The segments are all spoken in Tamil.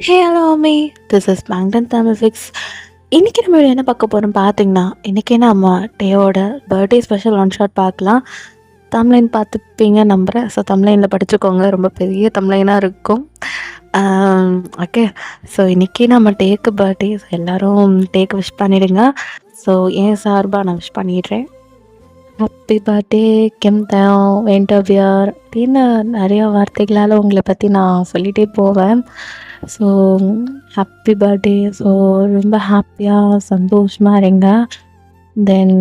Hey hello me this is Bangtan Tamil fix. இன்றைக்கி நம்ம என்ன பார்க்க போகிறோம் பார்த்தீங்கன்னா, இன்றைக்கி நம்ம டேயோட பர்த்டே ஸ்பெஷல் ஒன் ஷாட் பார்க்கலாம். தமிழ்லைன் பார்த்துப்பீங்க நம்புகிறேன். ஸோ தமிழ்லைனில் படிச்சுக்கோங்க, ரொம்ப பெரிய தமிழ்லைனாக இருக்கும். ஓகே, ஸோ இன்றைக்கி நம்ம டேக்கு பர்த்டே. ஸோ எல்லோரும் டேக்கு விஷ் பண்ணிடுங்க. ஸோ என் சார்பாக நான் விஷ் பண்ணிடுறேன். ஹாப்பி பர்த்டே கிம் தயோ வெண்டவியர் அப்படின்னு நிறையா வார்த்தைகளால் உங்களை பற்றி நான் சொல்லிகிட்டே போவேன். So happy birthday. ஸோ ரொம்ப ஹாப்பியாக சந்தோஷமாக இருங்க. தென்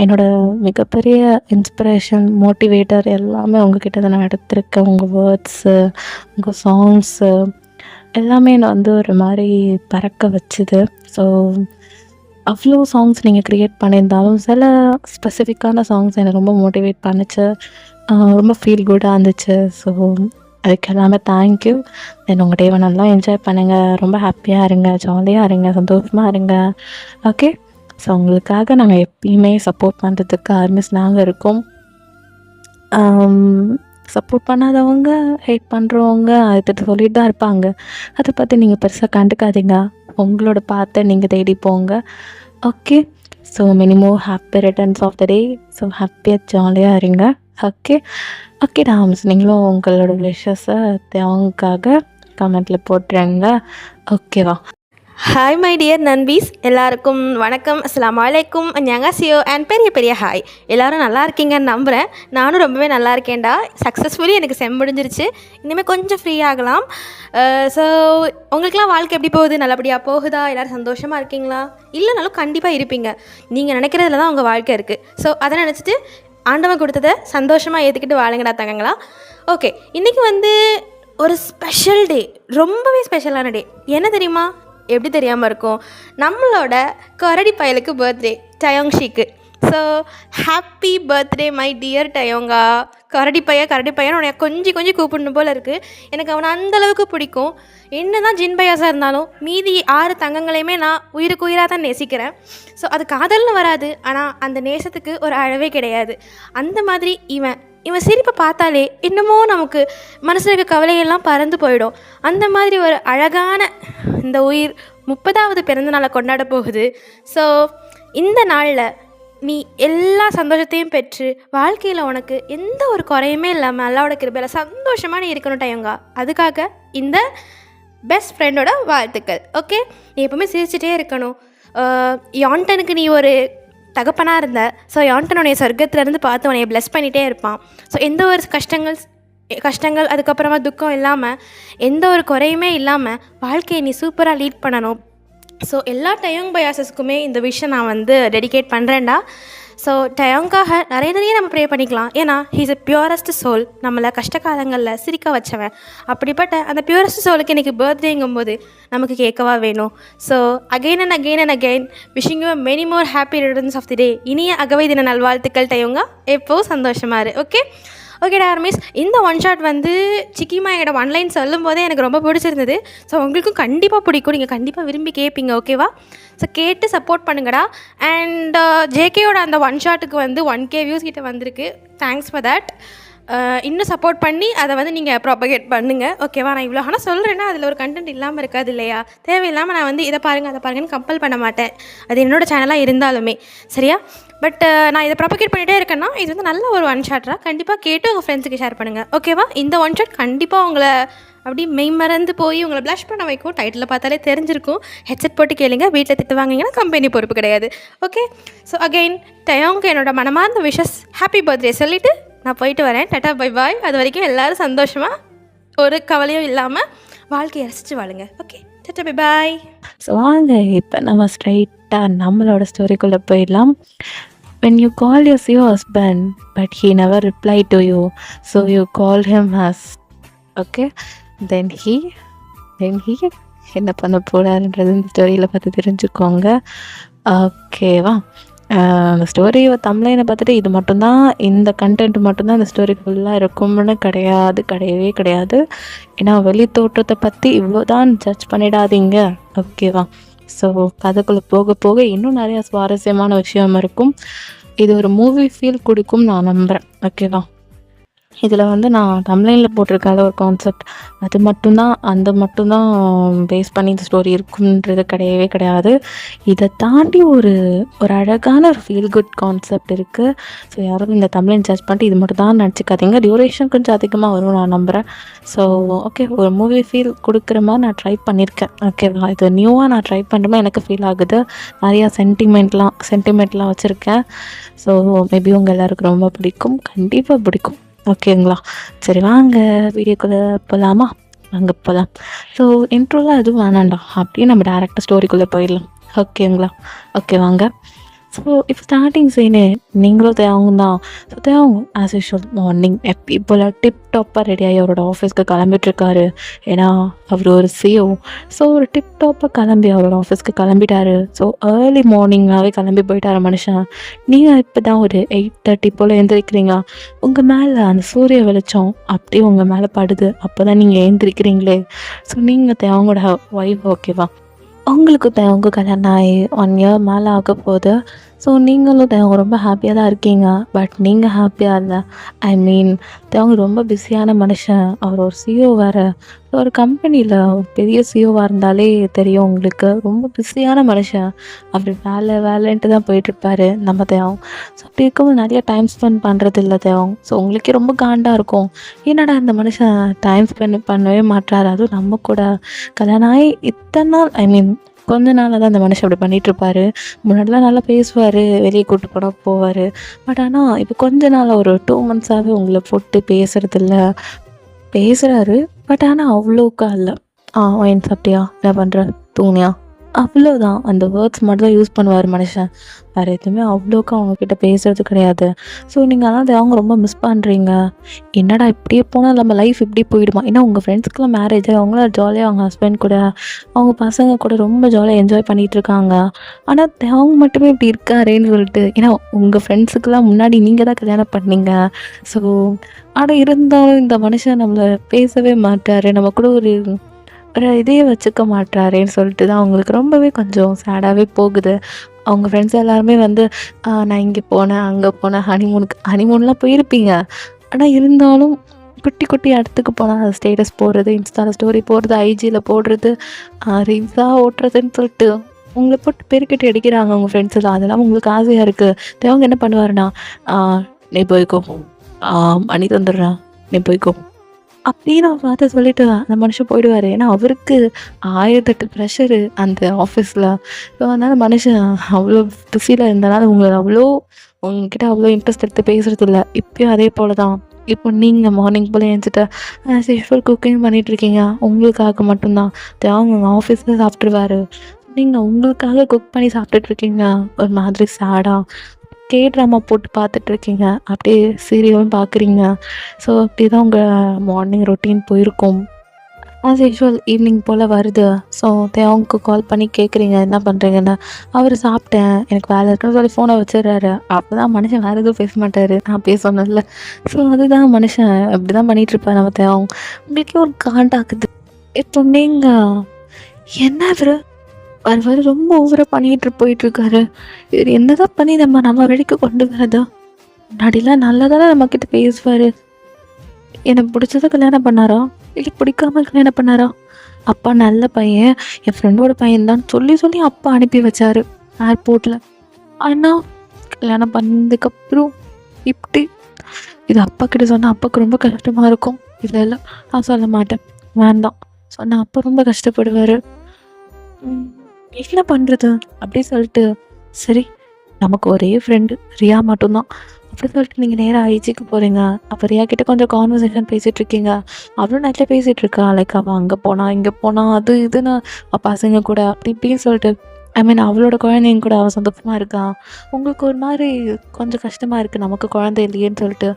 என்னோடய மிகப்பெரிய இன்ஸ்பிரேஷன், மோட்டிவேட்டர் எல்லாமே உங்ககிட்ட தான் நான் எடுத்திருக்கேன். உங்கள் வேர்ட்ஸு, உங்கள் சாங்ஸு எல்லாமே என்னை வந்து ஒரு மாதிரி பறக்க வச்சுது. ஸோ அவ்வளோ சாங்ஸ் நீங்கள் க்ரியேட் பண்ணியிருந்தாலும் சில ஸ்பெசிஃபிக்கான சாங்ஸ் என்னை ரொம்ப மோட்டிவேட் பண்ணிச்சு, ரொம்ப ஃபீல் குட்டாக இருந்துச்சு. ஸோ அதுக்கு எல்லாமே தேங்க்யூ. தென் உங்கள் டேவை நல்லா என்ஜாய் பண்ணுங்கள், ரொம்ப ஹாப்பியாக இருங்க, ஜாலியாக இருங்க, சந்தோஷமாக இருங்க. ஓகே, ஸோ உங்களுக்காக நாங்கள் எப்பயுமே சப்போர்ட் பண்ணுறதுக்கு ஆர்மிஸ் நாங்கள் இருக்கோம். சப்போர்ட் பண்ணாதவங்க, ஹேட் பண்ணுறவங்க அதை சொல்லிட்டு தான் இருப்பாங்க. அதை பற்றி நீங்கள் பெருசாக கண்டுக்காதீங்க. உங்களோட பார்த்து நீங்கள் தேடி போங்க. Okay, so many more happy returns of the day. So ஹாப்பியாக ஜாலியாக இருங்க. ஓகே ஓகே டாம்ஸ், நீங்களும் உங்களோட விஷஸை தேவங்களுக்காக கமெண்ட்டில் போட்டுருங்க. ஓகேவா? ஹாய் மை டியர் நண்பீஸ், எல்லாருக்கும் வணக்கம், அஸ்ஸலாமு அலைக்கும், அன்யங்காசியோ அண்ட் பெரிய பெரிய ஹாய். எல்லோரும் நல்லா இருக்கீங்கன்னு நம்புகிறேன். நானும் ரொம்பவே நல்லா இருக்கேன்டா. சக்ஸஸ்ஃபுல்லி எனக்கு செம் முடிஞ்சிருச்சு. இனிமேல் கொஞ்சம் ஃப்ரீ ஆகலாம். ஸோ உங்களுக்குலாம் வாழ்க்கை எப்படி போகுது? நல்லபடியாக போகுதா? எல்லோரும் சந்தோஷமாக இருக்கீங்களா? இல்லைனாலும் கண்டிப்பாக இருப்பீங்க. நீங்கள் நினைக்கிறதுல தான் உங்கள் வாழ்க்கை இருக்குது. ஸோ அதை நினச்சிட்டு ஆண்டவன் கொடுத்ததை சந்தோஷமாக ஏற்றுக்கிட்டு வாழுங்கடா தங்கங்களா. ஓகே, இன்றைக்கி வந்து ஒரு ஸ்பெஷல் டே, ரொம்பவே ஸ்பெஷலான டே. என்ன தெரியுமா? எப்படி தெரியாமல் இருக்கும்? நம்மளோட கரடி பயலுக்கு பர்த்டே, டயோங்ஷிக்கு. So happy birthday my dear டயோங்கா. கரடி பையன் உன்னை கொஞ்சம் கூப்பிடணும் போல் இருக்குது. எனக்கு அவனை அந்தளவுக்கு பிடிக்கும். என்ன தான் ஜின் பையாஸாக இருந்தாலும் மீதி 6 தங்கங்களையுமே நான் உயிருக்கு உயிராக தான் நேசிக்கிறேன். ஸோ அது காதல்னு வராது, ஆனால் அந்த நேசத்துக்கு ஒரு அளவே கிடையாது. அந்த மாதிரி இவன் சிரிப்பை பார்த்தாலே என்னமோ நமக்கு மனசில் இருக்க கவலையெல்லாம் பறந்து போயிடும். அந்த மாதிரி ஒரு அழகான இந்த உயிர் 30வது பிறந்த நாளை கொண்டாட போகுது. ஸோ இந்த நாளில் நீ எல்லா சந்தோஷத்தையும் பெற்று வாழ்க்கையில் உனக்கு எந்த ஒரு குறையுமே இல்லாமல் அல்லாவோட கிருபையில் சந்தோஷமாக நீ இருக்கணும் டயங்கா. அதுக்காக இந்த பெஸ்ட் ஃப்ரெண்டோட வாழ்த்துக்கள். ஓகே, நீ எப்பவுமே சிரிச்சிட்டே இருக்கணும். யான்டனுக்கு நீ ஒரு தகப்பனாக இருந்த. ஸோ யான்டன் உன்னைய சொர்க்கத்துலேருந்து பார்த்து உன்னைய ப்ளஸ் பண்ணிகிட்டே இருப்பான். ஸோ எந்த ஒரு கஷ்டங்கள் அதுக்கப்புறமா துக்கம் இல்லாமல், எந்த ஒரு குறையுமே இல்லாமல் வாழ்க்கையை நீ சூப்பராக லீட் பண்ணணும். ஸோ எல்லா டயோங் பயாசஸ்க்குமே இந்த விஷயம் நான் வந்து டெடிகேட் பண்ணுறேன்டா. ஸோ டயோங்காக நிறைய நம்ம ப்ரே பண்ணிக்கலாம். ஏன்னா ஹீஸ் எ பியூரஸ்ட் சோல். நம்மளை கஷ்டகாலங்களில் சிரிக்க வச்சவன். அப்படிப்பட்ட அந்த பியூரஸ்ட் சோலுக்கு இன்றைக்கி பர்த்டேங்கும்போது நமக்கு கேட்கவா வேணும்? So again and again wishing you many more happy returns of the day. இனிய அகவை தின நல்வாழ்த்துக்கள் டயோங்கா. எப்போவும் சந்தோஷமாக இரு. ஓகேடா ஆர்மிஸ். இந்த ஒன் ஷாட் வந்து சிக்கிமா எங்களோட ஒன்லைன் சொல்லும் போதே எனக்கு ரொம்ப பிடிச்சிருந்தது. ஸோ உங்களுக்கும் கண்டிப்பாக பிடிக்கும், நீங்கள் கண்டிப்பாக விரும்பி கேட்பீங்க. ஓகேவா? ஸோ கேட்டு சப்போர்ட் பண்ணுங்கடா. அண்ட் ஜேகேயோட அந்த ஒன் ஷாட்டுக்கு வந்து 1K வியூஸ் கிட்ட வந்திருக்கு. Thanks for that. இன்னும் சப்போர்ட் பண்ணி அதை வந்து நீங்கள் ப்ராபகேட் பண்ணுங்கள். ஓகேவா? நான் இவ்வளோ ஆனால் சொல்கிறேன்னா அதில் ஒரு கண்டென்ட் இல்லாமல் இருக்காது இல்லையா? தேவையில்லாமல் நான் வந்து இதை பாருங்கள் அதை பாருங்கன்னு கம்பல் பண்ண மாட்டேன். அது என்னோடய சேனலாக இருந்தாலுமே சரியா? பட் நான் இதை ப்ராபகேட் பண்ணிகிட்டே இருக்கேன்னா இது வந்து நல்ல ஒரு ஒன் ஷாட்டாக கண்டிப்பாக கேட்டு உங்கள் ஃப்ரெண்ட்ஸுக்கு ஷேர் பண்ணுங்கள். ஓகேவா? இந்த ஒன் ஷாட் கண்டிப்பாக உங்களை அப்படி மெய்மறந்து போய் உங்களை ப்ளஷ் பண்ண வைக்கும். டைட்டில் பார்த்தாலே தெரிஞ்சிருக்கும். ஹெட்செட் போட்டு கேளுங்க. வீட்டில் திட்டு வாங்கிங்கன்னா கம்பெனி பொறுப்பு கிடையாது. ஓகே, ஸோ அகெயின் டயோங்க என்னோட மனமார்ந்த விஷஸ் ஹாப்பி பர்த்டே சொல்லிவிட்டு நான் போயிட்டு வரேன். Tata bye bye. அது வரைக்கும் எல்லோரும் சந்தோஷமாக ஒரு கவலையும் இல்லாமல் வாழ்க்கையை ரசித்து வாழுங்க. Okay, tata bye bye. So வாங்க இப்போ நம்ம ஸ்ட்ரைட்டாக நம்மளோட ஸ்டோரிக்குள்ளே போயிடலாம். When you call your husband but he never replied to you, so you call him as okay, then he என்ன பண்ண போகிறாருன்றது இந்த ஸ்டோரியில் பார்த்து தெரிஞ்சுக்கோங்க. ஓகேவா? அந்த ஸ்டோரி தமிழைனை பார்த்துட்டு இது மட்டும்தான், இந்த கண்டென்ட் மட்டும்தான் இந்த ஸ்டோரி ஃபுல்லாக இருக்கும்னு கிடையவே கிடையாது. ஏன்னா வெளி தோற்றத்தை பற்றி இவ்வளோதான் ஜட்ஜ் பண்ணிடாதீங்க. ஓகேவா? ஸோ கதைக்குள்ளே போக போக இன்னும் நிறையா சுவாரஸ்யமான விஷயம் இருக்கும். இது ஒரு மூவி ஃபீல் கொடுக்கும் நான் நம்புகிறேன். ஓகேவா? இதில் வந்து நான் தம்ப்லைனில் போட்டிருக்காத ஒரு கான்செப்ட் அது மட்டும்தான் பேஸ் பண்ணி இந்த ஸ்டோரி இருக்குன்றது கிடையவே கிடையாது. இதை தாண்டி ஒரு ஒரு அழகான ஒரு ஃபீல் குட் கான்செப்ட் இருக்குது. ஸோ யாரும் இந்த தம்ப்லைன் ஜட்ஜ் பண்ணிட்டு இது மட்டும் தான் நினச்சிக்காதீங்க. டியூரேஷன் கொஞ்சம் அதிகமாக வரும் நான் நம்புகிறேன். ஸோ ஓகே, ஒரு மூவி ஃபீல் கொடுக்குற மாதிரி நான் ட்ரை பண்ணியிருக்கேன். ஓகேவா, இது நியூவாக நான் ட்ரை பண்ணுறமே எனக்கு ஃபீல் ஆகுது. நிறையா சென்டிமெண்ட்லாம் வச்சுருக்கேன். ஸோ மேபி உங்கள் எல்லாருக்கும் ரொம்ப பிடிக்கும், கண்டிப்பாக பிடிக்கும். ஓகேங்களா, சரி வாங்க வீடியோக்குள்ளே போகலாமா? வாங்க போகலாம். ஸோ இன்ட்ரோலாம் எதுவும் வேணாண்டா, அப்படியே நம்ம டேரெக்டாக ஸ்டோரிக்குள்ளே போயிடலாம். ஓகேங்களா, ஓகே வாங்க. ஸோ இப்போ ஸ்டார்டிங் சீனு நீங்களும் தேவங்க தான். ஸோ தேவங்க ஆஸ் யூஷுவல் மார்னிங் எப்பி போல் டிப்டாப்பாக ரெடியாகி அவரோட ஆஃபீஸ்க்கு கிளம்பிட்டுருக்காரு. ஏன்னா அவர் ஒரு சிஓ. ஸோ ஒரு டிப்டாப்பாக கிளம்பி அவரோட ஆஃபீஸ்க்கு கிளம்பிட்டாரு. ஸோ ஏர்லி மார்னிங்காகவே கிளம்பி போயிட்டார் மனுஷன். நீங்கள் இப்போ தான் ஒரு 8:30 போல் எழுந்திரிக்கிறீங்க. உங்கள் மேலே அந்த சூரிய வெளிச்சம் அப்படியே உங்கள் மேலே படுது. அப்போ தான் நீங்கள் எழுந்திரிக்கிறீங்களே. ஸோ நீங்கள் தேவங்களோட ஒய்ஃப். ஓகேவா, உங்களுக்கு தேவங்க கல்யாணம் ஆகி 1 year மேலே ஆக போகுது. ஸோ நீங்களும் தேவங்க ரொம்ப ஹாப்பியாக தான் இருக்கீங்க. பட் நீங்கள் ஹாப்பியாக இல்லை. ஐ மீன் தேவங்க ரொம்ப பிஸியான மனுஷன். அவர் ஒரு சிஓ வேறு. ஒரு கம்பெனியில் பெரிய சிஓவாக இருந்தாலே தெரியும் உங்களுக்கு. ரொம்ப பிஸியான மனுஷன். அப்படி வேலைன்ட்டு தான் போயிட்டுருப்பாரு நம்ம தேவம். ஸோ அப்படி இருக்கும்போது நிறைய டைம் ஸ்பெண்ட் பண்ணுறது இல்லை தேவம். ஸோ உங்களுக்கே ரொம்ப காண்டாக இருக்கும். என்னடா இந்த மனுஷன் டைம் ஸ்பெண்ட் பண்ணவே மாட்டாரு, அதுவும் நம்ம கூட. கல்யாணம் ஆகி இத்தனை நாள், ஐ மீன் கொஞ்ச நாளாக தான் அந்த மனுஷன் அப்படி பண்ணிகிட்ருப்பாரு. முன்னாடிலாம் நல்லா பேசுவார், வெளியே கூப்பிட்டு போனால் போவார். பட் ஆனால் இப்போ கொஞ்ச நாள் ஒரு 2 months உங்களை போட்டு பேசுகிறதில்ல. பேசுகிறாரு, பட் ஆனால் அவ்வளோக்கா இல்லை. ஒயின் சாப்பிட்டியா, என்ன பண்ணுற, தூங்கியா, அவ்வளோதான். அந்த வேர்ட்ஸ் மட்டும் தான் யூஸ் பண்ணுவார் மனுஷன். வேறு எதுவுமே அவ்வளோக்கா அவங்கக்கிட்ட பேசுகிறது கிடையாது. ஸோ நீங்கள் அதான் அவங்க ரொம்ப மிஸ் பண்ணுறீங்க. என்னடா இப்படியே போனால் நம்ம லைஃப் இப்படி போயிடுமா? ஏன்னா உங்கள் ஃப்ரெண்ட்ஸ்க்கெலாம் மேரேஜ், அவங்களாம் ஜாலியாக அவங்க ஹஸ்பண்ட் கூட அவங்க பசங்க கூட ரொம்ப ஜாலியாக என்ஜாய் பண்ணிகிட்ருக்காங்க. ஆனால் அவங்க மட்டுமே இப்படி இருக்காரேன்னு சொல்லிட்டு, ஏன்னா உங்கள் ஃப்ரெண்ட்ஸுக்கெலாம் முன்னாடி நீங்கள் தான் கல்யாணம் பண்ணீங்க. ஸோ ஆனால் இருந்தாலும் இந்த மனுஷன் நம்மளை பேசவே மாட்டார், நம்ம கூட ஒரு இதே வச்சுக்க மாட்டாரேன்னு சொல்லிட்டு தான் அவங்களுக்கு ரொம்பவே கொஞ்சம் சேடாகவே போகுது. அவங்க ஃப்ரெண்ட்ஸ் எல்லாருமே வந்து நான் இங்கே போனேன், அங்கே போனேன், ஹனிமூன்லாம் போயிருப்பீங்க. ஆனால் இருந்தாலும் குட்டி குட்டி இடத்துக்கு போனால் அது ஸ்டேட்டஸ் போடுறது, இன்ஸ்டாவில் ஸ்டோரி போடுறது, ஐஜியில் போடுறது, ரீல்ஸாக ஓட்டுறதுன்னு சொல்லிட்டு உங்களை போட்டு பெருக்கிட்டு அடிக்கிறாங்க அவங்க ஃப்ரெண்ட்ஸு தான். அதெல்லாம் உங்களுக்கு ஆசையாக இருக்குது. தேவங்க என்ன பண்ணுவாருன்னா, நீ போய்க்கோ, மணி தந்துடுறேன், நீ போய்க்கோ அப்படின்னு அவர் பார்த்து சொல்லிட்டு அந்த மனுஷன் போயிடுவார். ஏன்னா அவருக்கு 1008 ப்ரெஷரு அந்த ஆஃபீஸில். ஸோ அதனால் மனுஷன் அவ்வளோ பிஸியில் இருந்தனால உங்ககிட்ட அவ்வளோ இன்ட்ரெஸ்ட் எடுத்து பேசுகிறது இல்லை. இப்போயும் அதே போல் தான். இப்போ நீங்கள் மார்னிங் போல் எழுந்துட்டு ஆஸ் யூஷுவல் குக்கிங் பண்ணிகிட்ருக்கீங்க. உங்களுக்காக மட்டும்தான். அவங்க உங்கள் ஆஃபீஸில் சாப்பிட்ருவாரு. நீங்கள் உங்களுக்காக குக் பண்ணி சாப்பிட்டுட்ருக்கீங்க. ஒரு மாதிரி சேடாக ட்ராமா போட்டு பார்த்துட்ருக்கீங்க, அப்படியே சீரியலும் பார்க்குறீங்க. ஸோ அப்படி தான் உங்கள் மார்னிங் ரொட்டீன் போயிருக்கும். ஆஸ் யூஷுவல் ஈவினிங் போல் வருது. ஸோ தேவங்களுக்கு கால் பண்ணி கேட்குறீங்க என்ன பண்ணுறீங்கன்னு. அவர் சாப்பிட்டேன், எனக்கு வேலை இருக்குன்னு சொல்லி ஃபோனை வச்சிடுறாரு. அப்போ தான் மனுஷன் வேறு எதுவும் பேச மாட்டார், நான் பேசணும்ல. ஸோ அதுதான் மனுஷன் அப்படி தான் பண்ணிகிட்ருப்பேன் நம்ம தேவம். உங்களுக்கே ஒரு காண்டாக்குது. இப்போ நீங்கள் என்ன அவர் ரொம்ப ஓவராக பண்ணிகிட்டு போயிட்டுருக்காரு. இவர் என்ன தான் பண்ணி நம்ம வழிக்கு கொண்டு வரதா? முன்னாடிலாம் நல்லா தானே நம்மக்கிட்ட பேசுவார். எனக்கு பிடிச்சத கல்யாணம் பண்ணாரா, இல்லை பிடிக்காம கல்யாணம் பண்ணாரா? அப்பா நல்ல பையன், என் ஃப்ரெண்டோட பையன்தான் சொல்லி அப்பா அனுப்பி வச்சார் ஏர்போர்ட்டில். ஆனால் கல்யாணம் பண்ணதுக்கப்புறம் இப்படி. இது அப்பா கிட்ட சொன்னால் அப்பாவுக்கு ரொம்ப கஷ்டமாக இருக்கும். இல்லை நான் சொல்ல மாட்டேன், வேண்டாம். சொன்னால் அப்பா ரொம்ப கஷ்டப்படுவார். என்ன பண்ணுறது அப்படி சொல்லிட்டு, சரி நமக்கு ஒரே ஃப்ரெண்டு ரியா மட்டும்தான் அப்படி சொல்லிட்டு நீங்கள் நேராக ஐஜிக்கு போகிறீங்க. அப்போ ரியா கிட்டே கொஞ்சம் கான்வர்சேஷன் பேசிகிட்ருக்கீங்க. அவளும் நிறைய பேசிகிட்ருக்கா. லைக் அவள் அங்கே போனால் இங்கே போனால் அது இதுன்னு பசங்க கூட அப்படி இப்படின்னு சொல்லிட்டு, ஐ மீன் அவளோட குழந்தைங்க கூட அவள் சந்தோஷமாக இருக்கா. உங்களுக்கு ஒரு மாதிரி கொஞ்சம் கஷ்டமாக இருக்குது, நமக்கு குழந்தை இல்லையேன்னு சொல்லிட்டு.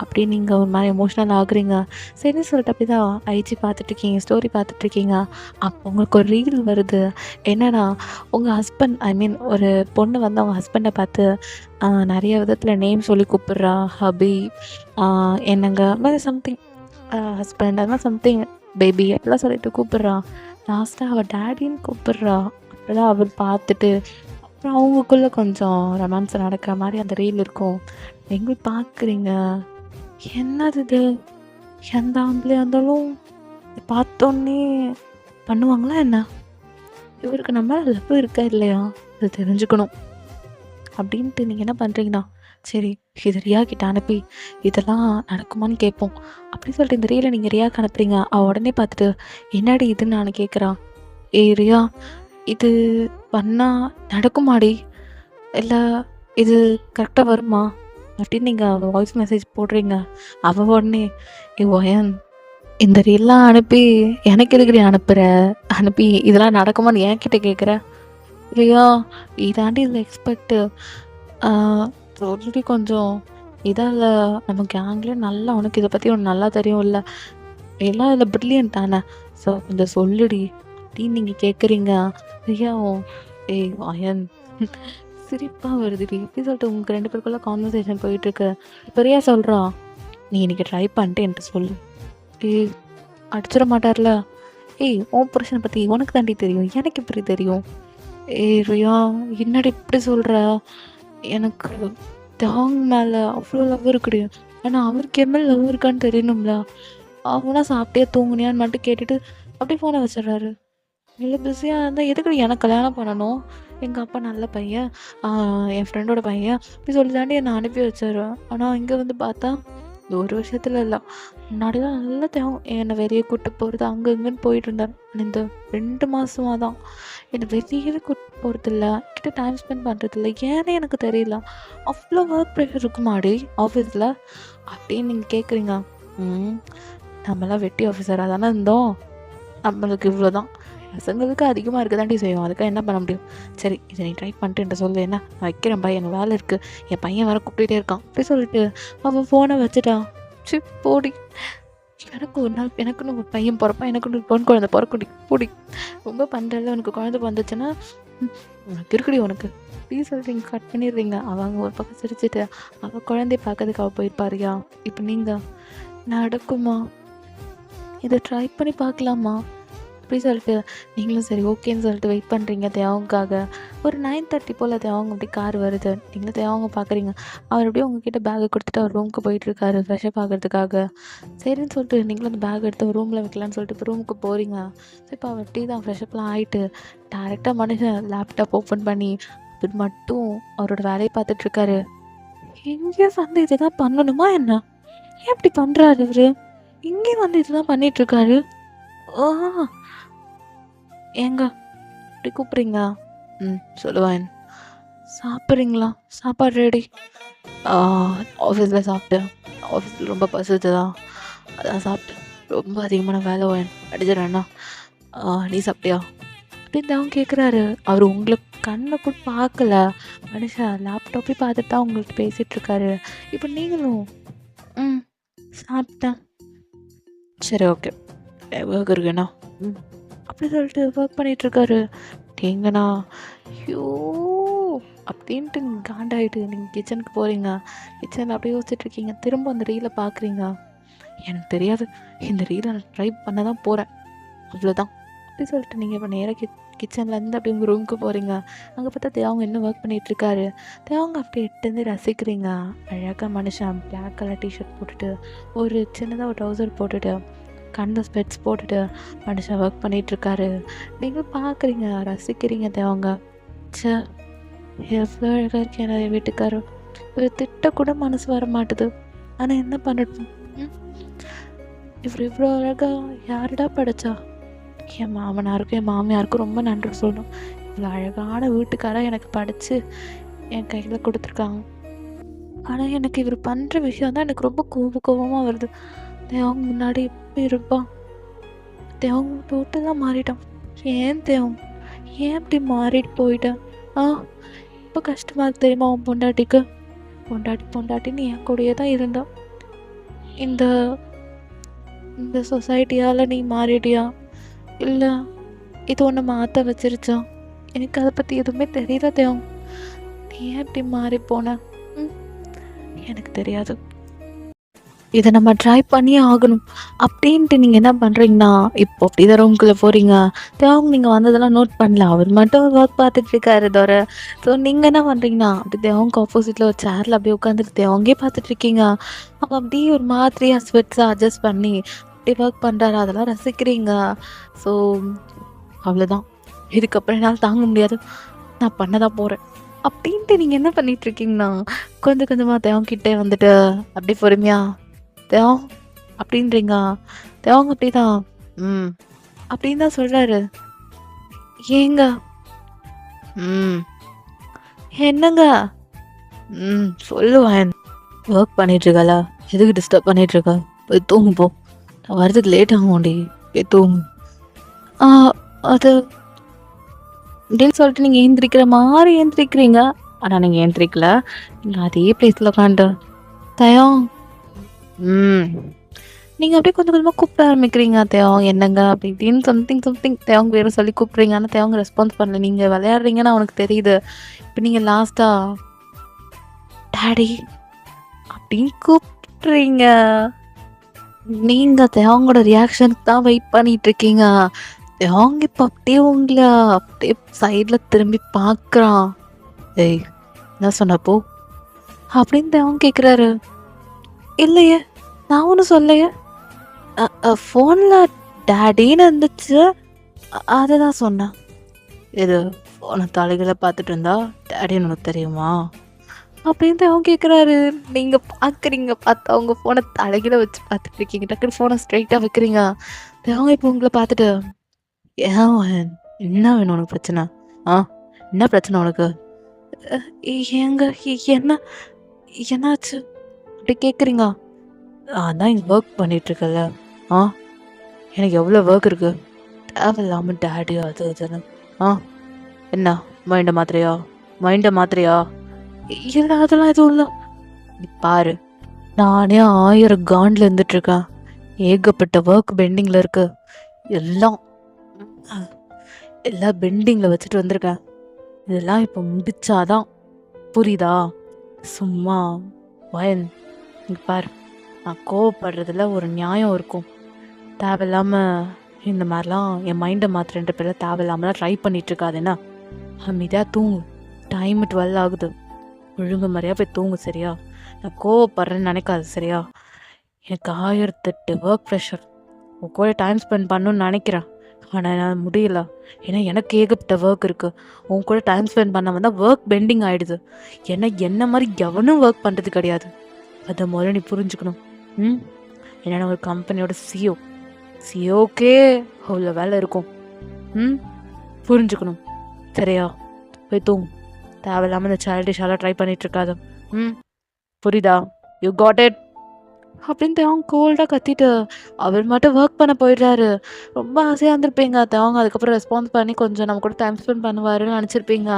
அப்படி நீங்கள் ஒரு மாதிரி எமோஷ்னல் ஆகுறீங்க. சரின்னு சொல்லிட்டு அப்படி தான் ஐஜி பார்த்துட்ருக்கீங்க, ஸ்டோரி பார்த்துட்ருக்கீங்க. அப்போ உங்களுக்கு ஒரு ரீல் வருது. என்னன்னா உங்கள் ஹஸ்பண்ட், ஐ மீன் ஒரு பொண்ணு வந்து அவங்க ஹஸ்பண்டை பார்த்து நிறைய விதத்தில் நேம் சொல்லி கூப்பிட்றா. ஹபி, என்னங்க மாதிரி சம்திங், ஹஸ்பண்ட் அது மாதிரி சம்திங், பேபி அப்படிலாம் சொல்லிட்டு கூப்பிட்றா. லாஸ்ட்டாக அவள் டேடின்னு கூப்பிட்றா. அப்போதான் அவர் பார்த்துட்டு அப்புறம் அவங்களுக்குள்ளே கொஞ்சம் ரொமான்ஸ் நடக்கிற மாதிரி அந்த ரீல் இருக்கும். எங்கே பார்க்குறீங்க, என்னது இது? எந்த ஆம்பளையா இருந்தாலும் பார்த்தோன்னே பண்ணுவாங்களா என்ன? இவருக்கு நம்ம லவ் இருக்கா இல்லையா அது தெரிஞ்சுக்கணும் அப்படின்ட்டு நீங்கள் என்ன பண்ணுறீங்கன்னா, சரி இது ரியா கிட்ட அனுப்பி இதெல்லாம் நடக்குமான்னு கேட்போம் அப்படின்னு சொல்லிட்டு இந்த ரீலை நீங்கள் ரியாக்கு அனுப்புறீங்க. அவள் உடனே பார்த்துட்டு என்னடி இதுன்னு நான் கேட்குறான். ஏய் ரியா, இது பண்ணால் நடக்குமாடி, இல்லை இது கரெக்டாக வருமா அப்படின்னு நீங்கள் வாய்ஸ் மெசேஜ் போடுறீங்க. அவள் உடனே ஒயன் இந்த ரீல்லாம் அனுப்பி எனக்கு எதுக்குடி அனுப்புகிற, அனுப்பி இதெல்லாம் நடக்குமான்னு என்கிட்ட கேட்குற. ரியா இதாண்டி இதில் எக்ஸ்பெக்ட்டு சொல்லி கொஞ்சம் இதால் நம்ம கேங்லேயே நல்லா உனக்கு இதை பற்றி ஒன்று நல்லா தெரியும் இல்லை, எல்லாம் இதில் பிரில்லியன்ட் தானே, ஸோ கொஞ்சம் சொல்லுடி அப்படின்னு நீங்கள் கேட்குறீங்க. ரியாவும் ஏய் அயன் சிரிப்பாக வருதுடி எப்படி சொல்லிட்டு உங்கள் 2 பேருக்குள்ள கான்வர்சேஷன் போயிட்டுருக்கு. இப்போ ரியா சொல்கிறா, நீ இன்னைக்கு ட்ரை பண்ணிட்டு என்கிட்ட சொல்லு. ஏய் அடிச்சிட மாட்டார்ல. ஏய் உன் புருஷனை பற்றி உனக்கு தாண்டி தெரியும், எனக்கு எப்படி தெரியும். ஏய் ரியா என்னடி இப்படி சொல்கிற, எனக்கு டாங் மேலே அவ்வளோ லவ் இருக்குடி, ஆனால் அவருக்கு எம்எல் லவ் இருக்கான்னு தெரியணும்ல. அவனா சாப்பிட்டே தூங்குனியான்னு மட்டும் கேட்டுட்டு அப்படியே ஃபோனை வச்சிடுறாரு. இல்லை பிஸியாக இருந்தால் எதுக்கு எனக்கு கல்யாணம் பண்ணணும், எங்கள் அப்பா நல்ல பையன், என் ஃப்ரெண்டோட பையன் இப்படி சொல்லி தாண்டி என்னை அனுப்பி வச்சிடுறேன். ஆனால் இங்கே வந்து பார்த்தா இந்த ஒரு வருஷத்தில் இல்லை, முன்னாடி தான் நல்லா தேவை என்னை வெளியே கூப்பிட்டு போகிறது அங்கே இங்கேன்னு போயிட்டு இருந்தார். இந்த 2 மாதமாக தான் என்னை வெளியவே கூப்பிட்டு போகிறதில்ல, கிட்ட டைம் ஸ்பெண்ட் பண்ணுறதில்ல. ஏன்னே எனக்கு தெரியல. அவ்வளோ ஒர்க் ப்ரெஷர் இருக்குமாடி ஆஃபீஸில் அப்படின்னு நீங்கள் கேட்குறீங்க. நம்மளாம் வெட்டி ஆஃபீஸராக தானே இருந்தோம், நம்மளுக்கு இவ்வளோ தான், பசங்களுக்கு அதிகமாக இருக்க தாண்டி செய்வோம், அதுக்காக என்ன பண்ண முடியும். சரி இதை நீ ட்ரை பண்ணிட்டு சொல்லு, என்ன நான் வைக்கிறேன் பையன், எனக்கு வேலை இருக்குது, என் பையன் வேறு கூப்பிட்டுட்டே இருக்கான் அப்படி சொல்லிட்டு அவன் ஃபோனை வச்சுட்டான். சரி போடி, எனக்கு ஒரு நாள் எனக்குன்னு ஒரு பையன் பிறப்பான், எனக்குன்னு ஒரு பொன் குழந்தை பிறக்குடி போடி, ரொம்ப பண்ணுறல உனக்கு குழந்தை வந்துச்சுன்னா உனக்கு இருக்குடி உனக்கு அப்படின்னு சொல்லிட்டு நீங்கள் கட் பண்ணிடுறீங்க. அவங்க ஒரு பக்கம் சிரிச்சுட்டு அவள் குழந்தைய பார்க்கறதுக்கு அவள் போயிருப்பாருயா. இப்போ நீங்கள் நடக்குமா, இதை ட்ரை பண்ணி பார்க்கலாமா அப்படி சொல்லிட்டு நீங்களும் சரி ஓகேன்னு சொல்லிட்டு வெயிட் பண்ணுறீங்க தேவங்காக. ஒரு 9:30 போல் தேவங்க அப்படி கார் வருது, நீங்களும் தேவங்க பார்க்குறீங்க. அவர் அப்படியே உங்ககிட்ட பேக்கை கொடுத்துட்டு அவர் ரூமுக்கு போயிட்டுருக்காரு ஃப்ரெஷ்ஷப் ஆகிறதுக்காக. சரின்னு சொல்லிட்டு நீங்களும் அந்த பேக் எடுத்து ஒரு ரூமில் வைக்கலான்னு சொல்லிட்டு இப்போ ரூமுக்கு போகிறீங்க. ஸோ இப்போ அவர் அப்படி தான் ஃப்ரெஷ்ஷப்லாம் ஆகிட்டு டேரெக்டாக மனுஷன் லேப்டாப் ஓப்பன் பண்ணி அப்படி மட்டும் அவரோட வேலையை பார்த்துட்ருக்காரு. எங்கேயும் வந்து இதுதான் பண்ணணுமா என்ன, ஏன் இப்படி பண்ணுறாரு இவர், இங்கேயும் வந்து இதுதான் பண்ணிகிட்ருக்காரு. ஓ ஏங்க இப்படி கூப்பிட்றீங்க, சொல்லுவேன். சாப்பிட்றீங்களா, சாப்பாடு ரெடி. ஆஃபீஸில் சாப்பிட்டேன், ஆஃபீஸில் ரொம்ப பசிச்சுதான் அதான் சாப்பிட்டேன், ரொம்ப அதிகமான வேலை வேன் அடிச்சிடறேண்ணா. நீ சாப்பிட்டியா அப்படின்னு அவன் கேட்குறாரு. அவர் உங்களை கண்ணை கூட பார்க்கல, மனுஷன் லேப்டாப்பே பார்த்துட்டு தான் உங்கள்கிட்ட பேசிகிட்ருக்காரு. இப்போ நீங்களும் சாப்பிட்டேன், சரி ஓகே ஒர்க் இருக்குண்ணா அப்படி சொல்லிட்டு ஒர்க் பண்ணிகிட்ருக்காரு. நீங்கண்ணா ஐயோ அப்படின்ட்டு நீங்கள் காண்டாயிட்டு நீங்கள் கிச்சனுக்கு போகிறீங்க. கிச்சனில் அப்படியே யோசிச்சுட்ருக்கீங்க. திரும்ப அந்த ரீலை பார்க்குறீங்க. எனக்கு தெரியாது, இந்த ரீலை நான் ட்ரை பண்ண தான் போகிறேன், அவ்வளோதான் அப்படி சொல்லிட்டு நீங்கள் இப்போ நேராக கிச்சன்லேருந்து அப்படி உங்கள் ரூமுக்கு போகிறீங்க. அங்கே பார்த்தா தேவங்க இன்னும் ஒர்க் பண்ணிகிட்ருக்காரு. தேவங்க அப்படி எட்டுந்து ரசிக்கிறீங்க. அழகாக மனுஷன் பிளாக் கலர் டிஷர்ட் போட்டுட்டு ஒரு சின்னதாக ஒரு ட்ரௌசர் போட்டுட்டு கண்ணில் ஸ்பெட்ஸ் போட்டுட்டு மனுஷன் ஒர்க் பண்ணிகிட்ருக்காரு. நீங்கள் பார்க்குறீங்க, ரசிக்கிறீங்க. தேவங்க சே எவ்வளோ அழகாக இருக்கேன் நிறைய வீட்டுக்காரர், ஒரு திட்டக்கூட மனசு வர மாட்டுது, ஆனால் என்ன பண்ணட்டும், இவர் இவ்வளோ அழகாக யாருடா படைச்சா. என் மாமனாருக்கும் என் மாமியாருக்கும் ரொம்ப நன்றி சொல்லணும், இவ்வளோ அழகான வீட்டுக்காராக எனக்கு படித்து என் கையில் கொடுத்துருக்காங்க. ஆனால் எனக்கு இவர் பண்ணுற விஷயம் தான் எனக்கு ரொம்ப கோபமாக வருது. தேவங்க முன்னாடி எப்படி இருப்பான், தேவங்க டோட்டலாக மாறிட்டான். ஏன் தேவம், ஏன் இப்படி மாறிட்டு போயிட்டேன். ரொம்ப கஷ்டமாக இருக்கு தெரியுமா உன் பொண்டாட்டிக்கு. பொண்டாட்டின்னு என் கூடயே தான் இருந்தான். இந்த இந்த சொசைட்டியால் நீ மாறிட்டியா, இல்லை இது ஒன்று மாற்ற வச்சிருச்சா, எனக்கு அதை பற்றி எதுவுமே தெரியல தேவம். நீ ஏன் இப்படி மாறி போன எனக்கு தெரியாது. இதை நம்ம ட்ரை பண்ணியே ஆகணும் அப்படின்ட்டு நீங்கள் என்ன பண்ணுறீங்கன்னா, இப்போ அப்படி தான் ரூம்குள்ளே போகிறீங்க. தேவங்க நீங்கள் வந்ததெல்லாம் நோட் பண்ணல. அவர் மட்டும் ஒர்க் பார்த்துட்டு இருக்காரு தவிர. ஸோ நீங்கள் என்ன பண்ணுறீங்கன்னா, அப்படி தேவங்க ஆப்போசிட்டில் ஒரு சேரில் அப்படியே உட்காந்துட்டு தேவங்கே பார்த்துட்ருக்கீங்க. அப்போ அப்படியே ஒரு மாதிரியாக ஸ்வெட்ஸை அட்ஜஸ்ட் பண்ணி அப்படி ஒர்க் பண்ணுறாரு. அதெல்லாம் ரசிக்கிறீங்க. ஸோ அவ்வளோதான். இதுக்கப்புறம் என்னால் தாங்க முடியாது. நான் பண்ண தான் போகிறேன் அப்படின்ட்டு நீங்கள் என்ன பண்ணிகிட்ருக்கீங்கன்னா, கொஞ்சம் கொஞ்சமாக தேவங்கிட்டே வந்துட்டு அப்படியே பொறுமையாக தேவம் அப்படின்றீங்க. தேவங்க அப்படிதான் ம் அப்படின்னு தான் சொல்கிறாரு. ஏங்க ம் என்னங்க சொல்லுவேன். ஒர்க் பண்ணிகிட்ருக்காளா? எதுக்கு டிஸ்டர்ப் பண்ணிகிட்ருக்கா? போய் தூங்கு போ. நான் வரதுக்கு லேட் ஆகும்டி. போய் தூங்கு. ஆ அது அப்படின்னு சொல்லிட்டு நீங்கள் ஏந்திரிக்கிற மாதிரி ஏந்திரிக்கிறீங்க. ஆனால் நீங்கள் ஏந்திரிக்கல. நீங்கள் அதே பிளேஸில் உட்காந்து தயம் நீங்கள் அப்படியே கொஞ்சம் கொஞ்சமாக கூப்பிட ஆரம்பிக்கிறீங்க. தேவம் என்னங்க அப்படி இப்படின்னு சம்திங் தேவங்க வேறு சொல்லி கூப்பிட்றீங்க. ஆனால் தேவங்க ரெஸ்பான்ஸ் பண்ணல. நீங்கள் விளையாடுறீங்கன்னு அவனுக்கு தெரியுது. இப்போ நீங்கள் லாஸ்ட்டாக டாடி அப்படின்னு கூப்பிட்றீங்க. நீங்கள் தேவங்களோட ரியாக்ஷனுக்கு தான் வெயிட் பண்ணிகிட்ருக்கீங்க. தேவங்க இப்போ அப்படியே உங்களை அப்படியே சைடில் திரும்பி பார்க்குறான். ஏய் என்ன சொன்னப்போ அப்படின்னு தேவங்க கேட்குறாரு. இல்லையே நான் ஒன்றும் சொல்லையே. ஃபோனில் டேடின்னு இருந்துச்சு. அதை தான் சொன்னேன். இது ஃபோனை தலைகளை பார்த்துட்டு இருந்தா டேடின்னு உனக்கு தெரியுமா அப்படின்னு அவங்க கேட்குறாரு. நீங்கள் பார்க்குறீங்க. பார்த்து அவங்க ஃபோனை தலைகளை வச்சு பார்த்துட்டு இருக்கீங்க. டக்குனு ஃபோனை ஸ்ட்ரைட்டாக வைக்கிறீங்க. அவங்க இப்போ உங்களை பார்த்துட்டு ஏன் என்ன வேணும் உனக்கு பிரச்சனை? என்ன பிரச்சனை உனக்கு? ஏங்க என்ன என்னாச்சு அப்படி கேட்குறீங்க? அதான் இங்கே ஒர்க் பண்ணிகிட்ருக்கல. எனக்கு எவ்வளோ ஒர்க் இருக்குது. தேவையில்லாமல் டேடி அது இதுன்னு. என்ன மைண்டை மாத்திரையா? இல்லை அதெல்லாம் எதுவும் இல்லை. நீ பாரு, நானே 1000 காண்டில் இருந்துட்டுருக்கேன். ஏகப்பட்ட ஒர்க் பெண்டிங்கில் இருக்கு. எல்லாம் பெண்டிங்கில் வச்சுட்டு வந்திருக்கேன். இதெல்லாம் இப்போ முடிச்சாதான் புரியுதா? சும்மா வயன் இங்கே பாரு, நான் கோவப்படுறதுல ஒரு நியாயம் இருக்கும். தேவையில்லாமல் இந்த மாதிரிலாம் என் மைண்டை மாத்திரன்ற பேரில் தேவையில்லாமலாம் ட்ரை பண்ணிகிட்ருக்காதுன்னா அமைதியாக தூங்கு. டைமு 12 ஆகுது. ஒழுங்கு மாதிரியாக போய் தூங்கு சரியா? நான் கோவப்படுறேன்னு நினைக்காது சரியா? எனக்கு 1008 ஒர்க் ப்ரெஷர். உன் கூட டைம் ஸ்பெண்ட் பண்ணணுன்னு நினைக்கிறேன். ஆனால் நான் முடியல. ஏன்னா எனக்கு ஏகப்பட்ட ஒர்க் இருக்குது. உன் கூட டைம் ஸ்பெண்ட் பண்ண வந்தால் ஒர்க் பெண்டிங் ஆகிடுது. ஏன்னா என்ன மாதிரி எவனும் ஒர்க் பண்ணுறது கிடையாது. அதை முதல்ல நீ புரிஞ்சுக்கணும். ஏன்னா ஒரு கம்பெனியோட சிஓக்கே அவ்வளோ வேலை இருக்கும். புரிஞ்சுக்கணும் சரியா? போய் தூங்கு. தேவையில்லாமல் இந்த சைல்டிஷாலாம் ட்ரை பண்ணிகிட்ருக்காது. புரியுதா? யூ காட் இட் அப்படின்னு தேவங்க கோல்டாக கத்திட்டு அவர் மட்டும் ஒர்க் பண்ண போயிடுறாரு. ரொம்ப ஆசையாக இருந்திருப்பீங்க. தேவங்க அதுக்கப்புறம் ரெஸ்பான்ஸ் பண்ணி கொஞ்சம் நம்ம கூட டைம் ஸ்பெண்ட் பண்ணுவாருன்னு நினச்சிருப்பீங்க.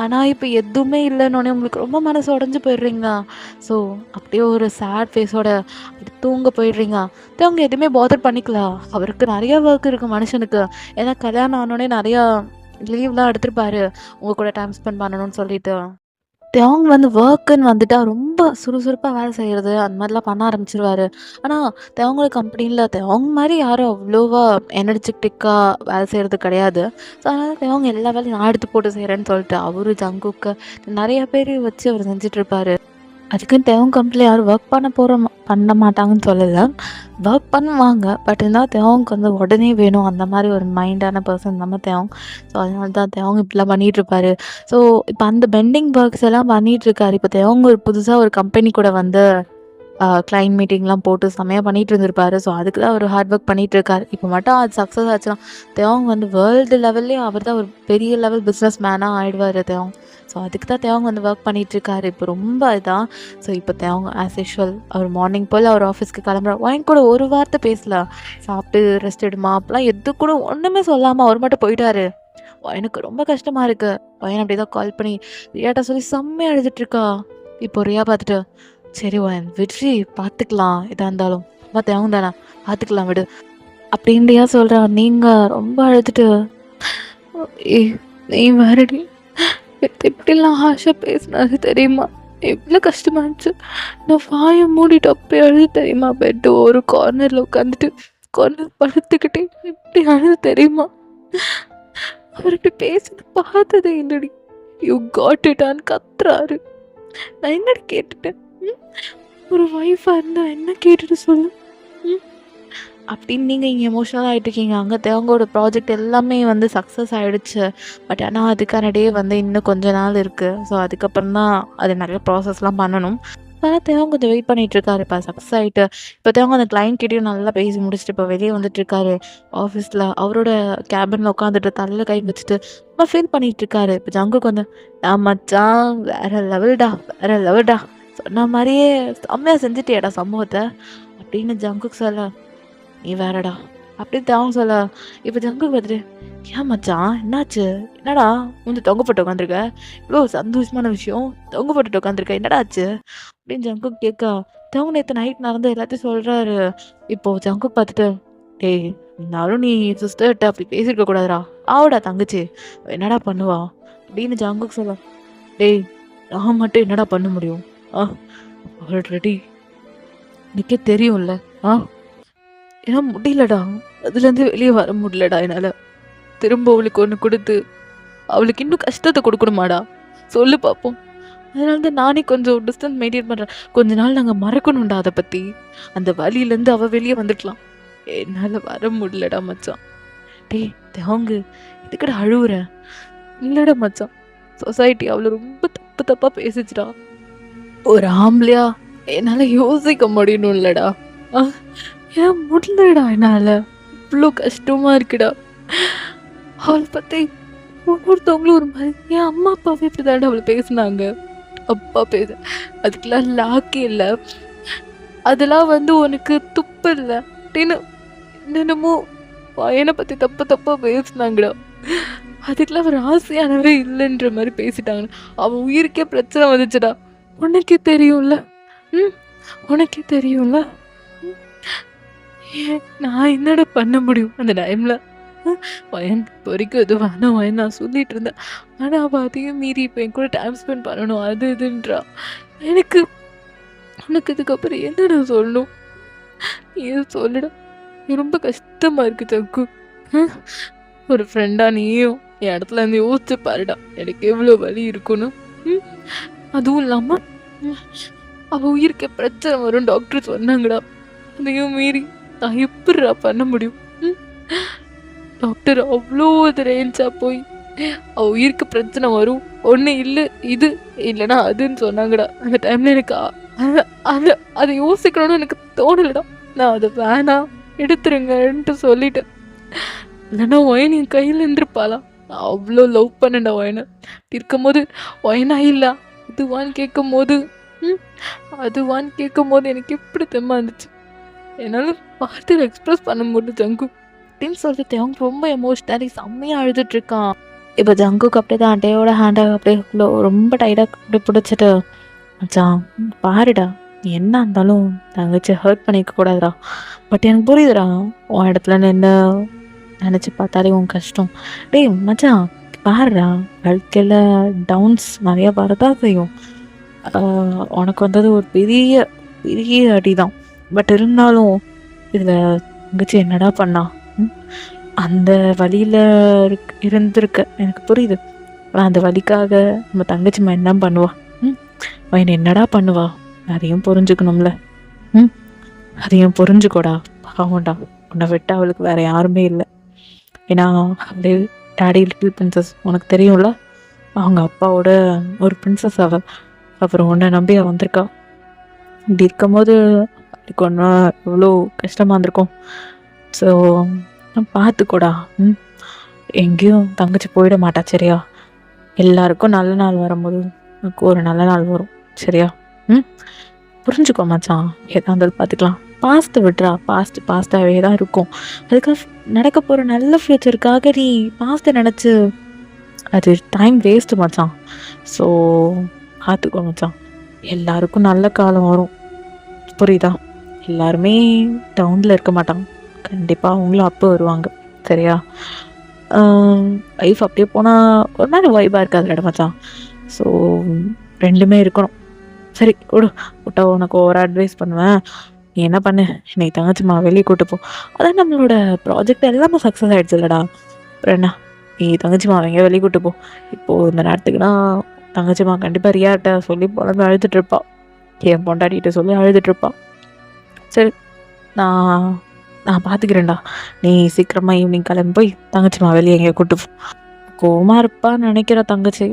ஆனால் இப்போ எதுவுமே இல்லைன்னொன்னே உங்களுக்கு ரொம்ப மனசு உடஞ்சி போயிடுறீங்க. ஸோ அப்படியே ஒரு சேட் ஃபேஸோட அப்படி தூங்க போயிடுறீங்க. தேவங்க எதுவுமே பாதர் பண்ணிக்கலாம். அவருக்கு நிறையா ஒர்க் இருக்குது மனுஷனுக்கு. ஏன்னா கல்யாணம் ஆனோடனே நிறையா லீவ்லாம் எடுத்துருப்பாரு உங்கள் கூட டைம் ஸ்பெண்ட் பண்ணணும்னு சொல்லிட்டு. தேவங்க வந்து ஒர்க்குன்னு வந்துட்டா ரொம்ப சுறுசுறுப்பாக வேலை செய்கிறது அந்த மாதிரிலாம் பண்ண ஆரம்பிச்சிருவாரு. ஆனால் தேவங்களோட கம்பெனியில் தேவங்க மாதிரி யாரும் அவ்வளோவா எனர்ஜெட்டிக்காக வேலை செய்கிறது கிடையாது. ஸோ அதனால் தேவங்க எல்லா வேலையும் நான் எடுத்து போட்டு செய்கிறேன்னு சொல்லிட்டு அவரு ஜங்குக்கு நிறைய பேர் வச்சு அவர் செஞ்சிட்ருப்பாரு. அதுக்குன்னு தேவங்க கம்பெனியில் யாரும் ஒர்க் பண்ண மாட்டாங்கன்னு சொல்லலை. ஒர்க் பண்ணுவாங்க. பட் இருந்தால் தேவங்க வந்து உடனே வேணும் அந்த மாதிரி ஒரு மைண்டான பர்சன் நம்ம தேவங்க. ஸோ அதனால தான் தேவங்க இப்படிலாம் பண்ணிகிட்ருப்பாரு. ஸோ இப்போ அந்த பெண்டிங் ஒர்க்ஸ் எல்லாம் பண்ணிகிட்ருக்காரு. இப்போ தேவங்க ஒரு புதுசாக ஒரு கம்பெனி கூட வந்து கிளைண்ட் மீட்டிங்லாம் போட்டு செம்மையாக பண்ணிகிட்டு இருந்திருப்பாரு. ஸோ அதுக்கு தான் அவர் ஹார்ட் ஒர்க் பண்ணிகிட்ருக்காரு. இப்போ மட்டும் அது சக்ஸஸ் ஆச்சுன்னா தேவங்க வந்து வேர்ல்டு லெவல்லே அவர் தான் ஒரு பெரிய லெவல் பிஸ்னஸ் மேனாக ஆகிடுவார் தேவங்க. ஸோ அதுக்கு தான் தேவங்க வந்து ஒர்க் பண்ணிகிட்ருக்காரு. இப்போ ரொம்ப இதான். ஸோ இப்போ தேவங்க ஆஸ் யூஷுவல் அவர் மார்னிங் போல் அவர் ஆஃபீஸ்க்கு கிளம்புறாரு. வாங்க கூட ஒரு வார்த்தை பேசலாம். சாப்பிட்டு ரெஸ்ட் எடுமா அப்பெல்லாம் எது கூட ஒன்றுமே சொல்லாமல் அவர் மட்டும் போயிட்டாரு. எனக்கு ரொம்ப கஷ்டமாக இருக்குது. பையன் அப்படி தான் கால் பண்ணி ரியாட்ட சொல்லி செம்மையாக எழுதிட்டுருக்கா. இப்போ ரியா பார்த்துட்டு சரி விட்ரி பார்த்துக்கலாம், இதாக இருந்தாலும் தேவங்க தானே பார்த்துக்கலாம் விடு அப்படின்டியா சொல்கிறேன். நீங்கள் ரொம்ப அழுதுட்டு நீ வேறடி இப்படிலாம் ஆஷா பேசினாரு தெரியுமா? எவ்வளோ கஷ்டமா இருந்துச்சு. நான் வாயை மூடிட்டு அப்படியே அழுது தெரியுமா, பெட்டு ஒரு கார்னரில் உட்காந்துட்டு கார்னர் படுத்துக்கிட்டே எப்படி அழுது தெரியுமா. அவர் இப்படி பேசுறது பார்த்ததே இல்லடி. யூ காட் இட்டான்னு கத்துறாரு. நான் என்னடி கேட்டுட்டேன்? ஒரு ஒய்ஃபாக இருந்தால் என்ன கேட்டுட்டு சொல்லு அப்படின்னு நீங்கள் இங்கே எமோஷ்னலாக ஆகிட்டு இருக்கீங்க. அங்கே தேவங்கோட ப்ராஜெக்ட் எல்லாமே வந்து சக்ஸஸ் ஆகிடுச்சு. பட் ஆனால் அதுக்கான டே வந்து இன்னும் கொஞ்ச நாள் இருக்குது. ஸோ அதுக்கப்புறம் தான் அது நிறைய ப்ராசஸ்லாம் பண்ணணும். ஆனால் தேவங்க கொஞ்சம் வெயிட் பண்ணிகிட்ருக்காரு. இப்போ சக்ஸஸ் ஆகிட்டு இப்போ தேவங்க அந்த கிளைண்ட் கிட்டேயும் நல்லா பேசி முடிச்சுட்டு இப்போ வெளியே வந்துட்டுருக்காரு. ஆஃபீஸில் அவரோட கேபினில் உட்காந்துட்டு தலையில் கை வச்சுட்டு ரொம்ப ஃபீல் பண்ணிகிட்ருக்காரு. இப்போ ஜங்குக்கு வந்து நான் மச்சான் வேறு லெவல்டா சொன்ன மாதிரியே செம்மையாக செஞ்சுட்டியாடா சம்பவத்தை அப்படின்னு ஜங்குக்கு சொல்ல, நீ வேறடா அப்படின்னு தேவங்க சொல்ல, இப்போ ஜங்குக்கு பார்த்துட்டு ஏன் மச்சான் என்னாச்சு, என்னடா வந்து தொங்க போட்டு உட்காந்துருக்க, இவ்வளோ சந்தோஷமான விஷயம் தொங்க போட்டுட்டு உட்காந்துருக்க, என்னடா ஆச்சு அப்படின்னு ஜங்குக்கு கேட்க, தேவங்க நேற்று நைட் நடந்து எல்லாத்தையும் சொல்கிறாரு. இப்போது ஜங்குக்கு பார்த்துட்டு டேய் இருந்தாலும் நீ சிஸ்டர்கிட்ட அப்படி பேசியிருக்க கூடாதுடா, ஆவடா தங்கச்சி என்னடா பண்ணுவா அப்படின்னு ஜங்குக்கு சொல்ல, டேய் நான் மட்டும் என்னடா பண்ண முடியும், ஆல்ரெடி எனக்கே தெரியும்ல, ஏன்னா முடியலடா, அதுலேருந்து வெளியே வர முடியலடா என்னால். திரும்ப அவளுக்கு ஒன்று கொடுத்து அவளுக்கு இன்னும் கஷ்டத்தை கொடுக்கணுமாடா சொல்லு பார்ப்போம். அதனால தான் நானே கொஞ்சம் டிஸ்டன்ஸ் மெயின்டைன் பண்ணுறேன். கொஞ்ச நாள் நாங்கள் மறக்கணும்டா அதை பற்றி. அந்த வழியிலேருந்து அவள் வெளியே வந்துடலாம். என்னால் வர முடியலடா மச்சான். டேய் தேவங்க இதுக்கட அழுவுற இல்லைடா மச்சான், சொசைட்டி அவளை ரொம்ப தப்பாக பேசிச்சுடா. ஒரு ஆம்பளையா என்னால் யோசிக்க முடியணும் இல்லைடா, ஏன் முடியலடா என்னால், இவ்வளோ கஷ்டமாக இருக்குடா. அவளை பற்றி ஒவ்வொருத்தவங்களும் ஒரு மாதிரி, என் அம்மா அப்பாவே இப்படி தாண்டா அவளை பேசினாங்க. அப்பா பேச அதுக்கெல்லாம் லாக்கே இல்லை, அதெல்லாம் வந்து உனக்கு துப்பு இல்லை அப்படின்னு என்னென்னமோ பையனை பற்றி தப்பாக பேசினாங்கடா. அதுக்கெல்லாம் ஒரு ஆசையானவே இல்லைன்ற மாதிரி பேசிட்டாங்க. அவன் உயிருக்கே பிரச்சனை வந்துச்சுடா. உனக்கே தெரியும்ல, உனக்கே தெரியும்ல, நான் என்னடா பண்ண முடியும் அந்த டைமில். வயன் வரைக்கும் எதுவும் வேணாம் வயன் நான் சொல்லிட்டு இருந்தேன். ஆனால் அவள் அதையும் மீறி இப்போ என் கூட டைம் ஸ்பெண்ட் பண்ணணும் அது இதுன்றா. எனக்கு உனக்கு இதுக்கப்புறம் என்னடா சொல்லணும், ஏன் சொல்லுடா. ரொம்ப கஷ்டமாக இருக்கு ஜக்கு. ஒரு ஃப்ரெண்டா நீயும் என் இடத்துல இருந்து யோசிச்சு பாருடா, எனக்கு எவ்வளோ வலி இருக்கணும். அதுவும் இல்லாமல் அவள் உயிருக்கே பிரச்சனை வரும் டாக்டர் சொன்னாங்கடா. அதையும் மீறி நான் எப்படிடா பண்ண முடியும். டாக்டர் அவ்வளோ ரேஞ்சா போய் அவள் உயிருக்கு பிரச்சனை வரும், ஒன்று இல்லை இது இல்லைன்னா அதுன்னு சொன்னாங்கடா. அந்த டைமில் எனக்கு அதை யோசிக்கணும்னு எனக்கு தோணலடா. நான் அதை வேணாம் எடுத்துருங்கன்ட்டு சொல்லிட்டேன். இல்லைன்னா ஒயன் என் கையில் இருந்திருப்பாளா. நான் அவ்வளோ லவ் பண்ணேன்டா ஒயனை. இருக்கும் போது ஒயனா இல்லை இதுவான்னு கேட்கும் போது அதுவான்னு கேட்கும் போது எனக்கு எப்படி தெம்மா இருந்துச்சு. என்னால் வார்த்தையில் எக்ஸ்ப்ரெஸ் பண்ண முடியும் ஜங்கு அப்படின்னு சொல்லிட்டு அவங்க ரொம்ப எமோஷ்னலி செம்மையாக அழுதுட்ருக்கான். இப்போ ஜங்குக்கு அப்படியே தான் அட்டையோட ஹேண்டாக அப்படியே ரொம்ப டைட்டாக அப்படி பிடிச்சிட்டு மச்சான் பாருடா, நீ என்ன இருந்தாலும் தங்கச்சி ஹர்ட் பண்ணிக்க கூடாதுடா. பட் எனக்கு புரியுதுடா உன் இடத்துல நின்று நினச்சி பார்த்தாலே உன் கஷ்டம். டேய் மச்சான் பாருடா, வாழ்க்கையில் டவுன்ஸ் நிறையா வரதான் செய்யும். உனக்கு வந்தது ஒரு பெரிய பெரிய அடி தான். பட் இருந்தாலும் இதில் தங்கச்சி என்னடா பண்ணா, அந்த வழியில் இருந்திருக்க எனக்கு புரியுது. ஆனால் அந்த வழிக்காக நம்ம தங்கச்சி என்ன பண்ணுவா, அவன் என்னடா பண்ணுவா, அதையும் புரிஞ்சுக்கணும்ல. அதையும் புரிஞ்சுக்கோடா, பாவம்டா, உன்னை விட்டு அவளுக்கு வேறு யாருமே இல்லை. ஏன்னா அப்படியே டாடி லிட்டில் பிரின்சஸ் உனக்கு தெரியும்ல, அவங்க அப்பாவோட ஒரு பிரின்சஸ் அவள். அப்புறம் உன்னை நம்பி அவள் வந்திருக்கா. இப்படி இருக்கும்போது அதுக்கு ஒன்று எவ்வளோ கஷ்டமாக இருந்திருக்கும். ஸோ பார்த்துக்கூடா, எங்கேயும் தங்கச்சி போயிட மாட்டா சரியா. எல்லாருக்கும் நல்ல நாள் வரும்போது எனக்கு ஒரு நல்ல நாள் வரும் சரியா. புரிஞ்சுக்கோ மச்சான், எதாக இருந்தாலும் பார்த்துக்கலாம். பாஸ்ட்டை விட்றா, பாஸ்ட்டாகவே தான் இருக்கும். அதுக்காக நடக்க போகிற நல்ல ஃப்யூச்சருக்காக நீ பாஸ்ட்டை நினச்சி அது டைம் வேஸ்ட்டு மச்சான். ஸோ பார்த்துக்கோ மச்சான், எல்லாருக்கும் நல்ல காலம் வரும் புரியுதா. எல்லாருமே டவுனில் இருக்க மாட்டாங்க, கண்டிப்பாக அவங்களும் அப்போ வருவாங்க சரியா. லைஃப் அப்படியே போனால் ஒரு மாதிரி வைபாக இருக்காது மச்சான். ஸோ ரெண்டுமே இருக்கணும். சரி விடு, விட்டா உனக்கு ஒரு அட்வைஸ் பண்ணுவேன். நீ என்ன பண்ணு, இன்னைக்கு தங்கச்சிம்மா வெளியே கூட்டு போ. அதான் நம்மளோட ப்ராஜெக்ட் எல்லாமே சக்ஸஸ் ஆயிடுச்சு இல்லடா. அப்புறம் என்ன, நீ தங்கச்சிம்மா எங்கேயா வெளியே கூட்டு போ. இப்போது இந்த நேரத்துக்குனா தங்கச்சிம்மா கண்டிப்பாக ரியாட்ட சொல்லி புலம்பி அழுதுட்டு இருப்பா. என் பொண்டாட்டிகிட்ட சொல்லி அழுதுட்டு இருப்பா. சரி, நான் நான் பார்த்துக்கிறேன்டா. நீ சீக்கிரமாக ஈவினிங் கிளம்பி போய் தங்கச்சிம்மா வெளியே எங்கேயா கூட்டு போ. கோவமாக இருப்பான்னு நினைக்கிற தங்கச்சி,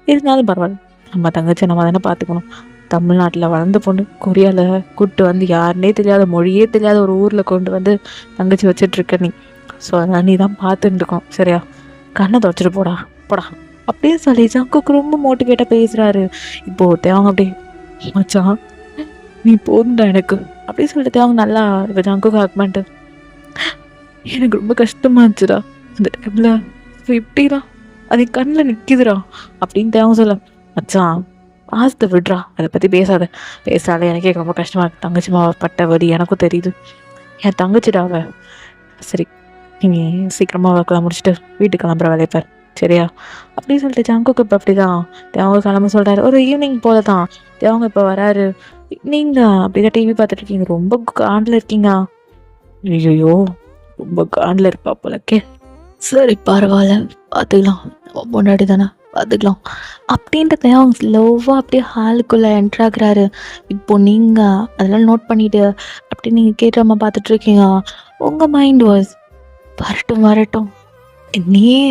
இருந்தாலும் பரவாயில்ல, நம்ம தங்கச்சி நம்ம தானே பார்த்துக்கணும். தமிழ்நாட்டில் வளர்ந்த பொண்ணு கொரியாவில் கூப்பிட்டு வந்து யாருன்னே தெரியாத, மொழியே தெரியாத ஒரு ஊரில் கொண்டு வந்து தங்கச்சி வச்சிட்ருக்க நீ. ஸோ அதனால் நீ தான் பார்த்துட்டு இருக்கணும், சரியா? கண்ணை துடைச்சிட்டு போடா போடா அப்படியே சொல்லி ஜங்குக்கு ரொம்ப மோட்டிவேட்டாக பேசுகிறாரு. இப்போது தேவங்க அப்படியே, மச்சான் நீ போதுண்டா எனக்கு அப்படியே சொல்லிட்டு தேவங்க நல்லா இப்போ ஜங்குக்கு ஹக்மெண்ட்டு. எனக்கு ரொம்ப கஷ்டமாக இருந்துச்சுடா அந்த டைமில். எப்படிதான் அது கண்ணில் நிற்கிதுடா அப்படின்னு தேவங்க சொல்ல, மச்சான் ஆசத்தை விட்றா, அதை பற்றி பேசாலே எனக்கே ரொம்ப கஷ்டமாக இருக்குது. தங்கச்சி மாவை பட்ட வழி எனக்கும் தெரியுது. என் தங்கச்சிடாவ. சரி, நீ சீக்கிரமாக ஒர்க்கெல்லாம் முடிச்சுட்டு வீட்டுக்கு கிளம்புற வேலைப்பார், சரியா? அப்படின்னு சொல்லிட்டு ஜங்குக்கு இப்போ அப்படி தான் தேவங்க கிளம்ப சொல்கிறாரு. ஒரு ஈவினிங் போல தான் தேவங்க இப்போ வராரு. நீங்கள் அப்படிதான் டிவி பார்த்துட்டு இருக்கீங்க, ரொம்ப காண்டில் இருக்கீங்க. ஐயோ, ரொம்ப காண்டில் இருப்பா போலக்கே. சரி பரவாயில்ல, பார்த்துக்கலாம், நம்ம முன்னாடி தானே பார்த்துக்கலாம் அப்படின்றத அவங்க ஸ்லோவாக அப்படியே ஹாலுக்குள்ளே என்ட்ராகிறாரு. இப்போ நீங்கள் அதெல்லாம் நோட் பண்ணிவிட்டு அப்படி நீங்கள் கேட்டாமல் பார்த்துட்ருக்கீங்க. உங்கள் மைண்ட் வாய்ஸ் வரட்டும் வரட்டும், என்னையே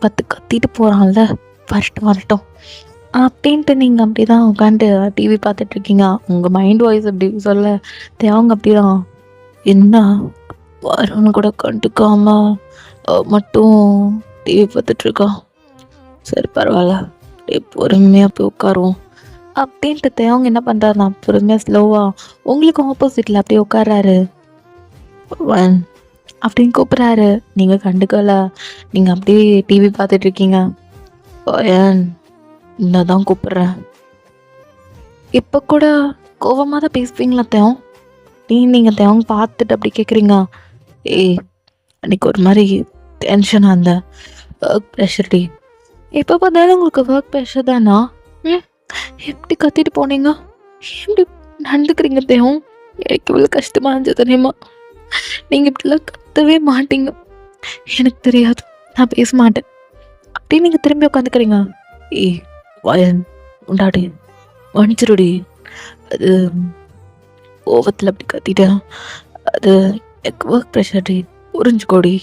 கத்திட்டு போகிறான்ல, வரட்டும் அப்படின்ட்டு நீங்கள் அப்படி தான் உட்காந்து டிவி பார்த்துட்ருக்கீங்க. உங்கள் மைண்ட் வாய்ஸ் அப்படி சொல்ல தேவங்க அப்படி தான், என்ன வரும்னு கூட கண்டுக்காம மட்டும் டிவி பார்த்துட்ருக்கா. சரி பரவாயில்ல, அப்படியே பொறுமையாக போய் உட்காருவோம் அப்படின்ட்டு அவங்க என்ன பண்ணுறாருண்ணா, பொறுமையாக ஸ்லோவாக உங்களுக்கு ஆப்போசிட்டில் அப்படியே உட்கார்றாரு. ஒன் அப்படின்னு கூப்பிட்றாரு. நீங்கள் கண்டுக்கல, நீங்கள் அப்படியே டிவி பார்த்துட்ருக்கீங்க. ஏன் இன்னும் தான் கூப்பிட்றேன். இப்போ கூட கோவமாக தான் பேசுவீங்களா தேவம்? நீங்கள் தேவங்க பார்த்துட்டு அப்படி கேட்குறீங்க. ஏய் அன்றைக்கி ஒரு மாதிரி டென்ஷனாக இருந்த ஒர்க் ப்ரெஷர் டி. எப்போ பார்த்தாலும் உங்களுக்கு ஒர்க் ப்ரெஷர் தானா? எப்படி கத்திட்டு போனீங்க, எப்படி நடந்துக்கிறீங்க தேவம்? எனக்கு இவ்வளோ கஷ்டமாக இருந்துச்சு தெரியுமா? நீங்கள் இப்படிலாம் கத்தவே மாட்டீங்க, எனக்கு தெரியாது, நான் பேச மாட்டேன் அப்படின்னு நீங்கள் திரும்பி உட்காந்துக்கிறீங்க. ஏய் வயன் உண்டாடி மன்னிச்சிருடி, அது கோவத்தில் அப்படி கத்திட்டேன், அது எனக்கு ஒர்க் ப்ரெஷர் டி, புரிஞ்சுக்கோடி.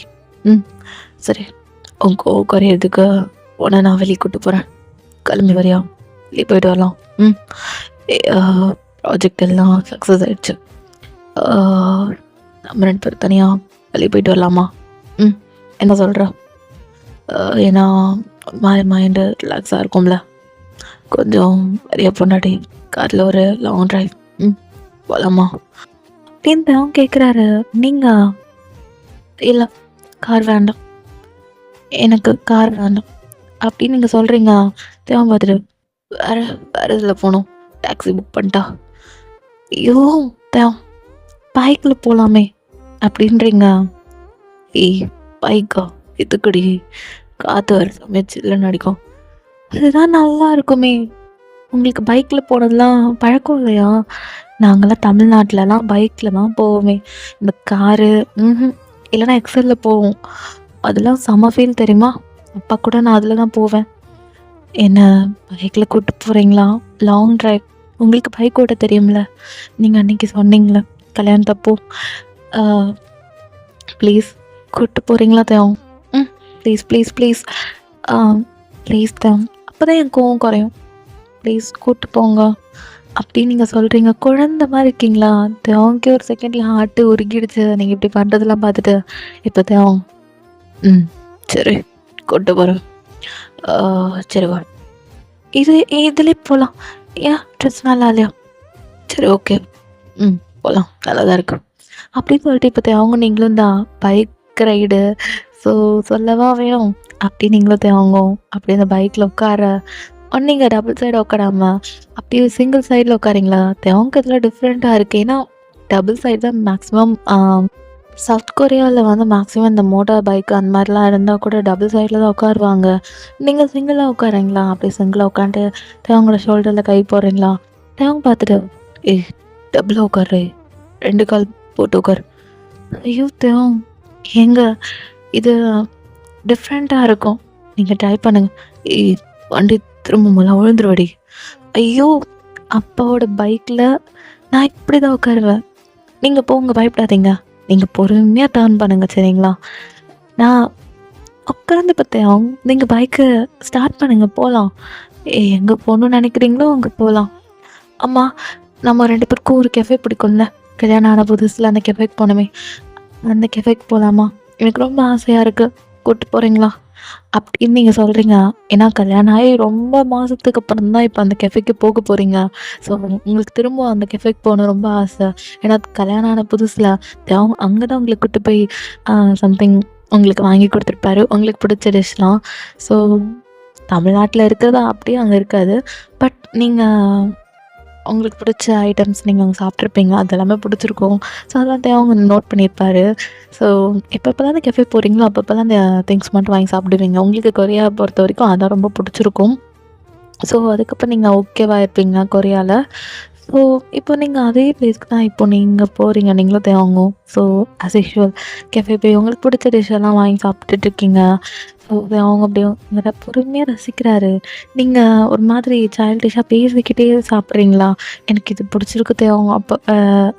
சரி, உங்க குறையிறதுக்கு உடனே நான் வெளியே கூப்பிட்டு போகிறேன், கிளம்பி வரியா? வெளியே போய்ட்டு வரலாம். ப்ராஜெக்ட் எல்லாம் சக்ஸஸ் ஆகிடுச்சு, நம்ம 2 பேர் தனியாக வெளியே போயிட்டு வரலாமா? என்ன சொல்கிற? ஏன்னா மைண்டு ரிலாக்ஸாக இருக்கும்ல, கொஞ்சம் வெளியே பொண்டாட்டி காரில் ஒரு லாங் ட்ரைவ் போகலாமா அப்படின்னு அவங்க கேட்குறாரு. நீங்கள் இல்லை, கார் வேண்டாம், எனக்கு கார் வேண்டாம் அப்படின்னு நீங்கள் சொல்கிறீங்க. தேவன் பார்த்துட்டு வேறு இதில் போகணும், டாக்ஸி புக் பண்ணிட்டா. ஐயோ தேவன், பைக்கில் போகலாமே அப்படின்றீங்க. ஏய் பைக்கா எதுக்குடி, காற்று வர சமைச்சு இல்லைன்னு அடிக்கும், அதுதான் நல்லா இருக்குமே. உங்களுக்கு பைக்கில் போனதெல்லாம் பழக்கம் இல்லையா? நாங்களாம் தமிழ்நாட்டிலலாம் பைக்கில் தான் போவோமே, இந்த காரு இல்லைனா எக்ஸலில் போவோம், அதெல்லாம் செம ஃபீல் தெரியுமா? அப்பா கூட நான் அதில் தான் போவேன். என்ன பைக்கில் கூப்பிட்டு போகிறீங்களா? லாங் ட்ரைவ், உங்களுக்கு பைக் ஓட்ட தெரியும்ல, நீங்கள் அன்றைக்கி சொன்னீங்களே கல்யாணத்தப்போ. ப்ளீஸ் கூப்பிட்டு போகிறீங்களா தேவம்? ப்ளீஸ் ப்ளீஸ் ப்ளீஸ் ப்ளீஸ் தேவம், அப்போ தான் என் கோவம் குறையும், ப்ளீஸ் கூப்பிட்டு போங்க அப்படின்னு நீங்கள் சொல்கிறீங்க. குழந்த மாதிரி இருக்கீங்களா? தேவங்கே ஒரு செகண்டில் ஹார்ட்டு உருகிடுச்சு நீங்கள் இப்படி பண்ணுறதெல்லாம் பார்த்துட்டு. இப்போ தேவம் சரி கூப்பிட்டு போகிறேன், சரி வா, இதுலேயே போகலாம், ஏன் ட்ரெஸ் நல்லா இல்லையா? சரி ஓகே, போகலாம், நல்லா தான் இருக்கு அப்படின்னு சொல்லிட்டு இப்போ அவங்க நீங்களும் தான் பைக் ரைடு, ஸோ சொல்லவா வேணும் அப்படி நீங்களும் தேவங்க அப்படி அந்த பைக்கில் உட்கார. நீங்கள் டபுள் சைடு உட்காராமல் அப்படியே சிங்கிள் சைடில் உட்காரிங்களா? தேவங்க இதில் டிஃப்ரெண்ட்டாக இருக்குது. ஏன்னா டபுள் சைடு தான் மேக்ஸிமம் சவுத் கொரியாவில் வந்து மேக்ஸிமம் இந்த மோட்டார் பைக் அந்த மாதிரிலாம் இருந்தால் கூட டபுள் சைடில் தான் உட்காருவாங்க. நீங்கள் சிங்கிளாக உட்காரீங்களா? அப்படி சிங்கிளாக உட்காந்துட்டு தேவங்களோட ஷோல்டரில் கை போடுறீங்களா? தேவங்க பார்த்துட்டு, ஏய் டபுளாக உட்காரு, 2 கால் போட்டு உட்காரு. ஐயோ தேவம், ஏங்க இது டிஃப்ரெண்ட்டாக இருக்கும், நீங்கள் ட்ரை பண்ணுங்க. ஏய் வண்டி திரும்ப மூலம் விழுந்துருவடி. ஐயோ அப்பாவோட பைக்கில் நான் இப்படி தான் உட்காருவேன், நீங்கள் போங்க பயப்படாதீங்க, நீங்கள் பொறுமையாக டர்ன் பண்ணுங்க சரிங்களா. நான் உட்காந்து பார்த்தேன், நீங்கள் பைக்கை ஸ்டார்ட் பண்ணுங்க போகலாம். எங்கே போகணுன்னு நினைக்கிறீங்களோ அங்கே போகலாம். அம்மா நம்ம 2 பேருக்கும் ஒரு கெஃபே பிடிக்கும்ல, கல்யாணம் ஆன புதுசில் அந்த கெஃபேக்கு போனோமே, அந்த கெஃபேக்கு போகலாமா, எனக்கு ரொம்ப ஆசையாக இருக்குது, கூப்பிட்டு போகிறீங்களா அப்படின்னு நீங்கள் சொல்கிறீங்க. ஏன்னா கல்யாணம் ஆகி ரொம்ப மாதத்துக்கு அப்புறம் தான் இப்போ அந்த கெஃபேக்கு போக போகிறீங்க. ஸோ உங்களுக்கு திரும்ப அந்த கெஃபேக்கு போகணும் ரொம்ப ஆசை. ஏன்னா கல்யாணம் ஆன புதுசில் அங்கே தான் உங்களுக்கு கூட்டு போய் சம்திங் உங்களுக்கு வாங்கி கொடுத்துருப்பாரு, உங்களுக்கு பிடிச்ச டிஷ்லாம். ஸோ தமிழ்நாட்டில் இருக்கிறதா அப்படியே அங்கே இருக்காது. பட் நீங்கள் உங்களுக்கு பிடிச்ச ஐட்டம்ஸ் நீங்கள் அங்கே சாப்பிட்ருப்பீங்க, அது எல்லாமே பிடிச்சிருக்கும். ஸோ அதெல்லாம் அவங்க நோட் பண்ணியிருப்பாரு. ஸோ எப்பப்போலாம் அந்த கெஃபே போகிறீங்களோ அப்பப்போலாம் அந்த திங்ஸ் மட்டும் வாங்கி சாப்பிடுவீங்க. உங்களுக்கு கொரியா பொறுத்த வரைக்கும் அதான் ரொம்ப பிடிச்சிருக்கும். ஸோ அதுக்கப்புறம் நீங்கள் ஓகேவாக இருப்பீங்க கொரியாவில். ஸோ இப்போ நீங்கள் அதே பிளேஸ்க்கு தான் இப்போ நீங்கள் போகிறீங்க, நீங்களும் தேவாங்கும். ஸோ ஆஸ் யூஷுவல் கெஃபே போய் உங்களுக்கு பிடிச்ச டிஷ்ஷெல்லாம் வாங்கி சாப்பிட்டுட்ருக்கீங்க. ஸோ அவங்க அப்படியே உங்களை பொறுமையாக ரசிக்கிறாரு. நீங்கள் ஒரு மாதிரி சைல்டிஷாக பேசிக்கிட்டே சாப்பிட்றீங்களா, எனக்கு இது பிடிச்சிருக்கு தேவம்,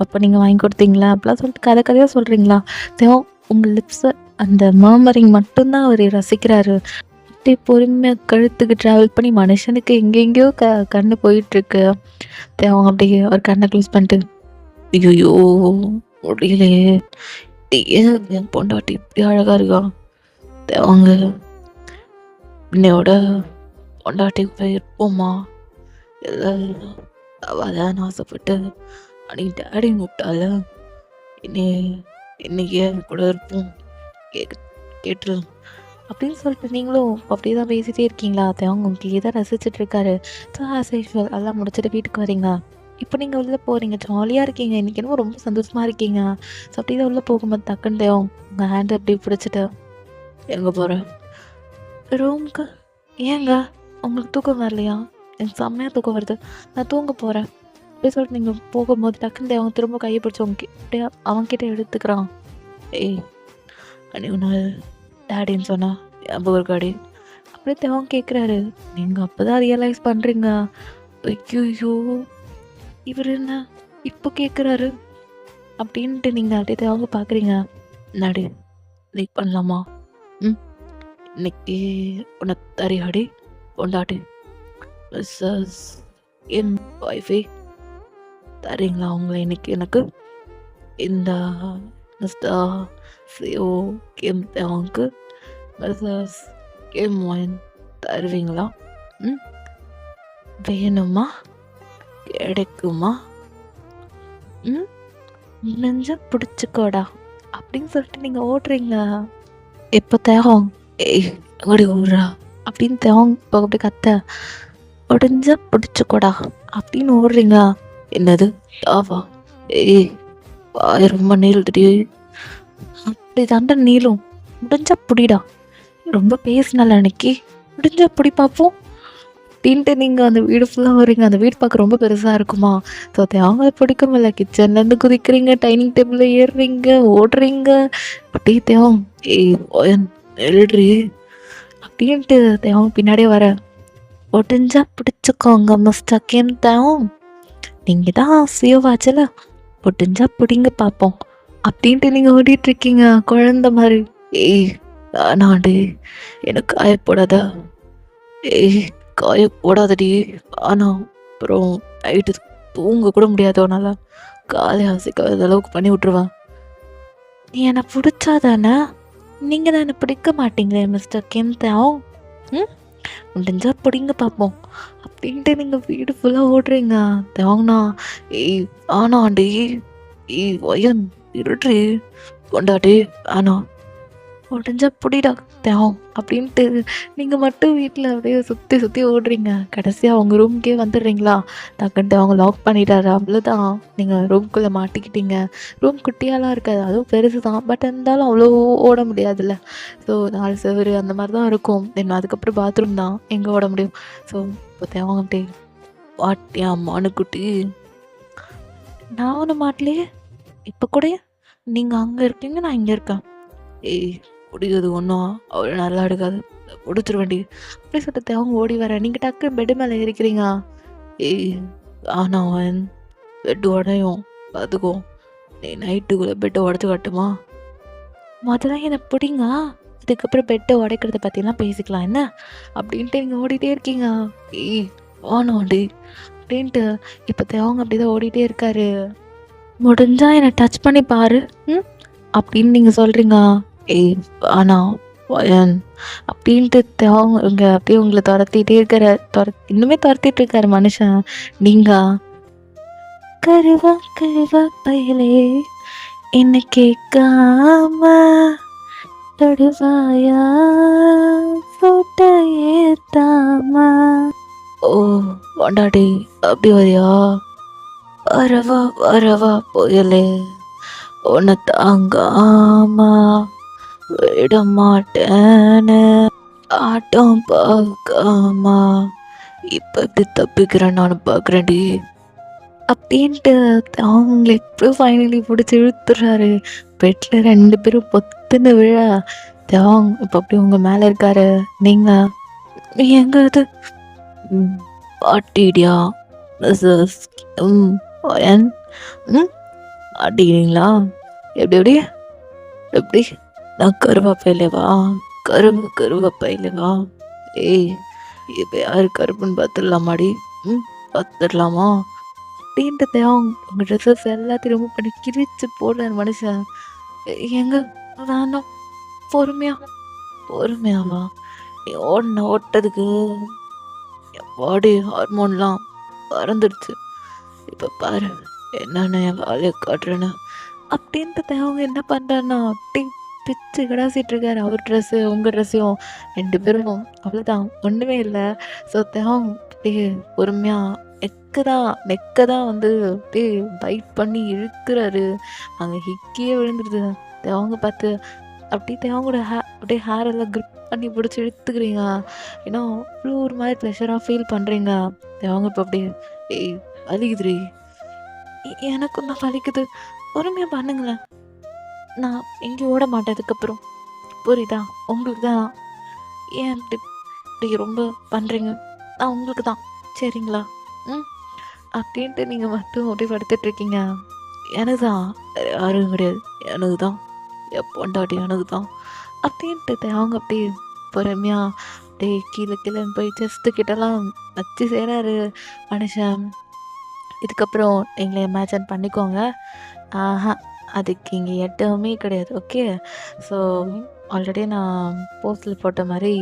அப்போ நீங்கள் வாங்கி கொடுத்தீங்களா அப்படிலாம் சொல்லிட்டு கதை கதையாக சொல்கிறீங்களா. தேவம் உங்கள் லிப்ஸை அந்த மர்மரிங் மட்டும்தான் அவர் ரசிக்கிறாரு. அப்படியே பொறுமையாக கழுத்துக்கு ட்ராவல் பண்ணி மனுஷனுக்கு எங்கெங்கேயோ கண்ணு போயிட்டுருக்கு. அவங்க அப்படியே ஒரு கண்ணை க்ளோஸ் பண்ணிட்டு, ஐயோ முடியலையே, ஏன் என் பொண்டாட்டி இப்படி அழகாக இருக்கா, அவங்க என்னையோட பொண்டாட்டிக்கு போய் இருப்போமா, இல்லை அவதான் ஆசைப்பட்டு அன்னைக்கு டேடி விட்டால, இன்னைக்கு என் கூட இருப்போம், கேட்டு அப்படின்னு சொல்லிட்டு நீங்களும் அப்படியே தான் பேசிகிட்டே இருக்கீங்களா. அவங்க உங்களுக்கு தான் ரசிச்சுட்டு இருக்காரு. ஸோ ஆஸ் யூஷுவல் எல்லாம் முடிச்சுட்டு வீட்டுக்கு வரீங்க. இப்போ நீங்கள் உள்ளே போகிறீங்க, ஜாலியாக இருக்கீங்க, இன்றைக்கி என்னமோ ரொம்ப சந்தோஷமாக இருக்கீங்க. ஸோ அப்படி தான் உள்ளே போகும்போது டக்குன்னு உங்கள் ஹேண்டை அப்படி பிடிச்சிட்டு, எங்கே போகிறேன், ரூமுக்கு. ஏங்க உங்களுக்கு தூக்கம் வரலையா, எனக்கு செம்மையாக தூக்கம் வருது, நான் தூங்க போகிறேன் அப்படி சொல்லிட்டு நீங்கள் போகும்போது டக்குன்னு அவங்க திரும்ப கையை பிடிச்சி அப்படியே அவங்ககிட்ட எடுத்துக்கிறான். ஏய் அன்னைக்கு நாள் டேடின்னு சொன்னா ஞாபகம் இருக்காடி அப்படியே தேவன் கேட்குறாரு. நீங்கள் அப்போ தான் ரியலைஸ் பண்ணுறீங்க, ஐயோ இவர் என்ன இப்போ கேட்குறாரு அப்படின்ட்டு. நீங்கள் அப்படியே தேவங்க பார்க்குறீங்க. நடி லைக் பண்ணலாமா, இன்னைக்கு உனக்கு தரியாடி பொண்டாட்டி மிஸ்ஸஸ் என் ஒய்ஃபை தரீங்களா அவங்கள இன்னைக்கு எனக்கு, இந்த மிஸ்டர் சிஓ கேம் தேவனுக்கு மிஸ்ஸஸ் கேம் ஒயின் தருவீங்களா, வேணுமா, கிடைக்குமா, நெஞ்ச பிடிச்சிக்கோடா அப்படின்னு சொல்லிட்டு நீங்கள் ஓடுறீங்க. எப்போ தேவம் ஏய் ஓடி ஓடுறா அப்படின்னு தேவம் இப்போ அப்படி கத்த, உடஞ்ச பிடிச்சிக்கோடா அப்படின்னு ஓடுறீங்க. என்னது தாவா, ஏய் ரொம்ப நீளுடி, அப்படி தாண்டா நீளும், முடிஞ்சா பிடிடா, ரொம்ப பேசினால அன்னைக்கு, முடிஞ்சா பிடி பார்ப்போம் அப்படின்ட்டு நீங்கள் அந்த வீடு ஃபுல்லாக வரீங்க. அந்த வீடு பார்க்க ரொம்ப பெருசாக இருக்குமா. ஸோ அவங்கள பிடிக்குமில்ல, கிச்சன்லேருந்து குதிக்கிறீங்க, டைனிங் டேபிளில் ஏறுறீங்க, ஓடுறீங்க, அப்படியே தேவம் ஏய் எழுட்ரி அப்படின்ட்டு தேவம் பின்னாடியே வர, ஒடிஞ்சா பிடிச்சிக்கோங்க மிஸ்டர் கேம் தேவம், நீங்கள் தான் சியோவாச்சில், ஒடிஞ்சா பிடிங்க பார்ப்போம் அப்படின்ட்டு நீங்கள் ஓடிட்டுருக்கீங்க குழந்த மாதிரி. ஏய் நாடி எனக்கு காயப்போடாதா, ஏய் காயப்போடாதடி, ஆனால் அப்புறம் நைட்டு தூங்க கூட முடியாது, உன்னால் காலை ஆசைக்காத அளவுக்கு பண்ணி விட்ருவேன். நீ என்னை பிடிச்சா தானே, நீங்கள் தான் என்னை பிடிக்க மாட்டீங்களே மிஸ்டர் கிம் தேவ், முடிஞ்சா பிடிங்க பார்ப்போம் அப்படின்ட்டு நீங்கள் வீடு ஃபுல்லாக ஓடுறீங்க. தேவங்கண்ணா ஏய் ஆனாண்டி, ஏய் ஒயன் இருட்ரி கொண்டாடி ஆனா உடஞ்சா பிடிடா தேவம் அப்படின்ட்டு நீங்கள் மட்டும் வீட்டில் அப்படியே சுற்றி சுற்றி ஓடுறீங்க. கடைசியாக அவங்க ரூமுக்கே வந்துடுறீங்களா. டக்குன்ட்டு அவங்க லாக் பண்ணிட்டாரு, அவ்வளோதான், நீங்கள் ரூம்குள்ளே மாட்டிக்கிட்டீங்க. ரூம் குட்டியாலாம் இருக்காது, அதுவும் பெருசு தான், பட் இருந்தாலும் அவ்வளோ ஓட முடியாதுல்ல. ஸோ 4 செவரு அந்த மாதிரி தான் இருக்கும். தென் அதுக்கப்புறம் பாத்ரூம் தான், எங்கே ஓட முடியும். ஸோ இப்போ தேவங்க அப்படியே பாட்டியா மானுக்குட்டி? நான் ஒன்றும் மாட்டலையே. இப்போ கூட நீங்கள் அங்கே இருக்கீங்க, நான் இங்கே இருக்கேன். ஏய், முடியாது ஒன்றும் அவ்வளோ நல்லா எடுக்காது, முடிச்சிருவேண்டி அப்படி சொல்லிட்டு அவங்க ஓடி வர நீங்கள் டக்கு பெட்டு மேலே இருக்கிறீங்க. ஏய் ஆனால் பெட்டு உடையும் பார்த்துக்கோ. நீ நைட்டுக்குள்ளே பெட்டை உடச்சி காட்டுமா? முதல்ல என்னை பிடிங்க, அதுக்கப்புறம் பெட்டை உடைக்கிறத பற்றிலாம் பேசிக்கலாம் என்ன அப்படின்ட்டு நீங்கள் ஓடிட்டே இருக்கீங்க. ஏய் வானோண்டி அப்படின்ட்டு இப்போ அவங்க அப்படி தான் ஓடிட்டே இருக்காரு. முடிஞ்சா என்னை டச் பண்ணி பாரு அப்படின்னு நீங்கள் சொல்கிறீங்க. ஏய் ஆனால் பயன் அப்படின்ட்டு அவங்க இங்கே அப்படியே உங்களை துரத்திட்டே இருக்கிற இன்னுமே துரத்திட்டு இருக்காரு மனுஷன். நீங்கள் கருவா கருவா பயலே என்ன கேட்காம தொடுவாயா போட்ட ஏத்தாம. ஓ வாண்டாடி அப்படி வரியா? வரவா வரவா புயலே உன்னை தாங்காம விட மாட்டேன்னு ஆட்டம் பார்க்காம இப்போ இப்படி தப்பிக்கிறேன் நான் பார்க்குறேன்டி அப்படின்ட்டு அவங்களை எப்போ ஃபைனலி பிடிச்சி இழுத்துறாரு. பெட்டில் 2 பேரும் பொத்துன்னு விழ தேவங் இப்போ அப்படி உங்கள் மேலே இருக்காரு. நீங்கள் எங்க இது பாட்டிடியா மிஸ்ஸஸ் பயன் ஆட்டிக்கிறீங்களா? எப்படி எப்படி எப்படி நான் கருவாப்பையிலவா? கருவாப்பையிலவா? ஏய் இப்போ யார் கருப்புன்னு பார்த்துடலாமாடி? பார்த்துடலாமா அப்படின்ட்டு தேவம் உங்கள் ட்ரெஸ்ஸஸ் எல்லாத்தையும் ரிமூவ் பண்ணி கிழிச்சு போடுறாரு மனுஷன். எங்க வேணாம், பொறுமையாவா? நீ ஓட்டதுக்கு என் பாடி ஹார்மோன்லாம் பறந்துடுச்சு. இப்போ பாரு என்னென்ன என் வேலையை காட்டுறேன்னு அப்படின்ட்டு அவங்க என்ன பண்ணுறாருன்னா அப்படி பிச்சு கிடாசிட்டு இருக்காரு. அவர் ட்ரெஸ்ஸு உங்கள் ட்ரெஸ்ஸையும் 2 பேரும் அவ்வளோதான், ஒன்றுமே இல்லை. ஸோ தேவம் அப்படியே பொறுமையாக நெக்கை தான் வந்து அப்படியே பைட் பண்ணி இழுக்கிறாரு. அங்கே ஹிக்கியே விழுந்துருது. தேவங்க பார்த்து அப்படியே தேவங்களோட அப்படியே ஹேரெல்லாம் க்ரிப் பண்ணி பிடிச்சி இழுத்துக்கிறீங்க. ஏன்னா அவ்வளோ ஒரு மாதிரி ப்ளஷராக ஃபீல் பண்ணுறீங்க. தேவங்க இப்போ அப்படியே ஏய் வலிக்குதுரி, எனக்கும் தான் வலிக்குது, பொறுமையாக பண்ணுங்களேன், நான் எங்கேயும் ஓட மாட்டேன் அதுக்கப்புறம், புரியுதா? உங்களுக்கு தான் ஏன் இப்படி இப்படி ரொம்ப பண்ணுறீங்க, நான் உங்களுக்கு தான் சரிங்களா அப்படின்ட்டு நீங்கள் மட்டும் அப்படியே படுத்துட்ருக்கீங்க. எனக்கு தான் யாரும் கிடையாது, எனக்கு தான் என் பொண்டாட்டி, எனக்கு தான் அப்படின்ட்டு அவங்க அப்படியே பொறுமையாக அப்படியே கீழே போய் செஸ்ட்டுக்கிட்டலாம் வச்சு செய்கிறாரு மனுஷன். இதுக்கப்புறம் நீங்களே இமேஜின் பண்ணிக்கோங்க. அதுக்கு இங்கே எதுவுமே கிடையாது. ஓகே, ஸோ ஆல்ரெடி நான் போஸ்ட்டில் போட்ட மாதிரி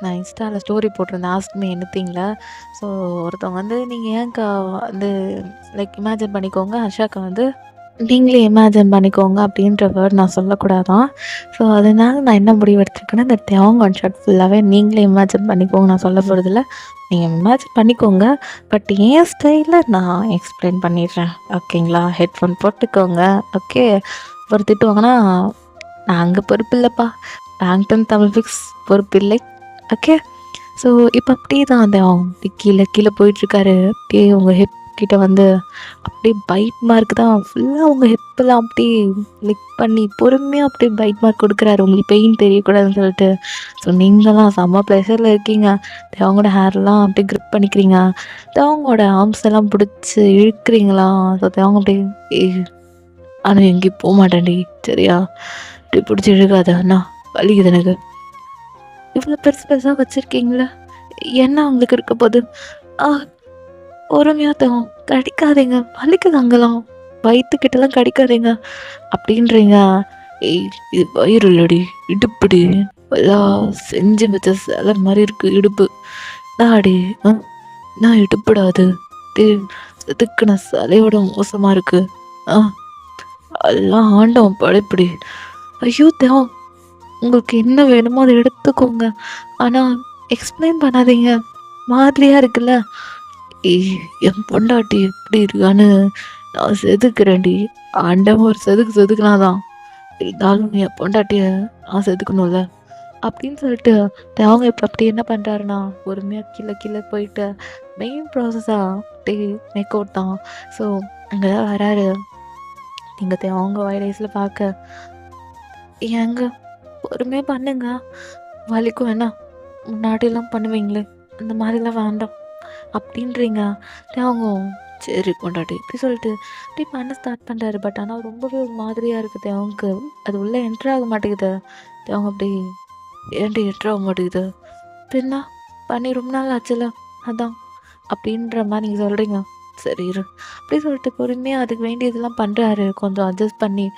நான் இன்ஸ்டாவில் ஸ்டோரி போட்டிருந்தேன் ஆஸ்க் மீ எனிதிங்கில். ஸோ ஒருத்தவங்க வந்து நீங்கள் ஏன்க்கா வந்து இமேஜின் பண்ணிக்கோங்க, ஹர்ஷாக்கா வந்து நீங்களே இமேஜின் பண்ணிக்கோங்க அப்படின்ற வேர்ட் நான் சொல்லக்கூடாதான். ஸோ அதனால நான் என்ன முடிவு எடுத்துருக்கேன்னா, இந்த தேவங்க ஒன் ஷாட் ஃபுல்லாகவே நீங்களே இமேஜின் பண்ணிக்கோங்க, நான் சொல்ல போகிறதில்ல, நீங்கள் இமேஜின் பண்ணிக்கோங்க. பட் என் ஸ்டைலில் நான் எக்ஸ்பிளைன் பண்ணிடுறேன், ஓகேங்களா? ஹெட்ஃபோன் போட்டுக்கோங்க. ஓகே, ஒரு திட்டுவாங்கன்னா நான் அங்கே பொறுப்பு இல்லைப்பா, பேங்டன் தமிழ் ஃபிக்ஸ் பொறுப்பு இல்லை. ஓகே, ஸோ இப்போ அப்படியே தான் அந்த கீழே போயிட்டுருக்காரு. அப்படியே உங்கள் ஹிப் கிட்ட வந்து அப்படியே பைட் மார்க் தான் ஃபுல்லாக உங்கள் ஹிப்பெல்லாம் அப்படியே லிக் பண்ணி பொறுமையாக அப்படியே பைட் மார்க் கொடுக்குறாரு, உங்களுக்கு பெயின் தெரியக்கூடாதுன்னு சொல்லிட்டு. ஸோ நீங்களாம் செம்ம ப்ளஷரில் இருக்கீங்க. அவங்களோட ஹேர்லாம் அப்படியே க்ரிப் பண்ணிக்கிறீங்க, அவங்களோட ஆர்ம்ஸ் எல்லாம் பிடிச்சி இழுக்கிறீங்களா. ஸோ அவங்க அப்படியே ஆனால் எங்கேயும் போக மாட்டேன்டி சரியா, இப்படி பிடிச்சி இழுக்காத அண்ணா, வலிக்குது எனக்கு, இவ்வளோ பெருசாக வச்சுருக்கீங்களா, என்ன அவங்களுக்கு இருக்க போது, பொறுமையாக தகும், கடிக்காதீங்க, வலிக்குதாங்களாம், வயிற்றுக்கிட்டலாம் கடிக்காதீங்க அப்படின்றீங்க. ஏய் இது வயிறு இல்லடி, இடுப்புடி, எல்லாம் செஞ்சு வச்ச சிலை மாதிரி இருக்குது இடுப்பு, நாடி நான் இடுப்புடாது, செதுக்குன சிலையோட மோசமாக இருக்குது, எல்லாம் ஆண்டவன் படைப்படி. ஐயோ தேவம், உங்களுக்கு என்ன வேணுமோ அதை எடுத்துக்கோங்க, ஆனால் எக்ஸ்பிளைன் பண்ணாதீங்க, மாதிரியாக இருக்குல்ல. என் பொண்டாட்டி எப்படி இருக்கான்னு நான் செதுக்குறேன்டி, ஆண்டவன் ஒரு செதுக்குனாதான், இருந்தாலும் என் பொண்டாட்டியை நான் செதுக்கணும்ல, அப்படின்னு சொல்லிட்டு அவங்க இப்போ அப்படி என்ன பண்ணுறாருன்னா பொறுமையாக கீழே கீழே போயிட்டு மெயின் ப்ராசஸாக டே மேக் அவுட் தான். ஸோ அங்கே தான் வராரு. நீங்கள் அவங்க வயலேஸில் பார்க்க ஏங்க பொறுமையாக பண்ணுங்க, வலிக்கும் வேணா முன்னாடியெல்லாம் பண்ணுவீங்களே அந்த மாதிரிலாம் வேண்டாம் அப்படின்றீங்க. அவங்க சரி கொண்டாடி இப்படி சொல்லிட்டு இப்படி பண்ண ஸ்டார்ட் பண்ணுறாரு. பட் ஆனால் ரொம்பவே ஒரு மாதிரியாக இருக்குது அவங்களுக்கு. அது உள்ளே என்ட்ரு ஆக மாட்டேங்குது. அவங்க அப்படி ஏன்டி என்ட்ரு ஆக மாட்டேங்குது, பின்னா பண்ணி ரொம்ப நாள் ஆச்சுல அதான் அப்படின்ற மாதிரி நீங்கள் சொல்கிறீங்க. சரி இரு அப்படி சொல்லிட்டு பொறுமையாக அதுக்கு வேண்டியதெல்லாம் பண்ணுறாரு. கொஞ்சம் அட்ஜஸ்ட் பண்ணி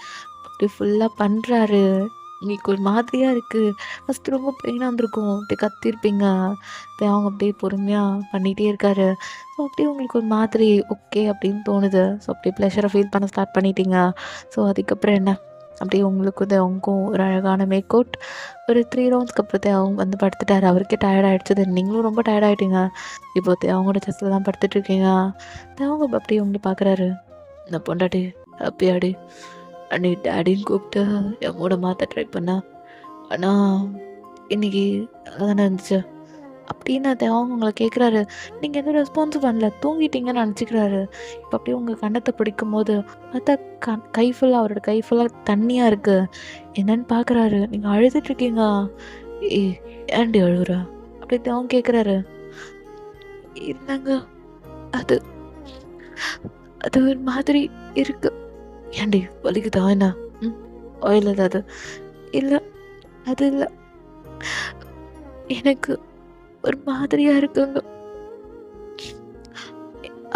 அப்படி ஃபுல்லாக பண்ணுறாரு. உங்களுக்கு ஒரு மாதிரியாக இருக்குது. ஃபஸ்ட்டு ரொம்ப பெயினாக இருந்திருக்கும், அப்படியே கத்திருப்பீங்க. அவங்க அப்படியே பொறுமையாக பண்ணிகிட்டே இருக்காரு. ஸோ அப்படியே உங்களுக்கு ஒரு மாதிரி ஓகே அப்படின்னு தோணுது. ஸோ அப்படியே ப்ளஷரை ஃபீல் பண்ண ஸ்டார்ட் பண்ணிட்டீங்க. ஸோ அதுக்கப்புறம் என்ன அப்படியே உங்களுக்கு வந்து அவங்களுக்கும் ஒரு அழகான மேக் அவுட். ஒரு 3 ரவுண்ட்ஸ்க்கு அப்புறத்தை அவங்க வந்து படுத்துட்டாரு. அவருக்கே டயர்ட் ஆகிடுச்சு. நீங்களும் ரொம்ப டயர்ட் ஆகிட்டீங்க. இப்போ அவங்களோட செஸ்ட்டில் தான் படுத்துட்ருக்கீங்க. அவங்க அப்படியே உங்களை பார்க்குறாரு. இந்த பொண்டாட்டி ஹாப்பியாடி அன்னி டேடின்னு கூப்பிட்டு என் மூட மாற்ற ட்ரை பண்ணேன், ஆனால் இன்றைக்கி அதானே இருந்துச்சு அப்படின்னு அவங்க உங்களை கேட்குறாரு. நீங்கள் எந்த ரெஸ்பான்ஸும் பண்ணல, தூங்கிட்டீங்கன்னு நினச்சிக்கிறாரு. இப்போ அப்படியே உங்கள் கண்ணத்தை பிடிக்கும் போது பார்த்தா கை ஃபுல்லாக அவரோட கை ஃபுல்லாக தண்ணியாக இருக்குது. என்னன்னு பார்க்குறாரு. நீங்கள் அழுதுட்ருக்கீங்க. ஏன்டி அழுகுற அப்படி அவங்க கேட்குறாரு. இல்லைங்க அது அது ஒரு மாதிரி இருக்கு. ஏன்டி வலிக்குதா என்ன? ஆயில் ஏதாவது? இல்லை அது இல்லை, எனக்கு ஒரு மாதிரியாக இருக்குங்க.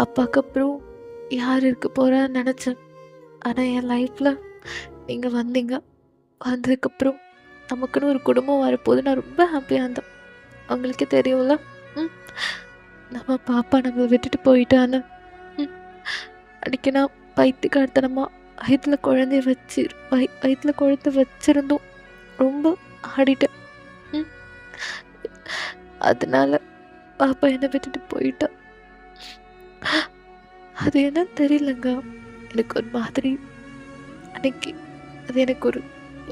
அப்பாவுக்கு அப்புறம் யார் இருக்க போகிறான்னு நினச்சேன். ஆனால் என் லைஃப்பில் நீங்கள் வந்தீங்க. வந்ததுக்கப்புறம் நமக்குன்னு ஒரு குடும்பம் வரப்போது நான் ரொம்ப ஹாப்பியாக இருந்தேன். அவங்களுக்கே தெரியும்ல நம்ம பாப்பா நம்மளை விட்டுட்டு போயிட்டான்னு. அன்றைக்கி நான் பைத்தியக்காரத்தனமாக வயிற்றில் குழந்தை வச்சிருந்தோம். ரொம்ப ஆடிட்டேன். அதனால பாப்பா என்னை விட்டுட்டு போயிட்டா. அது என்னன்னு தெரியலங்க, எனக்கு ஒரு மாதிரி அன்னைக்கு அது எனக்கு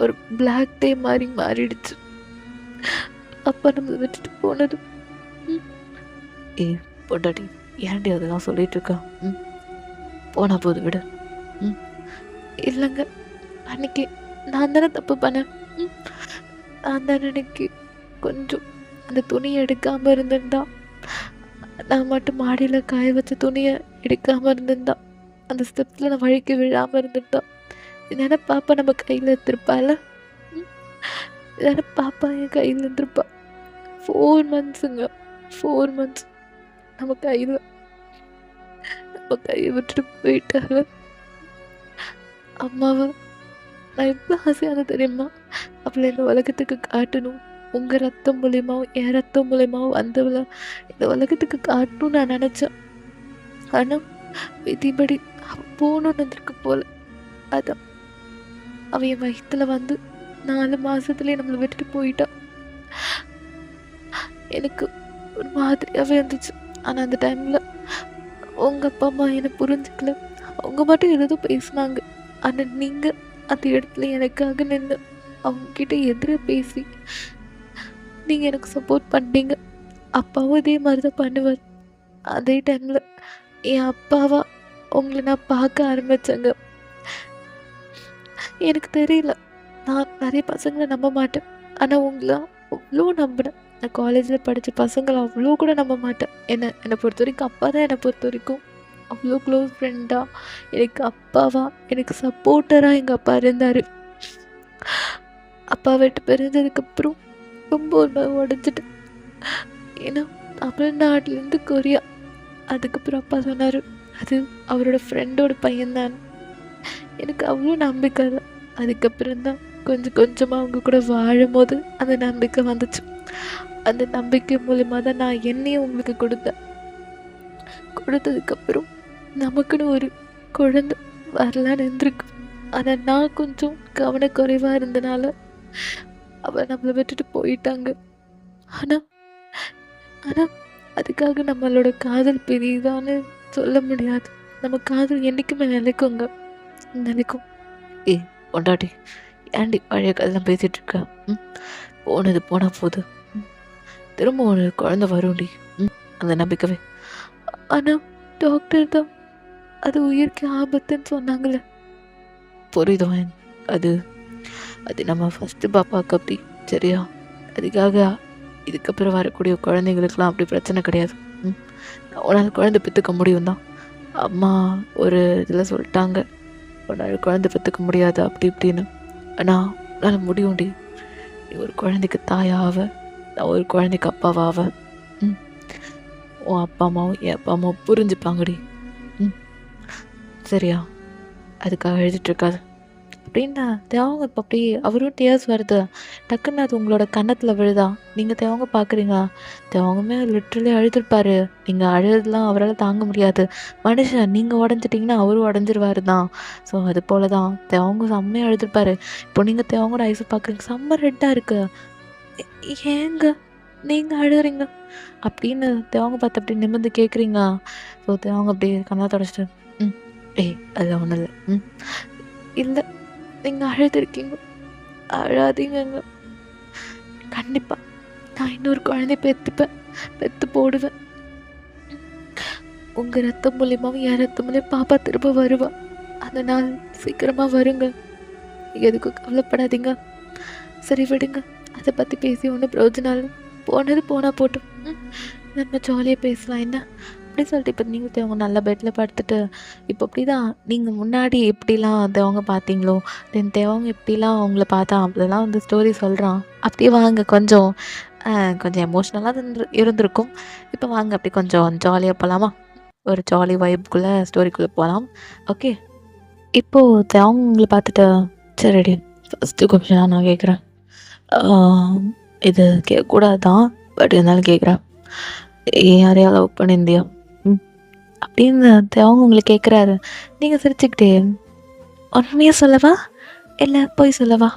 ஒரு பிளாக் டே மாதிரி மாறிடுச்சு. அப்பா நம்மளை விட்டுட்டு போனது. பொண்டாட்டி ஏன்டி அதெல்லாம் சொல்லிட்டு இருக்கா? போனா போது விடு. இல்லைங்க, அன்னைக்கு நான் தானே தப்பு பண்ணேன். நான் தானே அன்னைக்கு கொஞ்சம் அந்த துணியை எடுக்காமல் இருந்திருந்தா, நான் மட்டும் மாடியில் காய வச்ச துணியை எடுக்காமல் இருந்திருந்தா, அந்த ஸ்டெப்ஸில் நான் வழிக்கு விழாமல் இருந்திருந்தா, இதனால பாப்பா நம்ம கையில் இருந்திருப்பால. இதனால பாப்பா என் கையில் இருந்திருப்பா. 4 monthsங்க, 4 months நம்ம கையை விட்டுட்டு போயிட்டாங்க. அம்மாவை நான் எவ்வளோ ஆசையான தெரியுமா, அவளை இந்த உலகத்துக்கு காட்டணும். உங்கள் ரத்தம் மூலியமாகவும் என் ரத்தம் மூலியமாகவும் வந்தவளை இந்த உலகத்துக்கு காட்டணும்னு நான் நினச்சேன். ஆனால் விதிபடி அவள் போகணுன்னு இருந்திருக்கு போல. அதான் அவள் என் வயிற்றில் வந்து 4 மாதத்துலேயே நம்மளை விட்டுட்டு போயிட்டான். எனக்கு ஒரு மாதிரியாகவே இருந்துச்சு. ஆனால் அந்த டைமில் உங்கள் அப்பா அம்மா என்னை புரிஞ்சுக்கல. அவங்க மட்டும் ஏதோ பேசினாங்க. ஆனால் நீங்கள் அந்த இடத்துல எனக்காக நின்று அவங்கக்கிட்ட எதிராக பேசி நீங்கள் எனக்கு சப்போர்ட் பண்ணீங்க. அப்பாவும் இதே மாதிரி தான் பண்ணுவார். அதே டைமில் என் அப்பாவா உங்களை நான் பார்க்க ஆரம்பித்தேங்க. எனக்கு தெரியல, நான் நிறைய பசங்களை நம்ப மாட்டேன். ஆனால் உங்களை அவ்வளோ நம்பினேன். நான் காலேஜில் படித்த பசங்களை அவ்வளோ கூட நம்ப மாட்டேன். என்னை பொறுத்த வரைக்கும் அப்பா தான் என்னை பொறுத்த வரைக்கும் அவ்வளோ க்ளோஸ் ஃப்ரெண்டாக, எனக்கு அப்பாவா, எனக்கு சப்போர்ட்டராக எங்கள் அப்பா இருந்தார். அப்பா விட்டு பிரிஞ்சதுக்கப்புறம் ரொம்ப ஒரு உடஞ்சிட்டேன். ஏன்னா தமிழ்நாட்டிலேருந்து கொரியா. அதுக்கப்புறம் அப்பா சொன்னார் அது அவரோட ஃப்ரெண்டோட பையன்தான். எனக்கு அவ்வளோ நம்பிக்கை இல்லை. அதுக்கப்புறம் தான் கொஞ்சம் கொஞ்சமாக அவங்க கூட வாழும் போது அந்த நம்பிக்கை வந்துச்சு. அந்த நம்பிக்கை மூலமாக தான் நான் என்னையும் உங்களுக்கு கொடுத்ததுக்கப்புறம் நமக்குன்னு ஒரு குழந்தை வரலான்னு இருந்திருக்கு. ஆனால் நான் கொஞ்சம் கவனக்குறைவாக இருந்தனால அவள் நம்மளை விட்டுட்டு போயிட்டாங்க. ஆனால் அதுக்காக நம்மளோட காதல் பெரியதான்னு சொல்ல முடியாது. நம்ம காதல் என்றைக்குமே நிலைக்குங்க, நிலைக்கும். பொண்டாட்டி ஏன்டி பழைய கதைலாம் பேசிகிட்டு இருக்கா? போனது போனால் போகுது. திரும்ப ஒரு குழந்தை வரும்டி. அந்த நம்பிக்கவே. ஆனால் டாக்டர் தான் அது உயிருக்கு ஆபத்துன்னு சொன்னாங்களே. புரியுதோன்? அது அது நம்ம ஃபஸ்ட்டு பாப்பாவுக்கு அப்படி, சரியா? அதுக்காக இதுக்கப்புறம் வரக்கூடிய குழந்தைங்களுக்கெல்லாம் அப்படி பிரச்சனை கிடையாது. உன்னால் குழந்தை பெற்றுக்க முடியும் தான். அம்மா ஒரு இதில் சொல்லிட்டாங்க, உன்னால் குழந்தை பெற்றுக்க முடியாது அப்படி இப்படின்னு. ஆனால் உன்னால் முடியும்டி. நீ ஒரு குழந்தைக்கு தாயாவ, நான் ஒரு குழந்தைக்கு அப்பாவாவ. உன் அப்பா அம்மாவும் என் அப்பா அம்மாவும் புரிஞ்சுப்பாங்கடி. சரியா? அதுக்காக எழுதிட்டுருக்காது அப்படின்னா தேவங்க. இப்போ அப்படி அவரும் டேர்ஸ் வருது, டக்குன்னு அது உங்களோட கன்னத்தில் விழுதா, நீங்கள் தேவங்க பார்க்குறீங்க. தேவங்கமே லிட்ரலி அழுதுருப்பாரு. நீங்கள் அழுதுலாம் அவரால் தாங்க முடியாது. மனுஷன் நீங்கள் உடஞ்சிட்டிங்கன்னா அவரும் உடஞ்சிருவாரு தான். ஸோ அது போல தான் தேவங்க செம்மையாக அழுதுருப்பாரு. இப்போ நீங்கள் தேவங்கோட ஐஸை பார்க்குறீங்க, செம்ம ரெட்டாக இருக்கு. ஏங்க நீங்கள் அழுகுறீங்க அப்படின்னு தேவங்க பார்த்து அப்படி நிமிர்ந்து கேட்குறீங்க. ஸோ தேவங்க அப்படி கண்ணா தொடச்சிட்டு ஏய் அதெல்லாம் ஒன்றும் இல்லை. இல்லை நீங்கள் அழுதுருக்கீங்க, அழாதீங்க. கண்டிப்பாக நான் இன்னொரு குழந்தை பெற்று போடுவேன். உங்கள் ரத்தம் மூலியமாகவும் என் ரத்தம் மூலியம் பாப்பா திரும்ப வருவா. அந்த நாள் சீக்கிரமாக வருங்க. எதுக்கும் கவலைப்படாதீங்க. சரி விடுங்க, அதை பற்றி பேசி ஒன்றும் பிரயோஜனம் இல்லை. போனது போனால் போட்டோம். நம்ம ஜாலியாக பேசலாம் என்ன அப்படி சொல்லிட்டு. இப்போ நீங்கள் தேவங்க நல்ல பெட்டில் படுத்துட்டு இப்போ அப்படி தான் நீங்கள் முன்னாடி எப்படிலாம் தேவங்க பார்த்தீங்களோ, தென் தேவங்க எப்படிலாம் அவங்கள பார்த்தா அதெல்லாம் வந்து ஸ்டோரி சொல்கிறான். அப்படியே வாங்க, கொஞ்சம் எமோஷ்னலாக இருந்திருக்கும். இப்போ வாங்க அப்படி கொஞ்சம் ஜாலியாக போகலாமா? ஒரு ஜாலி வைப்புக்குள்ளே ஸ்டோரிக்குள்ளே போகலாம். ஓகே, இப்போது தேவங்க உங்களை பார்த்துட்டு சரிடி ஃபஸ்ட்டு கொஷனாக நான் கேட்குறேன். இது கேட்கக்கூடாது தான், பட் இருந்தாலும் கேட்குறேன். யாரையா லவ் பண்ணியிருந்தியா அப்படின்னு அவங்க உங்களுக்கு கேட்குறாரு. நீங்கள் சிரிச்சுக்கிட்டே உண்மையாக சொல்லவா இல்லை போய் சொல்லவா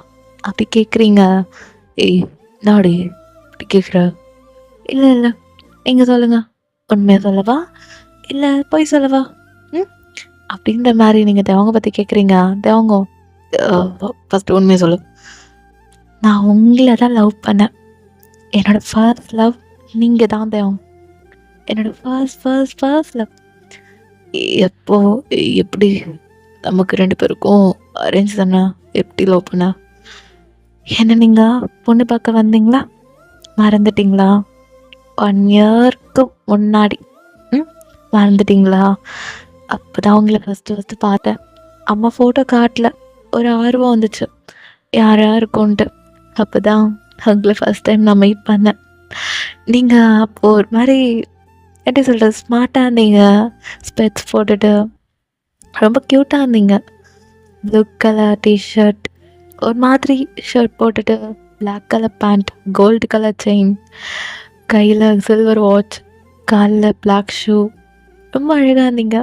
அப்படி கேட்குறீங்க. ஏய் நாடி அப்படி கேட்குற. இல்லை இல்லை நீங்கள் சொல்லுங்கள், உண்மையாக சொல்லவா இல்லை போய் சொல்லவா அப்படின்ற மாதிரி நீங்கள் தேவங்க பற்றி கேட்குறீங்க. தேவங்க ஃபஸ்ட்டு உண்மையாக சொல்லு. நான் உங்களை தான் லவ் பண்ணேன். என்னோடய ஃபர்ஸ்ட் லவ் நீங்கள் தான் தேவங்க. என்னோடய ஃபர்ஸ்ட் லவ். எப்போ எப்படி நமக்கு 2 பேருக்கும் அரேஞ்ச் தானே? எப்படி லவ் பண்ண? என்ன நீங்கள் பொண்ணு பார்க்க வந்தீங்களா? மறந்துட்டிங்களா? 1 இயருக்கு முன்னாடி மறந்துட்டிங்களா? அப்போ தான் அவங்கள ஃபஸ்ட்டு பார்த்தேன். அம்மா ஃபோட்டோ காட்டல, ஒரு ஆர்வம் வந்துச்சு யாராக இருக்கும்ன்ட்டு. அப்போ தான் அவங்கள ஃபஸ்ட் டைம் நான் மீட் பண்ணேன். நீங்கள் அப்போது ஒரு மாதிரி எப்படி சொல்கிறது, ஸ்மார்ட்டாக இருந்தீங்க. ஸ்பெக்ஸ் போட்டுட்டு ரொம்ப க்யூட்டாக இருந்தீங்க. ப்ளூ கலர் டிஷர்ட், ஒரு மாதிரி ஷர்ட் போட்டுட்டு, black colour pant, gold colour chain, கையில் சில்வர் வாட்ச், காலில் பிளாக் ஷூ, ரொம்ப அழகாக இருந்தீங்க.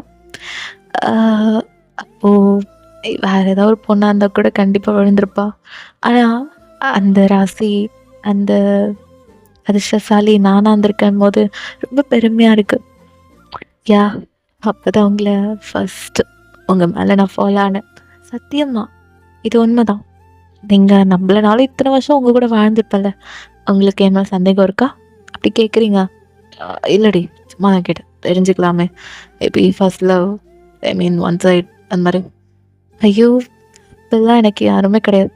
அப்போது வேறு ஏதாவது ஒரு பொண்ணாக இருந்தால் கூட கண்டிப்பாக விழுந்திருப்பா. ஆனால் அந்த ராசி, அந்த அதிர்ஷ்டசாலி நானாக இருந்திருக்கும் போது ரொம்ப பெருமையாக இருக்குது. யா அப்போ தான் உங்களை ஃபஸ்ட்டு உங்கள் மேலே நான் ஃபாலோ ஆனேன். சத்தியமாக இது உண்மை தான். நீங்கள் நம்மளனாலும் இத்தனை வருஷம் உங்கள் கூட வாழ்ந்துருப்பல, உங்களுக்கு என் மேலே சந்தேகம் இருக்கா அப்படி கேட்குறீங்க? இல்லடி, சும்மா நான் கேட்டேன், தெரிஞ்சுக்கலாமே. மேபி ஃபர்ஸ்ட் லவ், ஐ மீன் ஒன் சைட் அந்த மாதிரி. ஐயோ இப்பெல்லாம் எனக்கு யாருமே கிடையாது,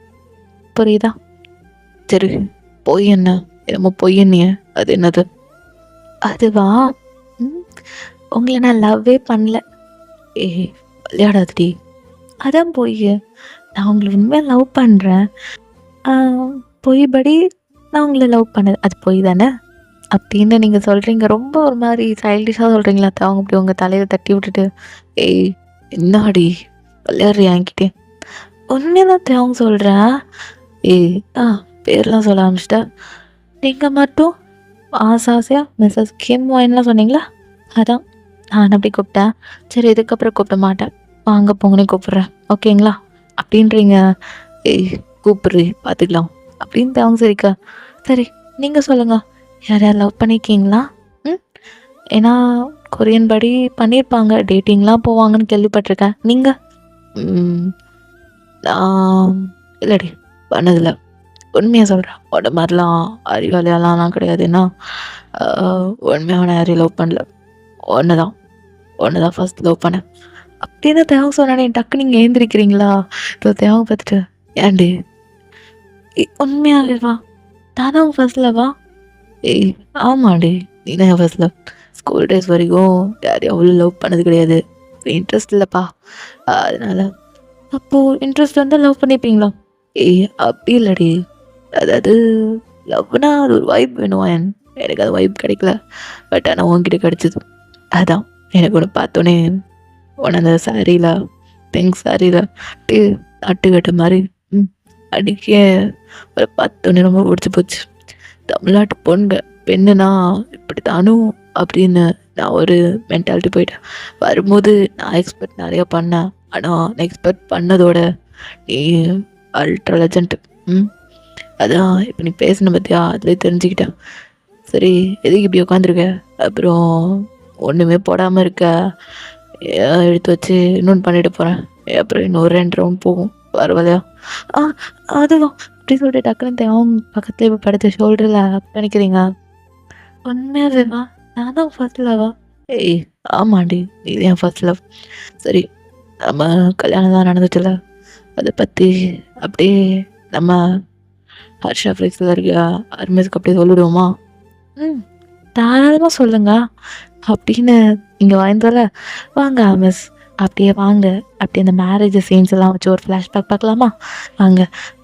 புரியுதா? சரி பொய் என்ன, என்னமோ பொய்யன்னிய, அது என்னது? அதுவா, உங்களை நான் லவ்வே பண்ணல. விளையாடாதடி, அதான் பொய். நான் உங்களை உண்மையாக லவ் பண்ணுறேன். பொய்படி நான் உங்களை லவ் பண்ணது அது பொய் தானே அப்படின்னு நீங்கள் சொல்கிறீங்க. ரொம்ப ஒரு மாதிரி சைல்டிஷாக சொல்கிறீங்களா? அவங்க அப்படி உங்கள் தலையில் தட்டி விட்டுட்டு, ஏய் என்னாடி விளையாடுறியா என்கிட்டே? உண்மையாக தான் அவங்க சொல்கிறேன். ஏய் பேர்லாம் சொல்ல ஆரம்பிச்சிட்டா. நீங்கள் மட்டும் ஆசையாக மிஸ்ஸஸ் கிம் வாயின்லாம் சொன்னீங்களா? அதான் நான் அப்படி கூப்பிட்டேன். சரி இதுக்கப்புறம் கூப்பிட மாட்டேன், வாங்க போங்கன்னு கூப்பிட்றேன், ஓகேங்களா அப்படின்றீங்க. ஏய் கூப்பிட்றி பார்த்துக்கலாம் அப்படின்னு அவங்க சரிக்கா. சரி நீங்கள் சொல்லுங்கள், யார் லவ் பண்ணியிருக்கீங்களா? ஏன்னா கொரியன் படி பண்ணியிருப்பாங்க, டேட்டிங்லாம் போவாங்கன்னு கேள்விப்பட்டிருக்கேன். நீங்கள்? நான் இல்லடி பண்ணதில்லை. உண்மையாக சொல்கிறேன். உன்ன மாதிரிலாம் அறிவாளியாலாம் நான் கிடையாது. ஏன்னா உண்மையாக அவனை யாரையும் லவ் பண்ணல. ஒன்று தான் ஒன்று தான் ஃபர்ஸ்ட் லவ் பண்ணேன். அப்படின்னு தேவங்க சொன்னானே டக்கு நீங்கள் ஏந்திரிக்கிறீங்களா? இப்போ தேவங்க பார்த்துட்டு ஏன்டி உண்மையாகவா நான் தான் ஃபர்ஸ்ட் லவ்வா? ஏய் ஆமாடி நீ தான் ஃபர்ஸ்ட் லவ். ஸ்கூல் டேஸ் வரைக்கும் யாரையும் அவ்வளோ லவ் பண்ணது கிடையாது. இன்ட்ரெஸ்ட் இல்லைப்பா. அதனால அப்போது இன்ட்ரெஸ்ட் வந்தால் லவ் பண்ணிப்பீங்களா? ஏய் அப்படி இல்லடி. அதாவது லவ்னா அது ஒரு வைப் வேணும். எனக்கு அது வைப் கிடைக்கல. பட் ஆனால் உன்கிட்ட கிடச்சிது. அதான் எனக்கு ஒன்று பார்த்தோன்னே உன்னை அந்த சாரியில் பிங்க் சாரியில் அப்படியே நட்டுக்கட்ட மாதிரி அன்றைக்கி ஒரு பார்த்தோன்னே ரொம்ப பிடிச்சி போச்சு. தமிழ்நாட்டு பெண்ணுனா இப்படி தானும் அப்படின்னு நான் ஒரு மென்டாலிட்டி போயிட்டேன். வரும்போது நான் எக்ஸ்பெக்ட் நிறையா பண்ணேன். ஆனால் நான் எக்ஸ்பெக்ட் பண்ணதோட நீ அல்ட்ரா லெஜண்ட். அதான் இப்போ நீ பேசின பற்றியா அதிலே தெரிஞ்சுக்கிட்டேன். சரி எதுக்கு இப்படி உட்காந்துருக்க? அப்புறம் ஒன்றுமே போடாமல் இருக்க. எடுத்து வச்சு இன்னொன்று பண்ணிட்டு போகிறேன். அப்புறம் இன்னொரு 2 ரவுண்ட் போகும் பரவாயில்லையா? அதுதான் அப்படி சொல்லிட்டு டக்குன்னு தேவன் பக்கத்துல இப்போ படுத்து ஷோல்டரில் பண்ணிக்கிறீங்க. உண்மையாவேவா? நான் தான் ஃபர்ஸ்ட் லவ்வா? ஏய் ஆமாண்டி நீ தான் ஃபர்ஸ்ட் லவ். சரி நம்ம கல்யாணம் தான் நடந்துச்சுல, அதை பற்றி அப்படியே நம்ம ஹர்ஷா ஃப்ரிக்ஸில் இருக்க அர்மேஸ்க்கு அப்படியே சொல்லிவிடுவோமா? தாராளமாக சொல்லுங்க அப்படின்னு இங்கே வாய்ந்தால வாங்க மிஸ் அப்படியே வாங்க. அப்படியே இந்த மேரேஜ் சீன்ஸ் எல்லாம் வச்சு ஒரு ஃப்ளாஷ்பேக் பார்க்கலாமா? வாங்க.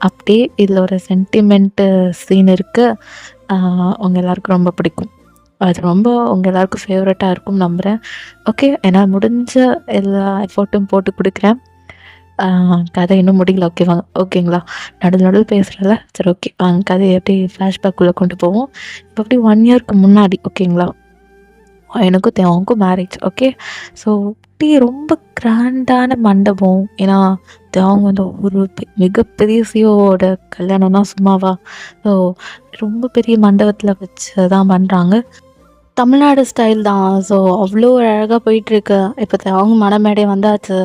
அப்படியே இதில் ஒரு சென்டிமெண்ட்டு சீன் இருக்குது. உங்கள் எல்லாருக்கும் ரொம்ப பிடிக்கும். அது ரொம்ப உங்கள் எல்லாருக்கும் ஃபேவரட்டாக இருக்கும் நம்புகிறேன். ஓகே என்னால் முடிஞ்ச எல்லா எஃபோர்ட்டும் போட்டு கொடுக்குறேன். கதை இன்னும் முடியல. ஓகேவாங்க ஓகேங்களா? நடுவில் பேசுகிறல சரி ஓகே வாங்க கதையை எப்படி ஃப்ளாஷ்பேக்குள்ளே கொண்டு போவோம். இப்போ அப்படி 1 இயர்க்கு முன்னாடி ஓகேங்களா எனக்கும் தேவனுக்கும் மேரேஜ். ஓகே ஸோ அப்படி ரொம்ப கிராண்டான மண்டபம். ஏன்னா தேவங்க வந்து ஒரு மிகப்பெரிய சிஓவோட கல்யாணம்னா சும்மாவா? ஸோ ரொம்ப பெரிய மண்டபத்தில் வச்சு தான் பண்ணுறாங்க. தமிழ்நாடு ஸ்டைல் தான். ஸோ அவ்வளோ அழகாக போயிட்டுருக்கு. இப்போ அவங்க மணமேடை வந்தாச்சு.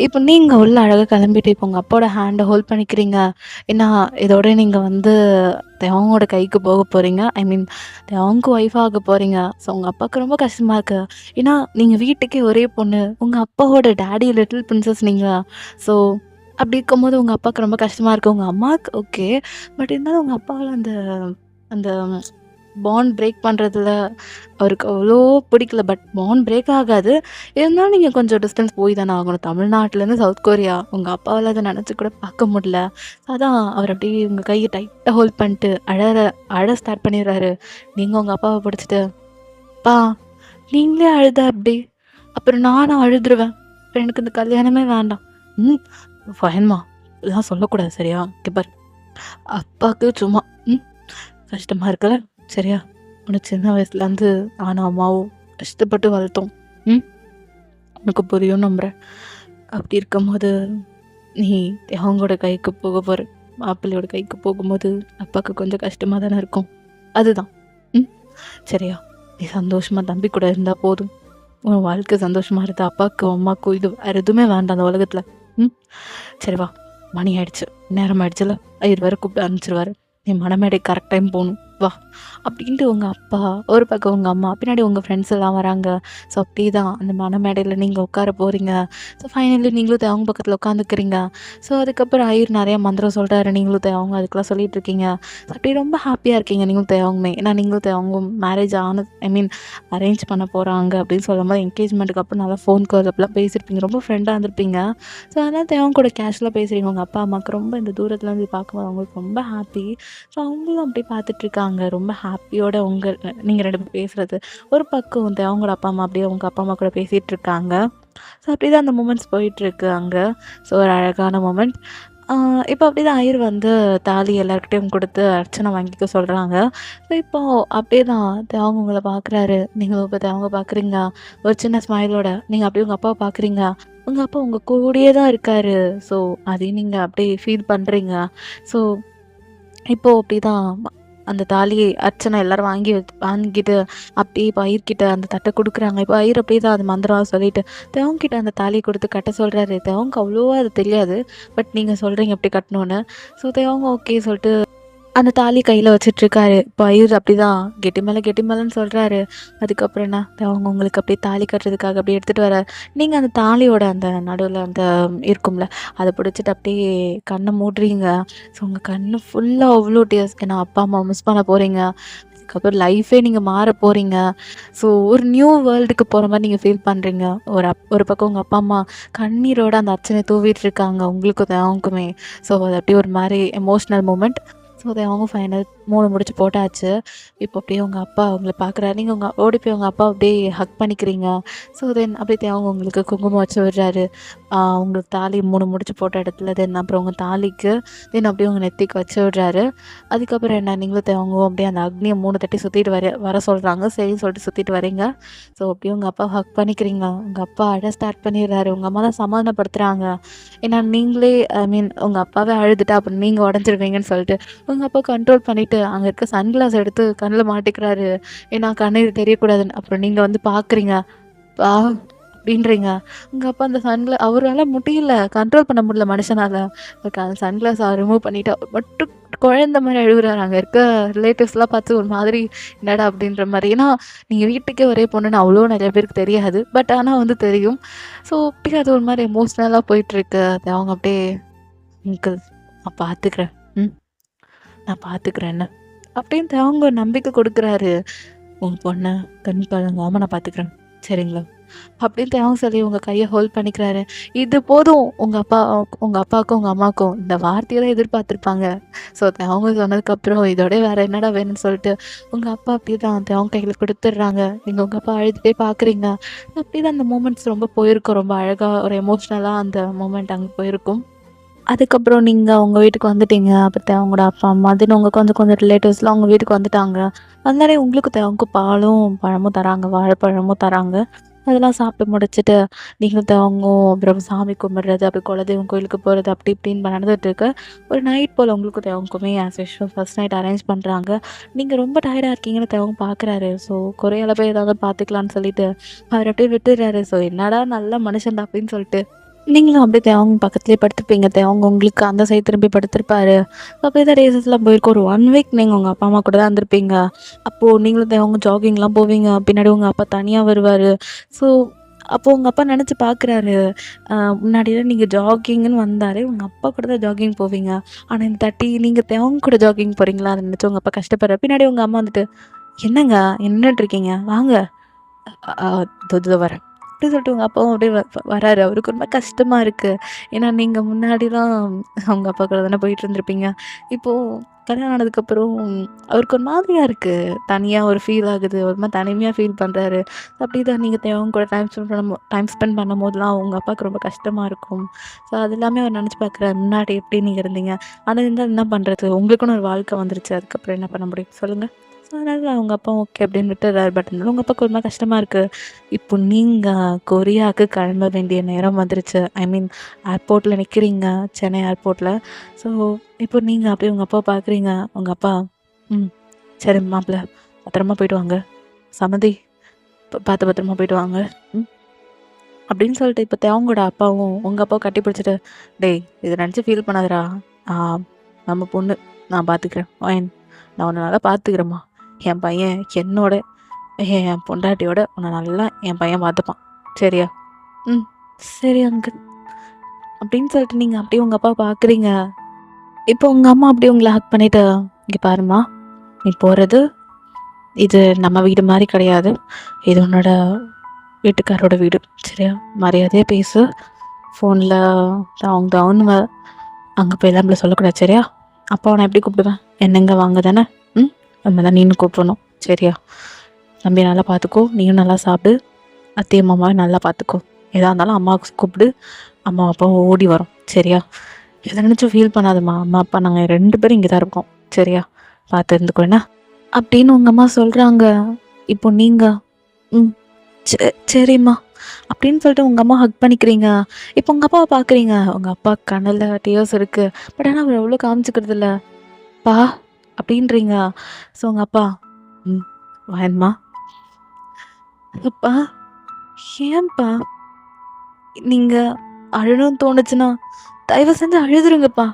இப்போ நீங்கள் உள்ள அழகாக கிளம்பிட்டு இப்போ உங்கள் அப்பாவோட ஹேண்டை ஹோல்ட் பண்ணிக்கிறீங்க. ஏன்னா இதோட நீங்கள் வந்து தேவங்களோட கைக்கு போக போகிறீங்க. ஐ மீன் தேவங்க ஒய்ஃப் ஆக போகிறீங்க. ஸோ உங்கள் அப்பாவுக்கு ரொம்ப கஷ்டமாக இருக்குது. ஏன்னா நீங்கள் வீட்டுக்கே ஒரே பொண்ணு. உங்கள் அப்பாவோட டேடி லிட்டில் பிரின்சஸ் நீங்கள். ஸோ அப்படி இருக்கும்போது உங்கள் அப்பாவுக்கு ரொம்ப கஷ்டமாக இருக்குது. உங்கள் அம்மாவுக்கு ஓகே. பட் இருந்தாலும் உங்கள் அப்பாவால் அந்த அந்த பாண்ட் பிரேக் பண்ணுறதுல அவருக்கு அவ்வளோ பிடிக்கல. பட் பாண்ட் பிரேக் ஆகாது. இருந்தாலும் நீங்கள் கொஞ்சம் டிஸ்டன்ஸ் போய் தானே ஆகணும். தமிழ்நாட்டிலேருந்து சவுத் கொரியா உங்கள் அப்பாவால் அதை நினச்சி கூட பார்க்க முடியல. அதான் அவர் அப்படியே உங்கள் கையை டைட்டாக ஹோல்ட் பண்ணிட்டு அழ ஸ்டார்ட் பண்ணிடுறாரு. நீங்கள் உங்கள் அப்பாவை பிடிச்சிட்டு அப்பா நீங்களே அழுத அப்படி அப்புறம் நானும் அழுதுருவேன். அப்புறம் எனக்கு இந்த கல்யாணமே வேண்டாம். ஃபைன்மா இதெல்லாம் சொல்லக்கூடாது சரியா? பாரு அப்பாவுக்கு சும்மா கஷ்டமாக இருக்கல சரியா? உனக்கு சின்ன வயசுலேருந்து நானும் அம்மாவும் கஷ்டப்பட்டு வளர்த்தோம். உனக்கு புரியும் நம்புகிறேன். அப்படி இருக்கும்போது நீ அவங்களோட கைக்கு போக போகிற மாப்பிள்ளையோட கைக்கு போகும்போது அப்பாவுக்கு கொஞ்சம் கஷ்டமாக தானே இருக்கும். அதுதான் சரியா? நீ சந்தோஷமாக தம்பி கூட இருந்தால் போதும். உன் வாழ்க்கை சந்தோஷமாக இருந்தால் அப்பாவுக்கும் அம்மாவுக்கும் இது வேறு எதுவுமே வேண்டாம் அந்த உலகத்தில். சரி வா மணி ஆயிடுச்சு, நேரம் ஆயிடுச்சுல. ஐயர் வேறு கூப்பிட்டு அனுப்பிச்சிருவாரு. நீ மணமேடை கரெக்ட் டைம் போகணும் வா அப்படின்ட்டு உங்கள் அப்பா ஒரு பக்கம் உங்கள் அம்மா பின்னாடி உங்கள் ஃப்ரெண்ட்ஸ் எல்லாம் வராங்க. ஸோ அப்படி தான் அந்த மணமேடையில் நீங்கள் உட்கார போகிறீங்க. ஸோ ஃபைனலி நீங்களும் அவங்க பக்கத்தில் உட்காந்துக்கிறீங்க. ஸோ அதுக்கப்புறம் ஐயர் நிறையா மந்திரம் சொல்கிறாரு. நீங்களும் அவங்க அதுக்கெலாம் சொல்லிட்டு இருக்கீங்க. ஸோ அப்படி ரொம்ப ஹாப்பியாக இருக்கீங்க நீங்களும் தேவங்குமே. ஏன்னா நீங்களும் அவங்க மேரேஜ் ஆனது ஐ மீன் அரேஞ்ச் பண்ண போகிறாங்க அப்படின்னு சொல்லும் போது என்கேஜ்மெண்ட்டுக்கு அப்புறம் நல்லா ஃபோன் கால் அப்படிலாம் பேசியிருப்பீங்க. ரொம்ப ஃப்ரெண்டாக இருந்திருப்பீங்க. ஸோ அதனால் தேவங்க கூட கேஷுவலாக பேசுகிறீங்க. உங்கள் அப்பா அம்மாவுக்கு ரொம்ப இந்த தூரத்துலேருந்து பார்க்கும்போது அவங்களுக்கு ரொம்ப ஹாப்பி. ஸோ அவங்களும் அப்படி பார்த்துட்ருக்காங்க ரொம்ப ஹாப்பியோட நீங்கள் 2 பேர் பேசுகிறது. ஒரு பக்கம் வந்து அவங்களோட அப்பா அம்மா அப்படியே அவங்க அப்பா அம்மா கூட பேசிகிட்டு இருக்காங்க. ஸோ அப்படி தான் அந்த மூமெண்ட்ஸ் போயிட்டுருக்கு அங்கே. ஸோ ஒரு அழகான மூமெண்ட். இப்போ அப்படி தான் ஐயர் வந்து தாலி எல்லாருக்கிட்டையும் கொடுத்து அர்ச்சனை வாங்கிக்க சொல்கிறாங்க. ஸோ இப்போது அப்படியே தான் அவங்க உங்களை பார்க்குறாரு. நீங்களும் இப்போ அவங்க பார்க்குறீங்க ஒரு சின்ன ஸ்மைலோட. நீங்கள் அப்படியே உங்கள் அப்பாவை பார்க்குறீங்க. உங்கள் அப்பா உங்கள் கூடயே தான் இருக்கார். ஸோ அதையும் நீங்கள் அப்படியே ஃபீல் பண்ணுறீங்க. ஸோ இப்போது அப்படி தான் அந்த தாலியை அர்ச்சனை எல்லோரும் வாங்கிட்டு அப்படியே இப்போ ஐயர்கிட்ட அந்த தட்டை கொடுக்குறாங்க. இப்போ ஐயர் அப்படியே தான் அது மந்திரம் சொல்லிட்டு தேவங்கிட்ட அந்த தாலியை கொடுத்து கட்ட சொல்கிறாரு. தேவங்க அவ்வளோவா அது தெரியாது. பட் நீங்கள் சொல்கிறீங்க எப்படி கட்டணுன்னு. ஸோ தேவங்க ஓகே சொல்லிட்டு அந்த தாலி கையில் வச்சிட்ருக்காரு. இப்போ ஐயர் அப்படிதான் கெட்டி மேலே கெட்டி மேலேன்னு சொல்கிறாரு. அதுக்கப்புறம் என்ன அவங்க உங்களுக்கு அப்படியே தாலி கட்டுறதுக்காக அப்படியே எடுத்துகிட்டு வரார். நீங்கள் அந்த தாலியோட அந்த நடுவில் அந்த இருக்கும்ல அதை பிடிச்சிட்டு அப்படியே கண்ணை மூடுறீங்க. ஸோ உங்கள் கண்ணு ஃபுல்லாக அவ்வளோ டேஸ் ஏன்னா அப்பா அம்மா மிஸ் பண்ண போகிறீங்க. அதுக்கப்புறம் லைஃபே நீங்கள் மாற போகிறீங்க. ஸோ ஒரு நியூ வேர்ல்டுக்கு போகிற மாதிரி நீங்கள் ஃபீல் பண்ணுறீங்க. ஒரு பக்கம் உங்கள் அப்பா அம்மா கண்ணீரோட அந்த அர்ச்சனை தூவிட்டு இருக்காங்க உங்களுக்கும் அவங்களுக்குமே. ஸோ அது அப்படியே ஒரு மாதிரி எமோஷ்னல் மூமெண்ட். ஸோ அதை அவங்க ஃபைனல் 3 முடிச்சு போட்டாச்சு. இப்போ அப்படியே உங்கள் அப்பா அவங்கள பார்க்குறாரு. நீங்கள் ஓடி போய் உங்கள் அப்பா அப்படியே ஹக் பண்ணிக்கிறீங்க. ஸோ தென் அப்படியே அவங்க உங்களுக்கு குங்குமம் வச்சு விடுறாரு. உங்களுக்கு தாலி 3 முடிச்சு போட்ட இடத்துல தென் அப்புறம் உங்கள் தாலிக்கு தென் அப்படியே உங்கள் நெத்திக்கு வச்சு விடுறாரு. அதுக்கப்புறம் என்ன நீங்களும் தேவங்க அப்படியே அந்த அக்னியை 3 தட்டி சுற்றிட்டு வர சொல்கிறாங்க. சரின்னு சொல்லிட்டு சுற்றிட்டு வரீங்க. ஸோ அப்படியே உங்கள் அப்பா ஹக் பண்ணிக்கிறீங்க. உங்கள் அப்பா அழ ஸ்டார்ட் பண்ணிடுறாரு. உங்கள் அம்மா தான் சமாதானப்படுத்துகிறாங்க. ஏன்னா நீங்களே உங்கள் அப்பாவே அழுதுட்டா அப்புறம் நீங்கள் உடஞ்சிருவீங்கன்னு சொல்லிட்டு உங்கள் அப்பா கண்ட்ரோல் பண்ணிவிட்டு அங்கே இருக்க சன்கிளாஸ் எடுத்து கண்ணில் மாட்டிக்கிறாரு. ஏன்னா கண்ணீர் தெரியக்கூடாதுன்னு. அப்புறம் நீங்கள் வந்து பார்க்குறீங்க அப்படின்றீங்க. உங்கள் அப்பா அந்த அவரால் முடியல, கண்ட்ரோல் பண்ண முடியல மனுஷனால். அந்த சன்கிளாஸை ரிமூவ் பண்ணிவிட்டு அவர் மட்டும் குழந்த மாதிரி அழுகுறாரு. அங்கே இருக்க ரிலேட்டிவ்ஸ்லாம் பார்த்து ஒரு மாதிரி என்னடா அப்படின்ற மாதிரி. ஏன்னா நீங்கள் வீட்டுக்கே ஒரே பொண்ணுன்னு அவ்வளோ நிறைய பேருக்கு தெரியாது. பட் ஆனால் வந்து தெரியும். ஸோ அப்படியே அது ஒரு மாதிரி எமோஷ்னலாக போயிட்டுருக்கு. அது அவங்க அப்படியே அங்கிள் நான் பார்த்துக்கிறேன், நான் பார்த்துக்கிறேன்னு அப்படின்ட்டு அவங்க நம்பிக்கை கொடுக்குறாரு. உங்கள் பொண்ணை கண் கலங்காமல் நான் பார்த்துக்கிறேன் சரிங்களா அப்படின்ட்டு அவங்க சொல்லி உங்கள் கையை ஹோல்ட் பண்ணிக்கிறாரு. இது போதும் உங்கள் அப்பாவுக்கும் உங்கள் அம்மாவுக்கும் இந்த வார்த்தையை தான் எதிர்பார்த்துருப்பாங்க. ஸோ அவங்க சொன்னதுக்கப்புறம் இதோட வேறு என்னடா வேணும்னு சொல்லிட்டு உங்கள் அப்பா அப்படி தான் அவங்க கையில் கொடுத்துட்றாங்க. நீங்கள் உங்கள் அப்பா அழுதுகிட்டே பார்க்குறீங்க. அப்படி தான் அந்த மூமெண்ட்ஸ் ரொம்ப போயிருக்கும். ரொம்ப அழகாக ஒரு எமோஷ்னலாக அந்த மூமெண்ட் அங்கே போயிருக்கும். அதுக்கப்புறம் நீங்கள் அவங்க வீட்டுக்கு வந்துட்டீங்க. அப்புறம் அவங்களோட அப்பா அம்மா தென் உங்களுக்கு வந்து கொஞ்சம் ரிலேட்டிவ்ஸ்லாம் அவங்க வீட்டுக்கு வந்துட்டாங்க. அதனாலே உங்களுக்கு தேவங்க பாலும் பழமும் தராங்க, வாழைப்பழமும் தராங்க. அதெல்லாம் சாப்பிட்டு முடிச்சுட்டு நீங்களும் தேவங்க அப்புறம் சாமி கும்பிட்றது அப்படி குலதெய்வம் கோயிலுக்கு போகிறது அப்படி இப்படின்னு நடந்துகிட்ருக்கு. ஒரு நைட் போல் உங்களுக்கு தேவங்குமே as usual first night arrange பண்ணுறாங்க. நீங்கள் ரொம்ப டயர்டாக இருக்கீங்கன்னு தேவங்க பார்க்குறாரு. ஸோ குறையால போய் ஏதாவது பார்த்துக்கலான்னு சொல்லிட்டு அவர் அப்படியே விட்டுறாரு. ஸோ என்னடா நல்ல மனுஷன்டா அப்படின்னு சொல்லிட்டு நீங்களும் அப்படியே தேவங்க பக்கத்துலேயே படுத்துப்பீங்க. தேவங்க உங்களுக்கு அந்த சைடு திரும்பி படுத்திருப்பாரு. அப்படியே தான் ரேசஸ்லாம் போயிருக்கும். ஒரு 1 வீக் நீங்கள் உங்கள் அப்பா அம்மா கூட தான் இருந்திருப்பீங்க. அப்போது நீங்களும் தேவங்க ஜாகிங்லாம் போவீங்க. பின்னாடி உங்கள் அப்பா தனியாக வருவார். ஸோ அப்போது உங்கள் அப்பா நினச்சி பார்க்குறாரு. முன்னாடியெல்லாம் நீங்கள் ஜாகிங்னு வந்தாலே உங்கள் அப்பா கூட தான் ஜாகிங் போவீங்க. ஆனால் இந்த தட்டி நீங்கள் தேவங்க கூட ஜாகிங் போகிறீங்களா அதை நினச்சி உங்கள் அப்பா கஷ்டப்படுற. பின்னாடி உங்கள் அம்மா வந்துட்டு என்னங்க நின்றுட்டுருக்கீங்க வாங்க தொது வரேன் அப்படி சொல்லிட்டு உங்கள் அப்பாவும் அப்படியே வராரு. அவருக்கு ரொம்ப கஷ்டமாக இருக்குது. ஏன்னா நீங்கள் முன்னாடிலாம் அவங்க அப்பா கூட தானே போயிட்டு இருந்திருப்பீங்க. இப்போது கல்யாணம் ஆனதுக்கப்புறம் அவருக்கு ஒரு மாதிரியாக இருக்குது. தனியாக ஒரு ஃபீல் ஆகுது. ஒரு மாதிரி தனிமையாக ஃபீல் பண்ணுறாரு. அப்படி தான் நீங்கள் தேவங்க கூட டைம் ஸ்பெண்ட் பண்ணும் போதெல்லாம் உங்கள் அப்பாவுக்கு ரொம்ப கஷ்டமாக இருக்கும். ஸோ அது எல்லாமே அவர் நினச்சி பார்க்குறாரு. முன்னாடி எப்படி நீங்கள் இருந்தீங்க, ஆனால் இருந்தால் என்ன பண்ணுறது, உங்களுக்குன்னு ஒரு வாழ்க்கை வந்துருச்சு. அதுக்கப்புறம் என்ன பண்ண முடியும் சொல்லுங்கள். ஸோ அதனால அவங்க அப்பா ஓகே அப்படின்னு விட்டுறாரு. பட் இருந்தாலும் உங்கள் அப்பாவுக்கு ஒரு மாதிரி கஷ்டமாக இருக்குது. இப்போ நீங்கள் கொரியாவுக்கு கிளம்ப வேண்டிய நேரம் வந்துருச்சு. ஏர்போர்ட்டில் நிற்கிறீங்க, சென்னை ஏர்போர்ட்டில். ஸோ இப்போ நீங்கள் அப்படியே உங்கள் அப்பா பார்க்குறீங்க. உங்கள் அப்பா சரி மாப்பிள்ள பத்திரமா போயிட்டு வாங்க, சம்மதி பார்த்து பத்திரமா போயிட்டு வாங்க அப்படின்னு சொல்லிட்டு இப்போ தேவங்களோட அப்பாவும் உங்கள் அப்பாவும் கட்டி பிடிச்சிட்டு டேய் இதை நினச்சி ஃபீல் பண்ணாதடா, நம்ம பொண்ணு நான் பார்த்துக்கிறேன், நான் உன்னை நல்லா பார்த்துக்கிறேம்மா. என் பையன் என்னோட என் பொண்டாட்டியோட உன்னை நல்லா என் பையன் பார்த்துப்பான் சரியா. சரி அங்கிள் அப்படின்னு சொல்லிட்டு நீங்கள் அப்படியே உங்கள் அப்பா பார்க்குறீங்க. இப்போ உங்கள் அம்மா அப்படியே உங்களை ஹக் பண்ணிவிட்டு இங்கே பாருமா, நீ போகிறது இது நம்ம வீடு மாதிரி கிடையாது, இது உன்னோட வீட்டுக்காரோட வீடு சரியா. மரியாதையாக பேசு. ஃபோனில் அவங்க அங்கே போய் நம்மள சொல்லக்கூடாது சரியா. அப்பா உன்னை எப்படி கூப்பிடுவேன், என்னங்க வாங்க தானே. நம்ம தான் நீனு கூப்பிடணும் சரியா. தம்பி நல்லா பார்த்துக்கோ, நீயும் நல்லா சாப்பிடு, அத்தையும் அம்மாவை நல்லா பார்த்துக்கோ. எதாக இருந்தாலும் அம்மாவுக்கு கூப்பிடு, அம்மா அப்பாவும் ஓடி வரோம் சரியா. எதை நினச்சும் ஃபீல் பண்ணாதம்மா, அம்மா அப்பா நாங்கள் 2 பேரும் இங்கே தான் இருக்கோம் சரியா, பார்த்து இருந்துக்கோ என்ன அப்படின்னு உங்கள் அம்மா சொல்கிறாங்க. இப்போ நீங்கள் சரிம்மா அப்படின்னு சொல்லிட்டு உங்கள் அம்மா ஹக் பண்ணிக்கிறீங்க. இப்போ உங்கள் அப்பாவை பார்க்குறீங்க. உங்கள் அப்பா கண்ணில் டியர்ஸ் இருக்குது. பட் ஆனால் அவர் எவ்வளோ காமிச்சிக்கிறது இல்லை. பா அப்படின்றீங்க. ஸோ உங்கள் அப்பா வாயன்மா. அப்பா ஏன்பா நீங்கள் அழணும்னு தோணுச்சுன்னா தயவு செஞ்சு அழுதுருங்கப்பா.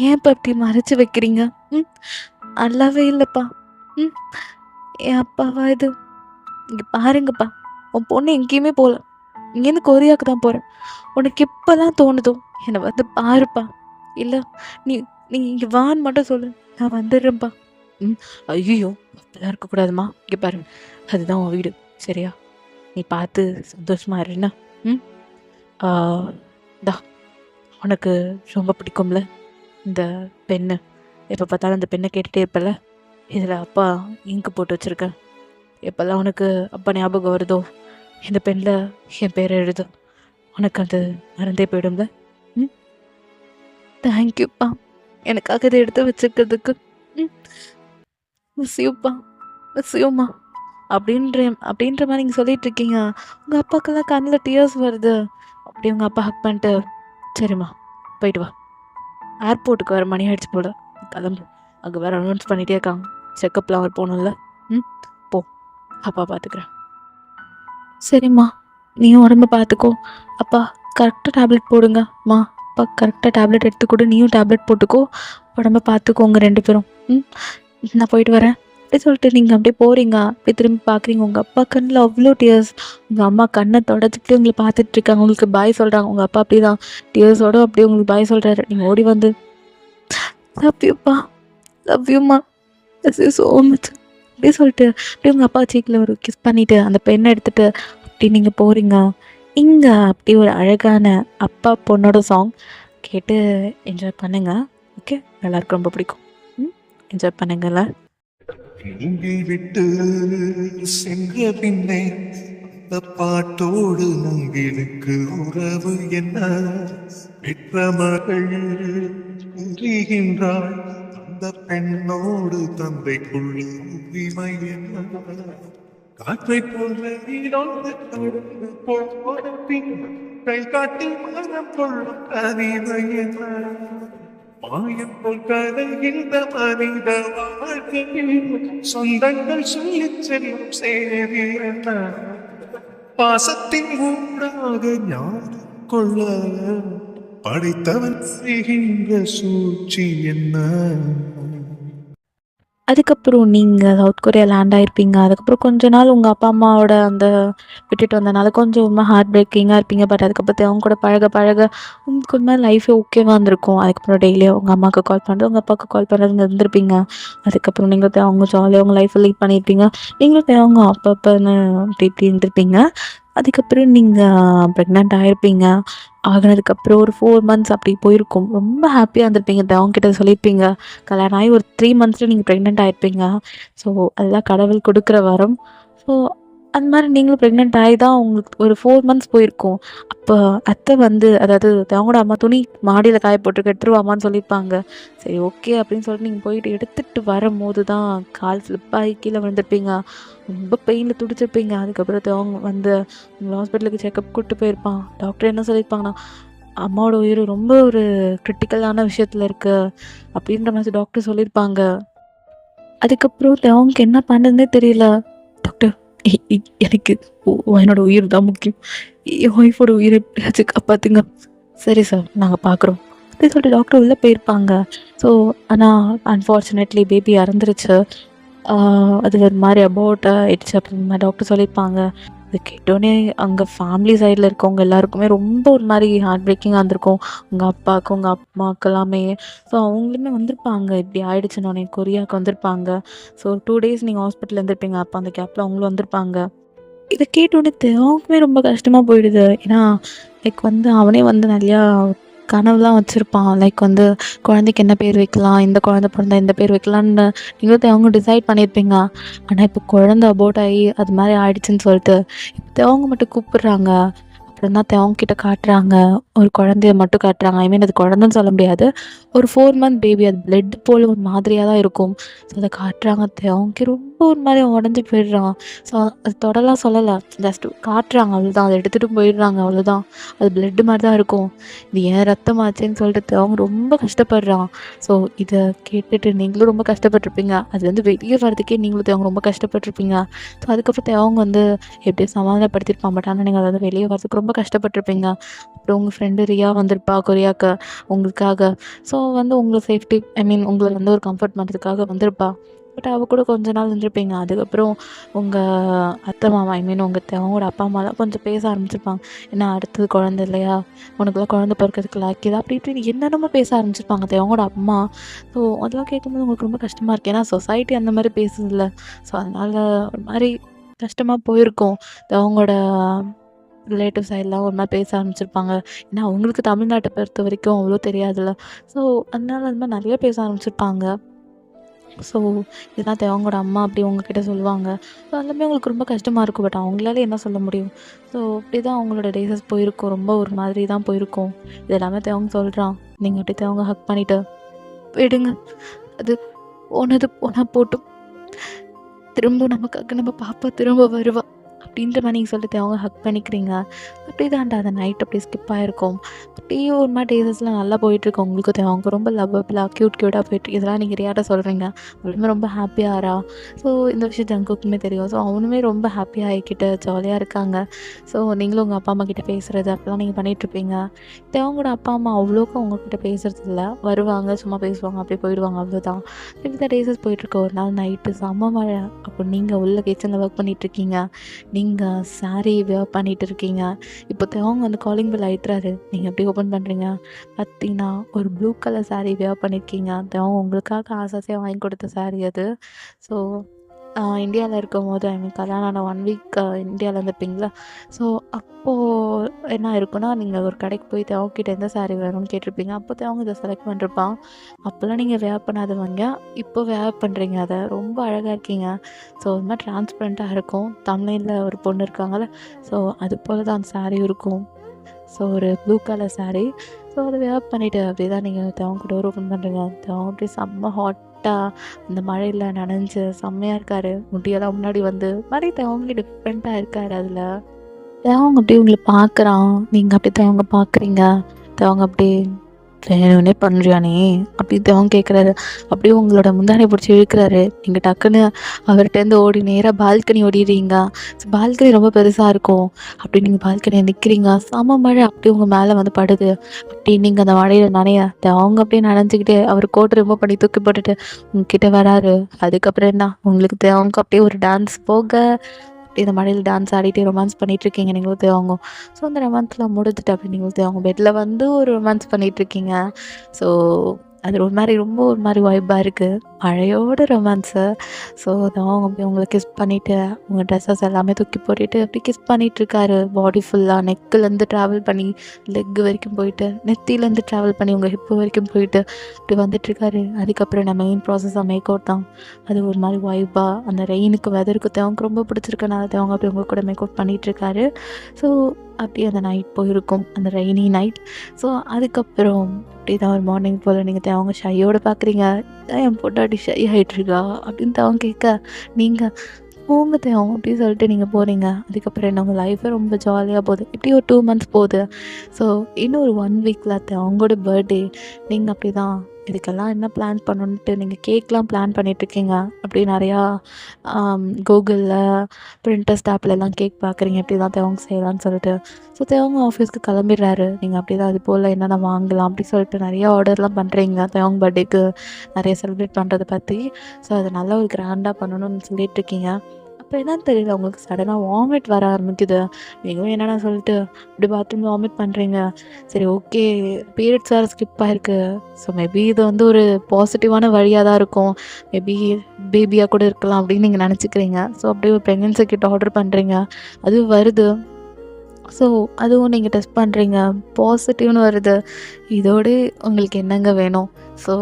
ஏன்ப்பா இப்படி மறைச்சி வைக்கிறீங்க ம் நல்லாவே இல்லைப்பா. ம் என் அப்பாவா இது? இங்கே பாருங்கப்பா, உன் பொண்ணு எங்கேயுமே போகல. இங்கேருந்து கொரியாவுக்கு தான் போகிறேன். உனக்கு எப்போல்லாம் தோணுதோ என்னை வந்து பாருப்பா. இல்லை நீ நீ இங்கே வான்னு மட்டும் சொல்லு, நான் வந்துடுறேன்ப்பா. ம் ஐயோ, அப்படிலாம் இருக்கக்கூடாதும்மா. இங்கே பாரு, அதுதான் உன் வீடு, சரியா? நீ பார்த்து சந்தோஷமா இரு என்ன? ம் ஆ, இந்தா உனக்கு ரொம்ப பிடிக்கும்ல இந்த பென்னு. எப்போ பார்த்தாலும் அந்த பெண்ணை கேட்டுகிட்டே இருப்பல. இதில் அப்பா இங்கு போட்டு வச்சுருக்கேன். எப்போல்லாம் உனக்கு அப்பா ஞாபகம் வருதோ இந்த பெண்ணில் என் பேரை எழுது. உனக்கு அது மறந்தே போயிடும்ல. ம் தேங்க்யூப்பா, எனக்காக இதை எடுத்து வச்சுக்கிறதுக்கு. ம் மிஸ்யூப்பா, மிஸ்யூம்மா அப்படின்ற மாதிரி நீங்கள் சொல்லிட்டு இருக்கீங்க. உங்கள் அப்பாக்கெல்லாம் கண்ணில் டியர்ஸ் வருது. அப்படி உங்கள் அப்பா ஹக் பண்ணிட்டு, சரிம்மா போயிட்டு வா, ஏர்போர்ட்டுக்கு வர மணி ஆயிடுச்சு போல, கிளம்பு. அங்கே வேறு அனௌன்ஸ் பண்ணிகிட்டே இருக்காங்க, செக்கப்லாம் அவர் போகணும்ல. ம் போ, அப்பா பார்த்துக்கிறேன். சரிம்மா, நீயும் உடம்ப பார்த்துக்கோ. அப்பா கரெக்டாக டேப்லெட் போடுங்க. அம்மா அப்பா கரெக்டாக டேப்லெட் எடுத்துக்கூட, நீயும் டேப்லெட் போட்டுக்கோ. உடம்ப பார்த்துக்கோங்க 2 பேரும். ம் நான் போயிட்டு வரேன். அப்படி சொல்லிட்டு நீங்கள் அப்படியே போகிறீங்க. அப்படியே திரும்பி பார்க்குறீங்க. உங்கள் அப்பா கண்ணில் அவ்வளோ டியர்ஸ். உங்கள் அம்மா கண்ணை தொடச்சிட்டு உங்களை பார்த்துட்ருக்காங்க. உங்களுக்கு பாய் சொல்கிறாங்க. உங்கள் அப்பா அப்படி தான் டியர்ஸோடு அப்படியே உங்களுக்கு பாய் சொல்கிறாரு. நீங்கள் ஓடி வந்து, லவ் யூப்பா, லவ் யூம்மா, திஸ் இஸ் ஸோ மச் அப்படி சொல்லிட்டு அப்படியே உங்கள் அப்பா சீக்கில் ஒரு கிஸ் பண்ணிவிட்டு அந்த பெண்ணை எடுத்துகிட்டு அப்படி நீங்கள் போகிறீங்க. இங்கே அப்படி ஒரு அழகான அப்பா பொண்ணோட சாங் கேட்டு என்ஜாய் பண்ணுங்க. ஓகே, எல்லாருக்கும் ரொம்ப பிடிக்கும். என்ஜாய் பண்ணுங்கல்ல. இங்கே விட்டு சென்ற பின்னே அந்த பாட்டோடு உங்களுக்கு உறவு என்ன? பெற்ற மகள் புரிகின்றாள், அந்த பெண்ணோடு தந்தைக்குள்ள உரிமை என்ன? காற்றை போன்ற நீடோடு கடந்து போன பின் கை காட்டி மரம் கொள்ளும் கனிமை என்ன? மாயம் போல் கதைகின்ற மனித வாழ்க்கையில் சொந்தங்கள் சொல்லிச் செல்லும் செய்தி என்ன? பாசத்தின் ஊடாக ஞானம் கொள்ள படைத்தவன் செய்கின்ற சூழ்ச்சி என்ன? அதுக்கப்புறம் நீங்கள் சவுத் கொரியா லேண்ட் ஆகிருப்பீங்க. அதுக்கப்புறம் கொஞ்ச நாள் உங்கள் அப்பா அம்மாவோட அந்த விட்டுட்டு வந்தனால கொஞ்சம் ரொம்ப ஹார்ட் பிரேக்கிங்காக இருப்பீங்க. பட் அதுக்கப்புறம் அவங்க கூட பழக பழக உங்களுக்கு ஒரு மாதிரி லைஃபே ஓகேவாக இருந்திருக்கும். அதுக்கப்புறம் டெய்லியும் உங்கள் அம்மாவுக்கு கால் பண்ணுறது, உங்கள் அப்பாவுக்கு கால் பண்ணுறது இருந்திருப்பீங்க. அதுக்கப்புறம் நீங்கள் அவங்க ஜாலியாக உங்கள் லைஃப்பை லீட் பண்ணியிருப்பீங்க. நீங்களும் அவங்க அப்பப்பன்னு அப்படி இப்படி இருந்திருப்பீங்க. அதுக்கப்புறம் நீங்கள் ப்ரெக்னென்ட் ஆகிருப்பீங்க. ஆகினதுக்கப்புறம் ஒரு 4 மந்த்ஸ் அப்படி போயிருக்கும். ரொம்ப ஹாப்பியாக இருந்திருப்பீங்க. அவங்க கிட்ட சொல்லியிருப்பீங்க. கல்யாணம் ஆகி ஒரு 3 மந்த்ஸில் நீங்கள் ப்ரெக்னென்ட் ஆகிருப்பீங்க. ஸோ அதெல்லாம் கடவுள் கொடுக்குற வரம். ஸோ அந்த மாதிரி நீங்களும் ப்ரெக்னென்ட் ஆகி தான் உங்களுக்கு ஒரு 4 மந்த்ஸ் போயிருக்கும். அப்போ அத்தை வந்து, அதாவது அவங்களோட அம்மா துணி மாடியில் காய போட்டு எடுத்துருவாமான்னு சொல்லியிருப்பாங்க. சரி ஓகே அப்படின்னு சொல்லிட்டு நீங்கள் போயிட்டு எடுத்துகிட்டு வரும்போது தான் கால் ஸ்லிப்பாகி கீழே விழுந்திருப்பீங்க. ரொம்ப பெயினில் துடிச்சிருப்பீங்க. அதுக்கப்புறம் அவங்க வந்து உங்களை ஹாஸ்பிட்டலுக்கு செக்கப் கூப்பிட்டு போயிருப்பான். டாக்டர் என்ன சொல்லியிருப்பாங்கன்னா, அம்மாவோட உயிர் ரொம்ப ஒரு கிரிட்டிக்கலான விஷயத்தில் இருக்குது அப்படின்ற மாதிரி டாக்டர் சொல்லியிருப்பாங்க. அதுக்கப்புறம் அவங்களுக்கு என்ன பண்ணுறதுனே தெரியல. டாக்டர் எனக்கு என்னோட உயிர் தான் முக்கியம், என் ஒய்ஃபோட உயிரை எப்படியாச்சும் காப்பாற்றுங்க. சரி சார், நாங்கள் பார்க்குறோம் அப்படின்னு சொல்லிட்டு டாக்டர் உள்ளே போயிருப்பாங்க. ஸோ ஆனால் அன்ஃபார்ச்சுனேட்லி பேபி இறந்துருச்சு. அது ஒரு மாதிரி அபோட் ஆயிடுச்சு அப்படின்ற மாதிரி டாக்டர் சொல்லியிருப்பாங்க. அது கேட்டோடனே அங்கே ஃபேமிலி சைடில் இருக்கவங்க எல்லாருக்குமே ரொம்ப ஒரு மாதிரி ஹார்ட் பிரேக்கிங்காக இருந்திருக்கும். உங்கள் அப்பாவுக்கு உங்கள் அம்மாவுக்கு எல்லாமே. ஸோ அவங்களுமே வந்திருப்பாங்க. இப்படி ஆயிடுச்சுன்னு கொரியாவுக்கு வந்திருப்பாங்க. ஸோ 2 டேஸ் நீங்கள் ஹாஸ்பிட்டலில் இருந்திருப்பீங்க. அப்போ அந்த கேப்பில் அவங்களும் வந்திருப்பாங்க. இதை கேட்டோடனே அவங்களுக்குமே ரொம்ப கஷ்டமாக போயிடுது. ஏன்னா லைக் வந்து அவனே வந்து நிறையா கனவுலாம் வச்சுருப்பான். லைக் வந்து குழந்தைக்கு என்ன பேர் வைக்கலாம், இந்த குழந்தை பிறந்தா இந்த பேர் வைக்கலான்னு நீங்களும் அவங்க டிசைட் பண்ணியிருப்பீங்க. ஆனால் இப்போ குழந்தை அபோட் ஆகி அது மாதிரி ஆயிடுச்சுன்னு சொல்லிட்டு இப்போ அவங்க மட்டும் கூப்பிடுறாங்க. அப்புறம் தான் அவங்கக்கிட்ட காட்டுறாங்க. ஒரு குழந்தைய மட்டும் காட்டுறாங்க. ஐ மீன் அது குழந்தைன்னு சொல்ல முடியாது, ஒரு 4 மந்த் பேபி. அது பிளட் போல் ஒரு மாதிரியாக தான் இருக்கும். ஸோ அதை காட்டுறாங்க. அவங்களுக்கு ரொம்ப ரொம்ப ஒரு மாதிரி உடஞ்சி போயிடுறான். ஸோ அது தொடலாம் சொல்லலை, ஜஸ்ட் காட்டுறாங்க அவ்வளோதான், அதை எடுத்துகிட்டு போயிடுறாங்க அவ்வளோதான். அது பிளட்டு மாதிரி தான் இருக்கும். இது ஏன் ரத்தமாச்சேன்னு சொல்லிட்டு அவங்க ரொம்ப கஷ்டப்படுறான். ஸோ இதை கேட்டுட்டு நீங்களும் ரொம்ப கஷ்டப்பட்டிருப்பீங்க. அது வந்து வெளியே வரதுக்கே நீங்களும் அவங்க ரொம்ப கஷ்டப்பட்டிருப்பீங்க. ஸோ அதுக்கப்புறம் அவங்க வந்து எப்படியும் சமாதானப்படுத்தியிருப்பான். பட் ஆனால் நீங்கள் அதை வெளியே வரதுக்கு ரொம்ப கஷ்டப்பட்டிருப்பீங்க. அப்புறம் உங்கள் ஃப்ரெண்டு ரியா வந்திருப்பா கொரியாவுக்கு உங்களுக்காக. ஸோ வந்து உங்களை சேஃப்டி உங்களை வந்து ஒரு கம்ஃபர்ட் பண்ணுறதுக்காக வந்திருப்பா. பட் அவள் கூட கொஞ்ச நாள் இருந்திருப்பீங்க. அதுக்கப்புறம் உங்கள் அத்தை மாமா உங்கள் அவங்களோட அப்பா அம்மாலாம் கொஞ்சம் பேச ஆரம்பிச்சிருப்பாங்க. ஏன்னா அடுத்தது குழந்தை இல்லையா, உனக்குலாம் குழந்தை பிறக்கிறதுக்கு லாக்கி தான் அப்படி இப்படின்னு என்னென்னமோ பேச ஆரம்பிச்சிருப்பாங்க அவங்களோட அம்மா. ஸோ அதெல்லாம் கேட்கும்போது உங்களுக்கு ரொம்ப கஷ்டமாக இருக்குது. ஏன்னா சொசைட்டி அந்த மாதிரி பேசுதில்ல. ஸோ அதனால் ஒரு மாதிரி கஷ்டமாக போயிருக்கும். அவங்களோட ரிலேட்டிவ் சைட்லாம் ஒரு மாதிரி பேச ஆரம்பிச்சிருப்பாங்க. ஏன்னா அவங்களுக்கு தமிழ்நாட்டை பொறுத்த வரைக்கும் அவ்வளோ தெரியாதுல்ல. ஸோ அதனால அது மாதிரி நிறைய பேச ஆரம்பிச்சிருப்பாங்க. ஸோ இதுதான் அவங்களோட அம்மா அப்படி உங்ககிட்ட சொல்லுவாங்க. ஸோ எல்லாமே அவங்களுக்கு ரொம்ப கஷ்டமாக இருக்கும். பட் அவங்களால என்ன சொல்ல முடியும்? ஸோ அப்படி தான் அவங்களோட டேஸஸ் போயிருக்கும். ரொம்ப ஒரு மாதிரி தான் போயிருக்கும். இது எல்லாமே அவங்க சொல்கிறான். நீங்கள் அப்படி அவங்க ஹக் பண்ணிவிட்டு விடுங்க, அது போனது போனால் போட்டும், திரும்ப நமக்காக நம்ம பாப்பா திரும்ப வருவா அப்படின்ற மாதிரி நீங்கள் சொல்லிட்டு அவங்க ஹக் பண்ணிக்கிறீங்க. அப்படி தான்டா அந்த நைட் அப்படியே ஸ்கிப் ஆகிருக்கும். அப்படியே ஒரு மாதிரி டேஸஸ்லாம் நல்லா போயிட்டுருக்கோம். உங்களுக்கு அவங்க ரொம்ப லவ்வபிளாக க்யூட்டாக போயிட்டு இதெல்லாம் நீங்கள் ரியாட்ட சொல்கிறீங்க. அவளுமே ரொம்ப ஹாப்பியாகிறா. ஸோ இந்த விஷயம் ஜங்குக்குமே தெரியும். ஸோ அவனுமே ரொம்ப ஹாப்பியாக ஆகிக்கிட்டு ஜாலியாக இருக்காங்க. ஸோ நீங்களும் உங்கள் அப்பா அம்மா கிட்டே பேசுகிறது அப்படிலாம் நீங்கள் பண்ணிகிட்ருப்பீங்க. அவங்களோட அப்பா அம்மா அவ்வளோக்கு அவங்கக்கிட்ட பேசுகிறது இல்லை. வருவாங்க, சும்மா பேசுவாங்க, அப்படியே போயிடுவாங்க, அவ்வளோதான். இப்படி தான் டேஸஸ் போயிட்டுருக்கோம். ஒரு நாள் நைட்டு செம்ம மழை. அப்போ நீங்கள் உள்ள கிச்சனில் ஒர்க் பண்ணிகிட்ருக்கீங்க. நீங்கள் சாரீ வியர் பண்ணிகிட்டு இருக்கீங்க. இப்போ அவங்க வந்து காலிங் பெல் அழுத்துறாரு. நீங்கள் எப்படி ஓப்பன் பண்ணுறீங்க? பார்த்தீங்கன்னா ஒரு ப்ளூ கலர் சாரீ வியர் பண்ணியிருக்கீங்க. அவங்க உங்களுக்காக ஆசாசியாக வாங்கி கொடுத்த சாரீ அது. ஸோ இந்தியாவில் இருக்கும்போது கல்யாணம் ஆன 1 வீக் இந்தியாவில் இருந்திருப்பீங்களா. ஸோ அப்போது என்ன இருக்குன்னா, நீங்கள் ஒரு கடைக்கு போய் அவங்ககிட்ட எந்த சாரீ வேணும்னு கேட்டிருப்பீங்க. அப்போ அவங்க இதை செலக்ட் பண்ணிருப்பான். அப்போல்லாம் நீங்கள் வேர் பண்ணாதவங்க இப்போ வேர் பண்ணுறீங்க. அதை ரொம்ப அழகாக இருக்கீங்க. ஸோ இது மாதிரி டிரான்ஸ்பரண்ட்டாக இருக்கும். தமிழில் ஒரு பொண்ணு இருக்காங்கள்ல, ஸோ அது போல் தான் அந்த சாரீ இருக்கும். ஸோ ஒரு ப்ளூ கலர் சாரீ. ஸோ அதை வேர் பண்ணிவிட்டு அப்படியே தான் நீங்கள் அவங்க டோர் ஓப்பன் பண்ணுறீங்க. அவங்க அப்படியே செம்ம ஹாட்டாக அந்த மழையில் நனைஞ்சு செம்மையாக இருக்கார். முடியெல்லாம் முன்னாடி வந்து மாதிரி அவங்களே டிஃப்ரெண்ட்டாக இருக்கார். அதில் அவங்க அப்படியே உங்களை பார்க்குறான். நீங்கள் அப்படி அவங்க பார்க்குறீங்க. அவங்க அப்படியே வேணும்னே பண்ணுறியா நீ அப்படி அவங்க கேட்குறாரு. அப்படியே உங்களோட முந்தானை பிடிச்சி இழுக்கிறாரு. நீங்கள் டக்குன்னு அவர்கிட்டேருந்து ஓடி நேராக பால்கனி ஓடிடுறீங்க. ஸோ பால்கனி ரொம்ப பெருசாக இருக்கும். அப்படி நீங்கள் பால்கனியை நிற்கிறீங்க. செம மழை அப்படியே உங்கள் மேலே வந்து படுது. அப்படி நீங்கள் அந்த மழையில் நனைய அவங்க அப்படியே நனைஞ்சிக்கிட்டே அவர் கோட் ரிமூவ் பண்ணி தூக்கி போட்டுட்டு உங்ககிட்ட வராரு. அதுக்கப்புறம் என்ன உங்களுக்கு அவங்க அப்படியே ஒரு டான்ஸ் போக அப்படி இந்த மழையில் டான்ஸ் ஆடிட்டு ரொமான்ஸ் பண்ணிகிட்ருக்கீங்க நீங்களும் அவங்க. ஸோ அந்த ரொமான்ஸ்லாம் முடிஞ்சுட்டு அப்படி நீங்கள் அவங்க பெட்டில் வந்து ஒரு ரொமான்ஸ் பண்ணிகிட்ருக்கீங்க. ஸோ அது ஒரு மாதிரி ரொம்ப ஒரு மாதிரி வைப்பாக இருக்குது, மழையோட ரொமான்ஸு. ஸோ அவங்க அப்படியே உங்களை கிஸ் பண்ணிவிட்டு உங்கள் ட்ரெஸ்ஸஸ் எல்லாமே தூக்கி போட்டுட்டு அப்படி கிஸ் பண்ணிகிட்ருக்காரு. பாடி ஃபுல்லாக நெக்குலேருந்து ட்ராவல் பண்ணி லெக்கு வரைக்கும் போயிட்டு, நெத்திலேருந்து ட்ராவல் பண்ணி உங்கள் ஹிப்பு வரைக்கும் போயிட்டு அப்படி வந்துட்டுருக்காரு. அதுக்கப்புறம் நான் மெயின் ப்ராசஸாக மேக் அவுட் தான். அது ஒரு மாதிரி வைப்பாக அந்த ரெயினுக்கு வெதருக்கு அவங்க ரொம்ப பிடிச்சிருக்கனால அவங்க அப்படி உங்கள் கூட மேக் அவுட் பண்ணிகிட்ருக்காரு. ஸோ அப்படியே அந்த நைட் போயிருக்கும், அந்த ரெய்னி நைட். ஸோ அதுக்கப்புறம் அப்படி தான் ஒரு மார்னிங் போல் நீங்கள் அவங்க ஷையோடு பார்க்குறீங்க. என் பொண்டாட்டி ஷை ஆகிட்ருக்கா அப்படின்னு அவங்க கேட்க நீங்கள் போங்க அவங்க அப்படின்னு சொல்லிட்டு நீங்கள் போகிறீங்க. அதுக்கப்புறம் என்ன உங்கள் லைஃபே ரொம்ப ஜாலியாக போகுது. இப்படி ஒரு 2 மந்த்ஸ் போகுது. ஸோ இன்னும் ஒரு 1 வீக்கில் அவங்களோட பர்த்டே. நீங்கள் அப்படி தான் இதுக்கெல்லாம் என்ன பிளான் பண்ணணுன்ட்டு நீங்கள் கேக்லாம் பிளான் பண்ணிகிட்ருக்கீங்க. அப்படி நிறையா கூகுளில் பிரிண்டர்ஸ்ட் ஆப்லலாம் கேக் பார்க்குறீங்க எப்படி தான் அவங்க செய்யலான்னு சொல்லிட்டு. ஸோ அவங்க ஆஃபீஸ்க்கு கிளம்பிடுறாரு. நீங்கள் அப்படி தான் அது போல் என்னென்ன வாங்கலாம் அப்படி சொல்லிட்டு நிறையா ஆர்டர்லாம் பண்ணுறீங்க அவங்க பர்த்டேக்கு நிறைய செலிப்ரேட் பண்ணுறதை பற்றி. ஸோ அதை நல்லா ஒரு கிராண்டாக பண்ணணும்னு சொல்லிகிட்ருக்கீங்க. அப்போ என்னன்னு தெரியல உங்களுக்கு சடனாக வாமிட் வர ஆரம்பிக்குது. நீங்களும் என்னென்ன சொல்லிட்டு இப்படி பாத்ரூம் வாமிட் பண்ணுறீங்க. சரி ஓகே, பீரியட்ஸ் வேறு ஸ்கிப் ஆகிருக்கு. ஸோ மேபி இது வந்து ஒரு பாசிட்டிவான வழியாக தான் இருக்கும். மேபி பேபியாக கூட இருக்கலாம் அப்படின்னு நீங்கள் நினச்சிக்கிறீங்க. ஸோ அப்படியே ஒரு ப்ரெக்னென்சி கிட் ஆர்டர் பண்ணுறீங்க. அது வருது. ஸோ அதுவும் நீங்கள் டெஸ்ட் பண்ணுறீங்க, பாசிட்டிவ்னு வருது. இதோடு உங்களுக்கு என்னங்க வேணும்? ஸோ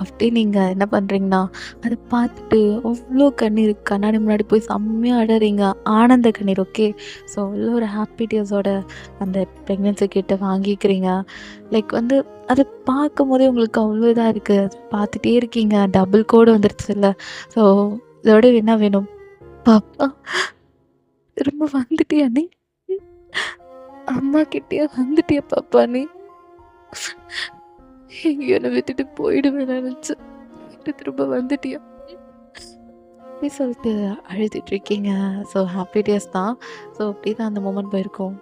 அப்படி நீங்கள் என்ன பண்ணுறீங்கன்னா அதை பார்த்துட்டு அவ்வளோ கண்ணீர் கண்ணாடி முன்னாடி போய் செம்மையாக அழறீங்க. ஆனந்த கண்ணீர். ஓகே, ஸோ அவ்வளோ ஒரு ஹாப்பி டேஸோட அந்த ப்ரெக்னென்சி கிட்ட வாங்கிக்கிறீங்க. லைக் வந்து அதை பார்க்கும் போதே உங்களுக்கு அவ்வளோ இதாக இருக்குது. பார்த்துட்டே இருக்கீங்க. டபுள் கோடு வந்துருச்சு இல்லை. ஸோ இதோட என்ன வேணும்? பாப்பா திரும்ப வந்துட்டியா நீ? அம்மா கிட்டயே வந்துட்டியா பாப்பா நீ? எங்கேயோ என்னை விட்டுட்டு போயிடுவேன் நினச்சேன். திரும்ப வந்துட்டியா? அப்படி சொல்லிட்டு அழுதுட்டு இருக்கீங்க. ஸோ ஹாப்பி டேஸ் தான். ஸோ அப்படி தான் அந்த மூமெண்ட் போயிருக்கும்.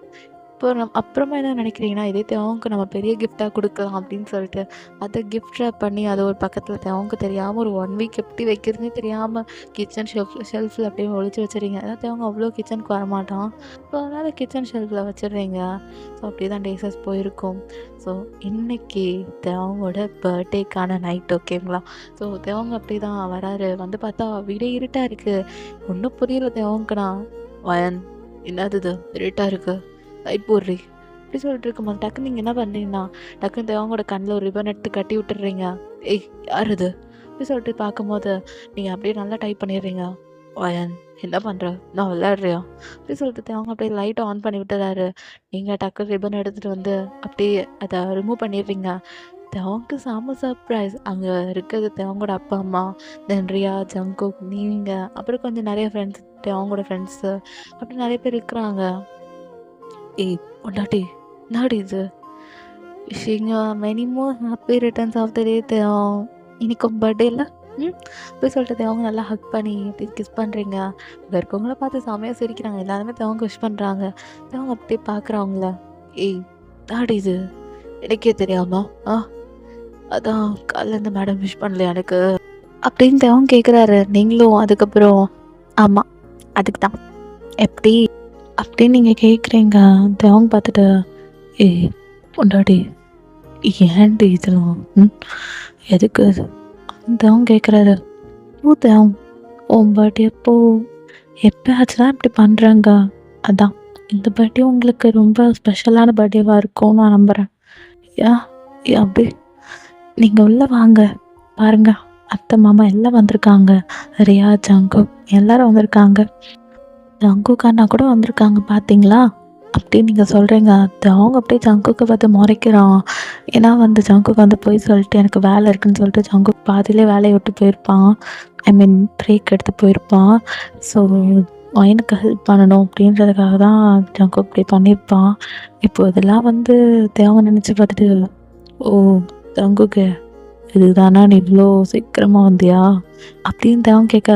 இப்போ அப்புறமா என்ன நினைக்கிறீங்கன்னா, இதே தேவனுக்கு நம்ம பெரிய கிஃப்ட்டாக கொடுக்கலாம் அப்படின்னு சொல்லிட்டு அதை கிஃப்ட் ரேப் பண்ணி அதை ஒரு பக்கத்தில் தேவனுக்கு தெரியாமல் ஒரு 1 வீக் எப்படி வைக்கிறதுனே தெரியாமல் கிச்சன் ஷெல்ஃபில் அப்படியே ஒழிச்சு வச்சுறீங்க. ஏன்னா தேவங்க அவ்வளோ கிச்சனுக்கு வரமாட்டான். ஸோ அதனால் கிச்சன் ஷெல்ஃபில் வச்சிடுறீங்க. ஸோ அப்படி தான் டேஸஸ் போயிருக்கும். ஸோ இன்றைக்கி தேவங்களோட பர்த்டேக்கான நைட் ஓகேங்களா? ஸோ தேவங்க அப்படி தான் வராரு. வந்து பார்த்தா வீடே இருட்டாக இருக்குது. ஒன்றும் புரியல தேவங்கண்ணா. வயன் என்னது இது இருட்டாக இருக்குது, லைட் போடுறி அப்படி சொல்லிட்டு இருக்கும்போது டக்குன்னு நீங்கள் என்ன பண்ணுறீங்கன்னா, டக்குன்னு தேவங்களோட கண்ணில் ஒரு ரிப்பன் எடுத்து கட்டி விட்டுடுறீங்க. ஏய் யார் இது அப்படி சொல்லிட்டு பார்க்கும்போது நீங்கள் அப்படியே நல்லா டைப் பண்ணிடுறீங்க. வயன் என்ன பண்ணுற, நான் விளையாடுறியா அப்படி சொல்லிட்டு தேவங்க அப்படியே லைட்டை ஆன் பண்ணி விட்டுறாரு. நீங்கள் டக்குன்னு ரிப்பன் எடுத்துகிட்டு வந்து அப்படியே அதை ரிமூவ் பண்ணிடுறீங்க. தேவங்க செம்ம சர்ப்ரைஸ். அங்கே இருக்கிறது தேவங்களோட அப்பா அம்மா, தென் ரியா, ஜங்குக், நீங்கள், அப்புறம் கொஞ்சம் நிறைய ஃப்ரெண்ட்ஸ், தேவங்களோட ஃப்ரெண்ட்ஸு அப்படி நிறைய பேர் இருக்கிறாங்க. ஏய் பொண்டாட்டி என்னடி இது? Wishing many more happy returns of the day தேவம். இன்னைக்கு பர்த்டே இல்லை போய் சொல்லிட்டு தேவங்க நல்லா ஹக் பண்ணி அப்படி கிஸ் பண்ணுறீங்க. அங்கே இருக்கவங்கள பார்த்து செமையாக சிரிக்கிறாங்க. எல்லாருமே தேவங்க விஷ் பண்ணுறாங்க. தேவங்க அப்படியே பார்க்குறாங்கள. ஏய் என்னடி இது எனக்கே தெரியாமா? அதான் காலைல மேடம் விஷ் பண்ணலையா எனக்கு அப்படின்னு தேவங்க கேட்குறாரு. நீங்களும் அதுக்கப்புறம் ஆமாம் அதுக்கு தான் எப்படி அப்படின்னு நீங்கள் கேட்குறீங்க. தேவங்க பார்த்துட்டு ஏய் பொண்டாடி ஏன்டி இதெல்லாம் எதுக்கு தேவங்க கேட்குறாரு. தேவம் உன் பர்த்டே அப்போ எப்போயாச்சும் தான் இப்படி பண்ணுறாங்க. அதான் இந்த பர்த்டே உங்களுக்கு ரொம்ப ஸ்பெஷலான பர்த்டேவாக இருக்கும்னு நான் நம்புகிறேன். அப்படி நீங்கள் உள்ளே வாங்க பாருங்க, அத்தை மாமா எல்லாம் வந்திருக்காங்க. ரியா, ஜங்குக் எல்லாரும் வந்திருக்காங்க. ஜங்குக் அண்ணா கூட வந்திருக்காங்க பார்த்தீங்களா அப்படின்னு நீங்கள் சொல்கிறீங்க. அவங்க அப்படியே ஜங்குக்கை பார்த்து முறைக்கிறான். ஏன்னா வந்து ஜங்குக் வந்து போய் சொல்லிட்டு எனக்கு வேலை இருக்குதுன்னு சொல்லிட்டு ஜங்குக் பாதியிலே வேலையை விட்டு போயிருப்பான். ஐ மீன் பிரேக் எடுத்து போயிருப்பான். ஸோ எனக்கு ஹெல்ப் பண்ணணும் அப்படின்றதுக்காக தான் ஜங்குக் இப்படி பண்ணியிருப்பான். இப்போ இதெல்லாம் வந்து தேவங்க நினச்சி பார்த்துட்டு ஓ ஜங்குக்கு இதுதானா நீ இவ்வளோ சீக்கிரமாக வந்தியா அப்படின்னு தேவங்க கேட்க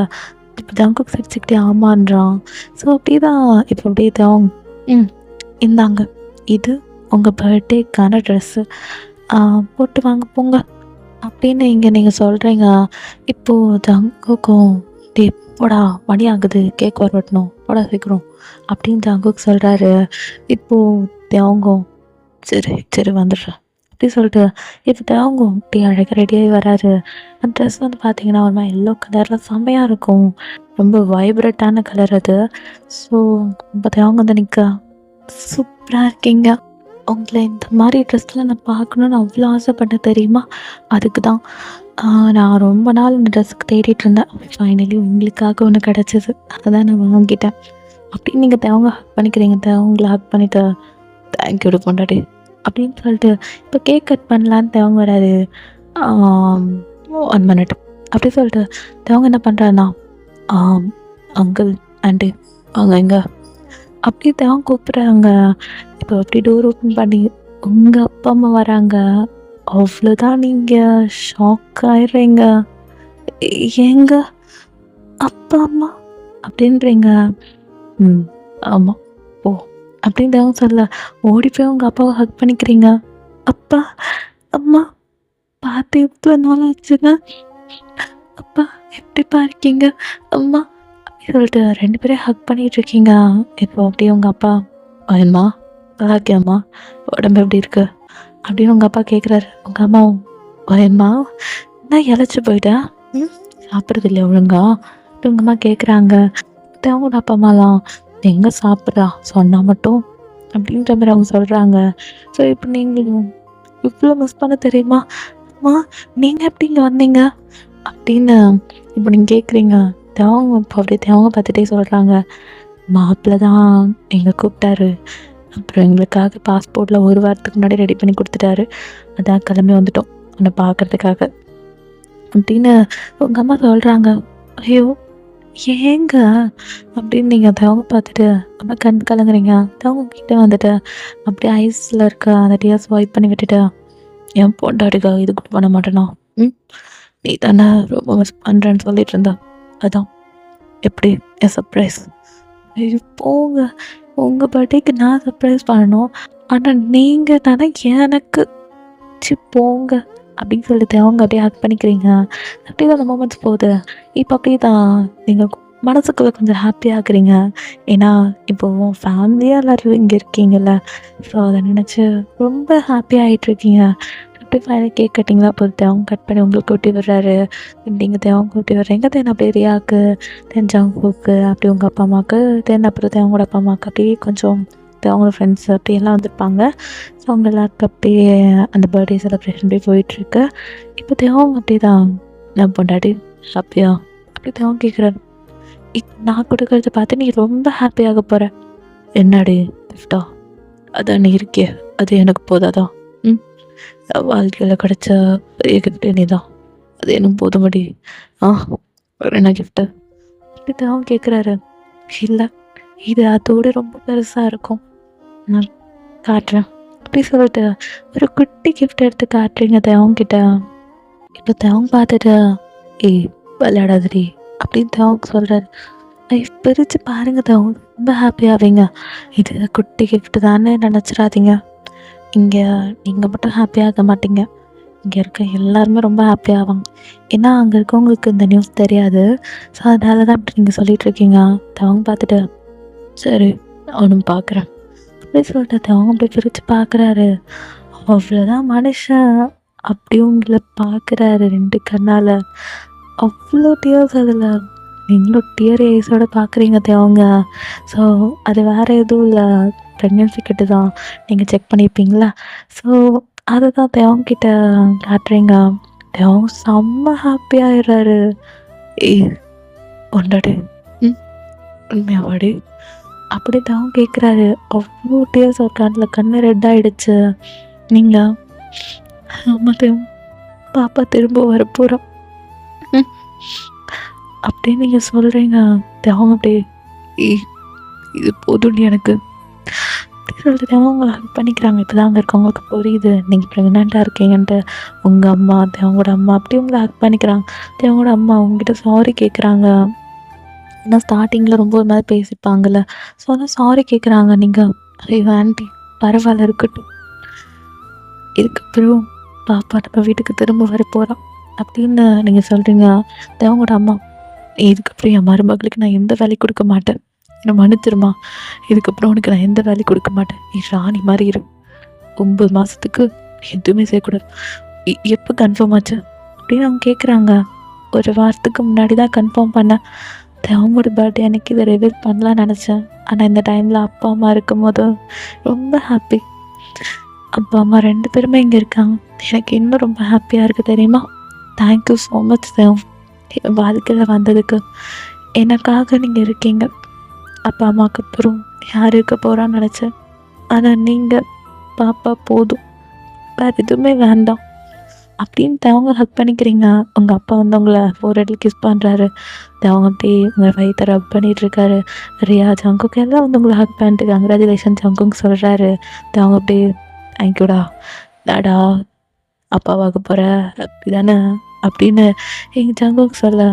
இப்போ ஜங்குக் சிரிச்சுக்கிட்டே ஆமான்றான். ஸோ அப்படி தான் இப்போ அப்படியே தேவங்க இந்தாங்க இது உங்கள் பர்த்டேக்கான ட்ரெஸ்ஸு போட்டு வாங்க போங்க அப்படின்னு நீங்கள் சொல்கிறீங்க. இப்போது ஜங்குக்கும் டே போடா மணி ஆகுது கேக் வரட்டணும் போடா சீக்கிரம் அப்படின்னு ஜங்குக் சொல்கிறாரு. இப்போது தேவங்கும் சரி சரி வந்துடுறேன் அப்படி சொல்லிட்டு இப்போ தேவங்கும் அப்படி அழகாக ரெடியாகி வராரு. அந்த ட்ரெஸ் வந்து பார்த்தீங்கன்னா ஒரு மாதிரி எல்லோ கலரில் செம்மையாக இருக்கும். ரொம்ப வைப்ரட்டான கலர் அது. ஸோ இப்போ தேவங்க வந்து நிற்க சூப்பராக இருக்கீங்க. உங்களை இந்த மாதிரி ட்ரெஸ்ஸில் நான் பார்க்கணுன்னு அவ்வளோ ஆசைப்பட்டேன் தெரியுமா? அதுக்கு தான் நான் ரொம்ப நாள் இந்த ட்ரெஸ்ஸுக்கு தேடிட்டு இருந்தேன். ஃபைனலி உங்களுக்காக ஒன்று கிடச்சிது, அதை தான் நான் வாங்கிட்டேன் அப்படின்னு நீங்கள் தேவங்க ஹக் பண்ணிக்கிறீங்க. தேவங்களை ஹக் பண்ணிவிட்டு தேங்க்யூ பொண்டாட்டி அப்படின்னு சொல்லிட்டு இப்போ கேக் கட் பண்ணலான்னு தேவங்க வராது. 1 மினிட் அப்படி சொல்லிட்டு தேவங்க என்ன பண்ணுறாருன்னா அங்கிள் ஆண்டி அவங்க எங்கே அப்படி தேவங்க கூப்பிட்றாங்க. இப்போ அப்படி டோர் ஓப்பன் பண்ணி உங்கள் அப்பா அம்மா வராங்க. அவ்வளோதான் நீங்கள் ஷாக் ஆயிடுறீங்க. எங்க அப்பா அம்மா அப்படின்றீங்க. ஆமாம் ஓ அப்படின்னு தேவங்க சொல்ல ஓடி போய் உங்கள் அப்பாவை ஹக் பண்ணிக்கிறீங்க. அப்பா அம்மா பார்த்து எவ்வளோ நாள் ஆச்சுங்க. அப்பா எப்படிப்பா இருக்கீங்க அம்மா அப்படி சொல்லிட்டு 2 பேரும் ஹக் பண்ணிகிட்டு இருக்கீங்க. இப்போ அப்படியே உங்கள் அப்பா அம்மா நல்லா இருக்கியாம்மா உடம்பு எப்படி இருக்கு அப்படின்னு உங்கள் அப்பா கேட்குறாரு. உங்கள் அம்மாவும் அம்மா நான் இழைச்சி போயிட்டேன் சாப்பிட்றது இல்லை ஒழுங்கா அப்படி உங்கள் அம்மா கேட்குறாங்க. அவங்களோட அப்பா அம்மாலாம் எங்கே சாப்பிட்றா சொன்னால் மட்டும் அப்படின்ற மாதிரி அவங்க சொல்கிறாங்க. ஸோ இப்போ நீங்களும் இவ்வளோ மிஸ் பண்ண தெரியுமா அம்மா நீங்கள் எப்படி இங்கே வந்தீங்க அப்படின்னு இப்போ நீங்கள் கேட்குறீங்க. தேவங்க இப்போ அப்படியே தேவங்க பார்த்துட்டே சொல்கிறாங்க. மாப்பிள்ளை தான் எங்களை கூப்பிட்டாரு, அப்புறம் எங்களுக்காக பாஸ்போர்ட்டில் 1 வாரத்துக்கு முன்னாடி ரெடி பண்ணி கொடுத்துட்டாரு, அதான் கிளம்பி வந்துட்டோம் உன்னை பார்க்குறதுக்காக அப்படின்னு உங்கள் அம்மா சொல்கிறாங்க. ஐயோ ஏங்க அப்படின்னு நீங்கள் தேவங்க பார்த்துட்டு அப்போ கண் கலங்குறீங்க. தேவங்க கிட்ட வந்துட்டு அப்படியே ஐஸில் இருக்க அந்த டியர்ஸ் வைப் பண்ணி விட்டுட்டு, என் பொண்டாட்டிக்காக இது கூட பண்ண மாட்டேனா? ம் நீ தானே ரொம்ப மிஸ் பண்ணுறேன்னு சொல்லிட்டு இருந்த, அதான் எப்படி என் சர்ப்ரைஸ்? ஐயோ போங்க, உங்கள் பர்த்டேக்கு நான் சர்ப்ரைஸ் பண்ணணும், ஆனால் நீங்கள் தானே எனக்கு சி போங்க அப்படின்னு சொல்லிட்டு அவங்க அப்படியே ஆக்ட் பண்ணிக்கிறீங்க. அப்படியே தான் அந்த மூமெண்ட்ஸ் போகுது. இப்போ அப்படியே தான் நீங்கள் மனசுக்குள்ள கொஞ்சம் ஹாப்பியாகிறீங்க. ஏன்னா இப்போ ஃபேமிலியாக எல்லோரும் இங்கே இருக்கீங்கல்ல, ஸோ அதை நினச்சி ரொம்ப ஹாப்பியாகிட்ருக்கீங்க. அப்படியே ஃபைனல் கேக் கட்டிங்லாம் போது தேவங்க கட் பண்ணி உங்களுக்கு ஊட்டி விடுறாரு. நீங்கள் தேவங்க ஊட்டி விடுறீங்க. தென் அப்படியே ரியாவுக்கு, தென் ஜங்குக்கு, அப்படி உங்கள் அப்பா அம்மாவுக்கு, தென் அப்புறம் தேவங்களோட அப்பா அம்மாவுக்கு அப்படியே கொஞ்சம் அவங்க ஃப்ரெண்ட்ஸ் அப்படியெல்லாம் வந்திருப்பாங்க. ஸோ அவங்க எல்லாருக்கும் அப்படியே அந்த பர்த்டே செலிப்ரேஷன் அப்படியே போயிட்டுருக்கு. இப்போ தேவங்க அப்படி தான் நான் பொண்டாட்டி ஹாப்பியா அப்படி தேவங்க கேட்குறாரு. இப்போ நான் கொடுக்கறத பார்த்து நீ ரொம்ப ஹாப்பியாக போகிற. என்னடி கிஃப்டா? அதான் நீ இருக்கே, அது எனக்கு போதாதான்? ம் வாழ்க்கையில் கிடச்ச பெரிய கிஃப்ட்டு நீ தான், அது எனக்கு போதுமடி. வேறு என்ன கிஃப்ட்டு அப்படி தேவங்க கேட்குறாரு. இல்லை, இது அதோட ரொம்ப பெருசாக இருக்கும், நான் காட்டுறேன் அப்படி சொல்லிட்டு ஒரு குட்டி கிஃப்ட் எடுத்து காட்டுறீங்க தேவங்கிட்ட. இப்போ தேவங்க பார்த்துட்டு ஏய் விளையாடாதடி அப்படின்னு தேவங்க சொல்கிறாரு. பிரித்து பாருங்க தேவங்க ரொம்ப ஹாப்பியாவீங்க. இது குட்டி கிஃப்ட் தானே நினச்சிடாதீங்க. இங்கே நீங்கள் மட்டும் ஹாப்பியாக மாட்டீங்க, இங்கே இருக்க எல்லாருமே ரொம்ப ஹாப்பியாவாங்க. ஏன்னா அங்கே இருக்கவங்களுக்கு இந்த நியூஸ் தெரியாது. ஸோ அதனால தான் அப்படி நீங்கள் சொல்லிகிட்ருக்கீங்க. தேவங்க பார்த்துட்டு சரி அவனும் பார்க்குறேன் அப்படி சொல்லிட்டு அவங்க அப்படி பிரித்து பார்க்குறாரு. அவ்வளோதான் மனுஷன் அப்படியே உங்களை பார்க்குறாரு 2 கண்ணால். அவ்வளோ டியர்ஸ் அதில். நீங்களும் டியர் ஏஸோடு பார்க்குறீங்க தேவங்க. ஸோ அது வேறு எதுவும் இல்லை, ப்ரெக்னென்சி கிட்ட தான் நீங்கள் செக் பண்ணியிருப்பீங்களா? ஸோ அதை தான் தேவங்கிட்ட காட்டுறீங்க. தேவங்க செம்ம ஹாப்பியாகிடுறாரு. ஏய் கொண்டாடு உண்மையாவாடி அப்படி தான் கேட்குறாரு. அவ்வளோ டீயர்ஸ் ஒரு கண்ணு ரெட் ஆகிடுச்சு. நீங்கள் ஆமாம் பாப்பா திரும்ப வரப்போகிறோம் அப்படின்னு நீங்கள் சொல்கிறீங்க. அவங்க அப்படியே இது போதும் எனக்கு அப்படி சொல்லிட்டு அவங்க ஹெல்ப் பண்ணிக்கிறாங்க. இப்போ தான் அங்கே இருக்கவங்களுக்கு புரியுது நீங்கள் ப்ரெக்னெண்ட்டாக இருக்கீங்கன்ட்டு. உங்கள் அம்மா அவங்களோட அம்மா அப்படி உங்களை ஹெல்ப் பண்ணிக்கிறாங்க. அவங்களோட அம்மா அவங்ககிட்ட சாரி கேட்குறாங்க. ஏன்னா ஸ்டார்டிங்கில் ரொம்ப ஒரு மாதிரி பேசிப்பாங்கள்ல, ஸோ ஆனால் சாரி கேட்குறாங்க. நீங்கள் ஐயோ ஆண்டி பரவாயில்ல இருக்கட்டும், இதுக்கப்புறம் பாப்பா நம்ம வீட்டுக்கு திரும்ப வர போகிறோம் அப்படின்னு நீங்கள் சொல்கிறீங்க. அவங்களோட அம்மா இதுக்கப்புறம் என் மருமகளுக்கு நான் எந்த வேலையும் கொடுக்க மாட்டேன், என்னை மன்னிச்சிருமா, இதுக்கப்புறம் உனக்கு நான் எந்த வேலையும் கொடுக்க மாட்டேன், நீ ராணி மாதிரி இரு, 9 மாதத்துக்கு எதுவுமே செய்யக்கூடாது. எப்போ கன்ஃபார்ம் ஆச்சு அப்படின்னு அவங்க கேட்குறாங்க. ஒரு வாரத்துக்கு முன்னாடி தான் கன்ஃபார்ம் பண்ணேன். அவங்களோட பர்த்டே அன்னைக்கு இதை ரிவீல் பண்ணலான்னு நினச்சேன். ஆனால் இந்த டைமில் அப்பா அம்மா இருக்கும் போது ரொம்ப ஹாப்பி. அப்பா அம்மா 2 பேருமே இங்கே இருக்காங்க. எனக்கு இன்னும் ரொம்ப ஹாப்பியாக இருக்குது தெரியுமா. தேங்க்யூ ஸோ மச் தேவ், என் வாழ்க்கையில் வந்ததுக்கு. எனக்காக நீங்கள் இருக்கீங்க. அப்பா அம்மாவுக்கு அப்புறம் யார் இருக்க போகிறான்னு நினச்சேன். ஆனால் நீங்கள் பாப்பா போதும், வேறு எதுவுமே வேண்டாம் அப்படின்னு அவங்க ஹக் பண்ணிக்கிறீங்க. உங்கள் அப்பா வந்து உங்களை 4 அடி கிஸ் பண்ணுறாரு. அவங்க அப்படியே உங்கள் வயிற்றை ரப் பண்ணிகிட்ருக்காரு. ரியா ஜங்குக்கு எல்லாம் வந்து உங்களை ஹக் பண்ணிட்டு கங்க்ராச்சுலேஷன் ஜங்குக்கு சொல்கிறாரு. அவங்க அப்படியே தேங்க்யூடா டாடா அப்பாவாக போகிற அப்படி தானே அப்படின்னு எங்கள் ஜங்குக்கு சொல்ல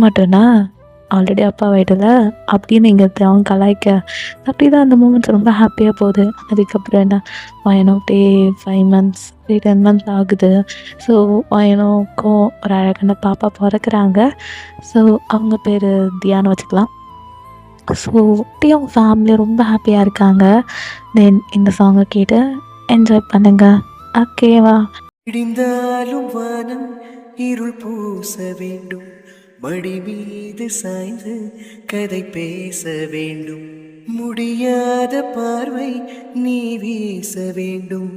மாட்டேன்னா ஆல்ரெடி அப்பாவாயிட்டல அப்படின்னு இங்கே அவங்க கலாய்க்க. அப்படி தான் அந்த மூமெண்ட்ஸ் ரொம்ப ஹாப்பியாக போகுது. அதுக்கப்புறம் என்ன வயனோட்டே 5 மந்த்ஸ் 10 மந்த்ஸ் ஆகுது. ஸோ வயனோக்கும் ஒரு அழகான பாப்பா பிறக்கிறாங்க. ஸோ அவங்க பேர் தியான்னு வச்சுக்கலாம். ஸோ அப்படி அவங்க ஃபேமிலி ரொம்ப ஹாப்பியாக இருக்காங்க. தென் இந்த சாங்கை கேட்டு என்ஜாய் பண்ணுங்க. ஓகேவா? இடிந்தாலும் வானம் இருள் பூச வேண்டும், மடி மீது சாய்ந்து கதை பேச வேண்டும், முடியாத பார்வை நீ வீச வேண்டும்,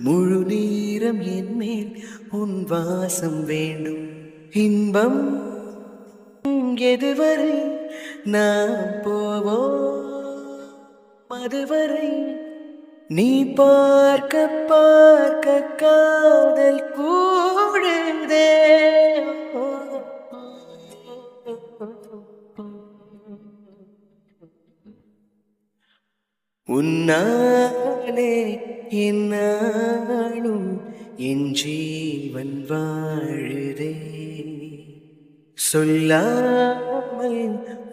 முழு நேரம் என் மேல் உன் வாசம் வேண்டும், இன்பம் எதுவரை நாம் போவோம், அதுவரை நீ பார்க்க பார்க்க காதல் கூடுதே. உன்னாலே என்னாலும் என் ஜீவன் வாழுதே சொல்லாமல்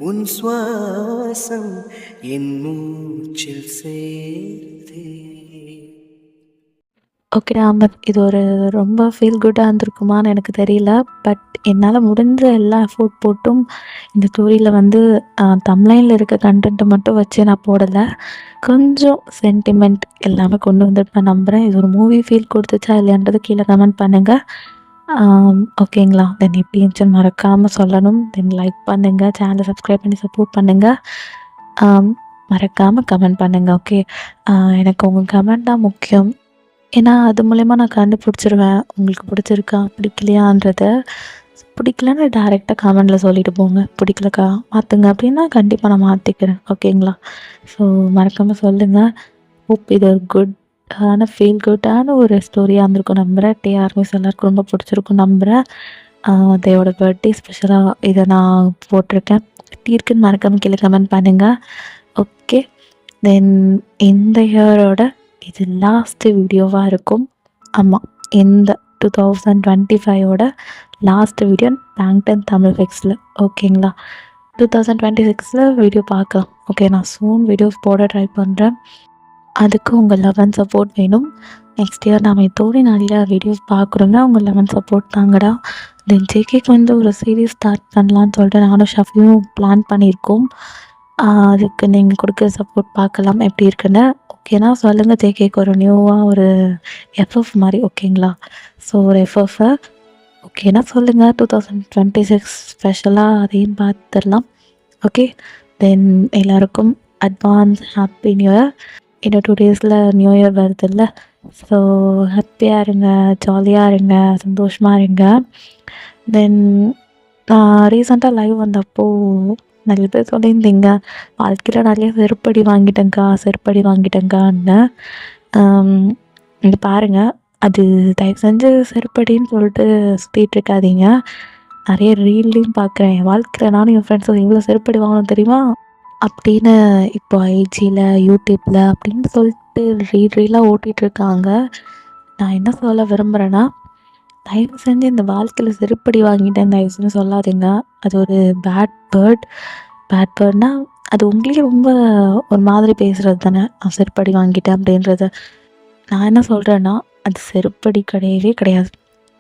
உன் சுவாசம் என் மூச்சில் சேர்த்தே. ஓகே அமர், இது ஒரு ரொம்ப ஃபீல் குட்டாக இருந்திருக்குமான்னு எனக்கு தெரியல. பட் என்னால் முடிஞ்ச எல்லா எஃபோர்ட் போட்டும் இந்த ஸ்டோரியில் வந்து தமிழ்லைனில் இருக்க கண்டென்ட்டை மட்டும் வச்சு நான் போடலை. கொஞ்சம் சென்டிமெண்ட் எல்லாமே கொண்டு வந்துட்டு நான் நம்புகிறேன். இது ஒரு மூவி ஃபீல் கொடுத்துச்சா இல்லையான்றது கீழே கமெண்ட் பண்ணுங்கள். ஓகேங்களா? தென் எப்படி இருந்துச்சுன்னு மறக்காமல் சொல்லணும். தென் லைக் பண்ணுங்கள், சேனலை சப்ஸ்கிரைப் பண்ணி சப்போர்ட் பண்ணுங்கள், மறக்காமல் கமெண்ட் பண்ணுங்கள். ஓகே, எனக்கு உங்கள் கமெண்ட் தான் முக்கியம். ஏன்னா அது மூலயமா நான் கண்டுபிடிச்சிருவேன் உங்களுக்கு பிடிச்சிருக்கா பிடிக்கலையான்றத. பிடிக்கலன்னு டேரெக்டாக கமெண்டில் சொல்லிட்டு போங்க. பிடிக்கலக்கா மாற்றுங்க அப்படின்னா கண்டிப்பாக நான் மாற்றிக்கிறேன். ஓகேங்களா? ஸோ மறக்காமல் சொல்லுங்கள். ஹோப் இது ஒரு குட்டான ஃபீல் குட்டான ஒரு ஸ்டோரியாக இருந்திருக்கும் நம்புகிறேன். டிஆர்மிஸ் எல்லாருக்கும் ரொம்ப பிடிச்சிருக்கும் நம்புகிறேன். அதையோட பர்த்டே ஸ்பெஷலாக இதை நான் போட்டிருக்கேன். எப்படி இருக்குன்னு மறக்காமல் கீழே கமெண்ட் பண்ணுங்கள். ஓகே, தென் இந்த இயரோட இது லாஸ்ட்டு வீடியோவாக இருக்கும். ஆமாம், இந்த 2025ஓட லாஸ்ட்டு வீடியோ பிளாங்டன் தமிழ் ஃபிக்ஸில். ஓகேங்களா? 2026 வீடியோ பார்க்கலாம். ஓகே, நான் சூன் வீடியோஸ் போட ட்ரை பண்ணுறேன். அதுக்கு உங்கள் லவ் அண்ட் சப்போர்ட் வேணும். நெக்ஸ்ட் இயர் நாம் இதோடு நிறையா வீடியோஸ் பார்க்குறோங்க. உங்கள் லவ் அண்ட் சப்போர்ட் தாங்கடா. தென் ஜேகேக்கு வந்து ஒரு சீரீஸ் ஸ்டார்ட் பண்ணலான்னு சொல்லிட்டு நானும் ஷஃபியும் பிளான் பண்ணியிருக்கோம். அதுக்கு நீங்கள் கொடுக்குற சப்போர்ட் பார்க்கலாம் எப்படி இருக்குன்னு. ஓகேனா சொல்லுங்கள். ஜேகேக்கு ஒரு நியூவாக ஒரு எஃப்எஃப் மாதிரி. ஓகேங்களா? ஸோ ஒரு எஃப்எஃப்பை ஓகேனா சொல்லுங்கள். 2026 ஸ்பெஷலாக அதையும் பார்த்துடலாம். ஓகே, தென் எல்லாருக்கும் அட்வான்ஸ் ஹாப்பி நியூ இயர். இன்னும் 2 டேஸில் நியூ இயர் வருதுல்ல. ஸோ ஹாப்பியாக இருங்க, ஜாலியாக இருங்க, சந்தோஷமாக இருங்க. தென் நான் ரீசெண்டாக லைவ் வந்தப்போ நிறைய பேர் சொல்லியிருந்தீங்க வாழ்க்கையில் நிறைய செருப்படி வாங்கிட்டேங்கான்னு. இங்கே பாருங்கள், அது தயவு செஞ்சு செருப்படின்னு சொல்லிட்டு சுற்றிட்டு இருக்காதீங்க. நிறைய ரீல்லையும் பார்க்குறேன். என் வாழ்க்கையில் நானும் என் ஃப்ரெண்ட்ஸும் இவ்வளோ செருப்படி வாங்கணும் தெரியுமா அப்படின்னு இப்போ ஐஜியில் யூடியூப்பில் அப்படின்னு சொல்லிட்டு ரீலாக ஓட்டிகிட்ருக்காங்க. நான் என்ன சொல்ல விரும்புகிறேன்னா, தயவு செஞ்சு இந்த வாழ்க்கையில் செருப்படி வாங்கிட்டேன் தயவு செஞ்சு சொல்லாதீங்க. அது ஒரு பேட் பேர்ட்னால் அது உங்களே ரொம்ப ஒரு மாதிரி பேசுகிறது தானே. நான் செருப்படி வாங்கிட்டேன் அப்படின்றத. நான் என்ன சொல்கிறேன்னா, அது செருப்படி கிடையவே கிடையாது.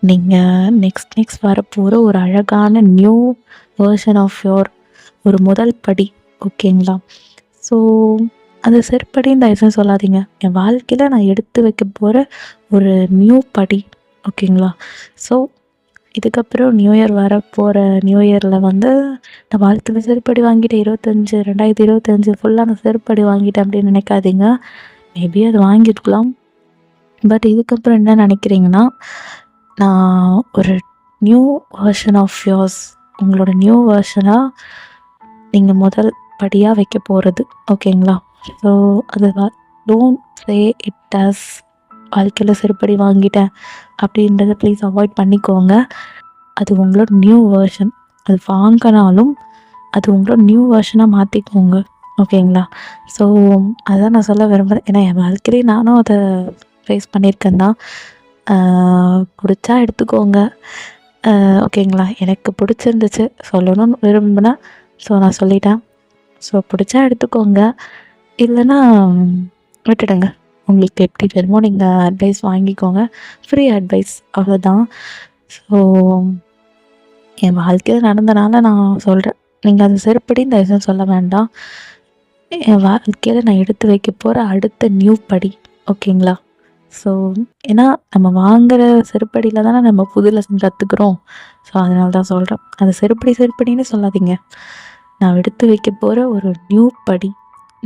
நீங்கள் நெக்ஸ்ட் வரப்போகிற ஒரு அழகான நியூ வேர்ஷன் ஆஃப் யோர் ஒரு முதல் படி. ஓகேங்களா? ஸோ அது செருப்படின்னு தயவு செஞ்சு சொல்லாதீங்க. என் வாழ்க்கையில் நான் எடுத்து வைக்க போகிற ஒரு நியூ படி. ஓகேங்களா? ஸோ இதுக்கப்புறம் நியூ இயர் வரப்போகிற நியூ இயரில் வந்து நான் வாழ்க்கையில் செருப்படி வாங்கிட்டேன் 2025 ஃபுல்லாக நான் செருப்படி வாங்கிட்டேன் அப்படின்னு நினைக்காதீங்க. மேபி அது வாங்கியிருக்கலாம். பட் இதுக்கப்புறம் என்ன நினைக்கிறீங்கன்னா, நான் ஒரு நியூ வேர்ஷன் ஆஃப் யோர்ஸ் உங்களோட நியூ வேர்ஷனாக நீங்கள் முதல் படியாக வைக்க போகிறது. ஓகேங்களா? ஸோ அது டோன்ட் சே இட் அஸ் வாழ்க்கையில் செருப்படி வாங்கிட்டேன் அப்படின்றத ப்ளீஸ் அவாய்ட் பண்ணிக்கோங்க. அது உங்களோட நியூ வேர்ஷன். அது வாங்கினாலும் அது உங்களோட நியூ வேர்ஷனாக மாற்றிக்கோங்க. ஓகேங்களா? ஸோ அதான் நான் சொல்ல விரும்புகிறேன். ஏன்னா என் வாழ்க்கையிலே நானும் அதை ஃபேஸ் பண்ணியிருக்கேன் தான். பிடிச்சா எடுத்துக்கோங்க. ஓகேங்களா? எனக்கு பிடிச்சிருந்துச்சு சொல்லணும்னு விரும்பினேன். ஸோ நான் சொல்லிட்டேன். ஸோ பிடிச்சா எடுத்துக்கோங்க, இல்லைன்னா விட்டுடுங்க. உங்களுக்கு எப்படி வேணுமோ நீங்கள் அட்வைஸ் வாங்கிக்கோங்க. ஃப்ரீ அட்வைஸ், அவ்வளோதான். ஸோ என் வாழ்க்கையில் நடந்தனால நான் சொல்கிறேன். நீங்கள் அது செருப்படின்னு தயவுசெய்து சொல்ல வேண்டாம். என் வாழ்க்கையில் நான் எடுத்து வைக்க போகிற அடுத்த நியூ படி. ஓகேங்களா? ஸோ ஏன்னா நம்ம வாங்குகிற செருப்படியில் தானே நம்ம புது லெசன் கற்றுக்குறோம். ஸோ அதனால தான் சொல்கிறேன். அது செருப்படின்னு சொல்லாதீங்க. நான் எடுத்து வைக்க போகிற ஒரு நியூ படி,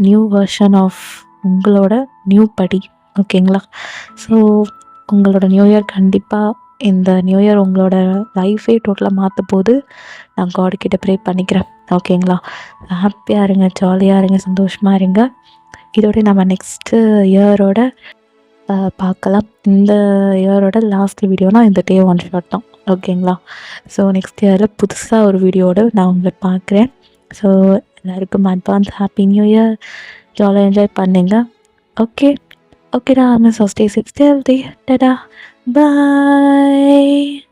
நியூ வேர்ஷன் ஆஃப் உங்களோட நியூ படி. ஓகேங்களா? ஸோ உங்களோட நியூ இயர் கண்டிப்பாக இந்த நியூ இயர் உங்களோட லைஃபே டோட்டலாக மாற்ற போது நான் காட்கிட்ட ப்ரே பண்ணிக்கிறேன். ஓகேங்களா? ஹாப்பியாக இருங்க, ஜாலியாக இருங்க, சந்தோஷமாக இருங்க. இதோட நம்ம நெக்ஸ்ட்டு இயரோட பார்க்கலாம். இந்த இயரோட லாஸ்ட் வீடியோனா இந்த டே ஒன் ஷாட் தான். ஓகேங்களா? ஸோ நெக்ஸ்ட் இயரில் புதுசாக ஒரு வீடியோட நான் உங்களை பார்க்குறேன். ஸோ எல்லாருக்கும் அட்வான்ஸ் ஹாப்பி நியூ இயர். ஜாலியாக என்ஜாய் பண்ணீங்க. ஓகே ஓகேடா, miss stay safe, stay healthy. டாடா, பாய்.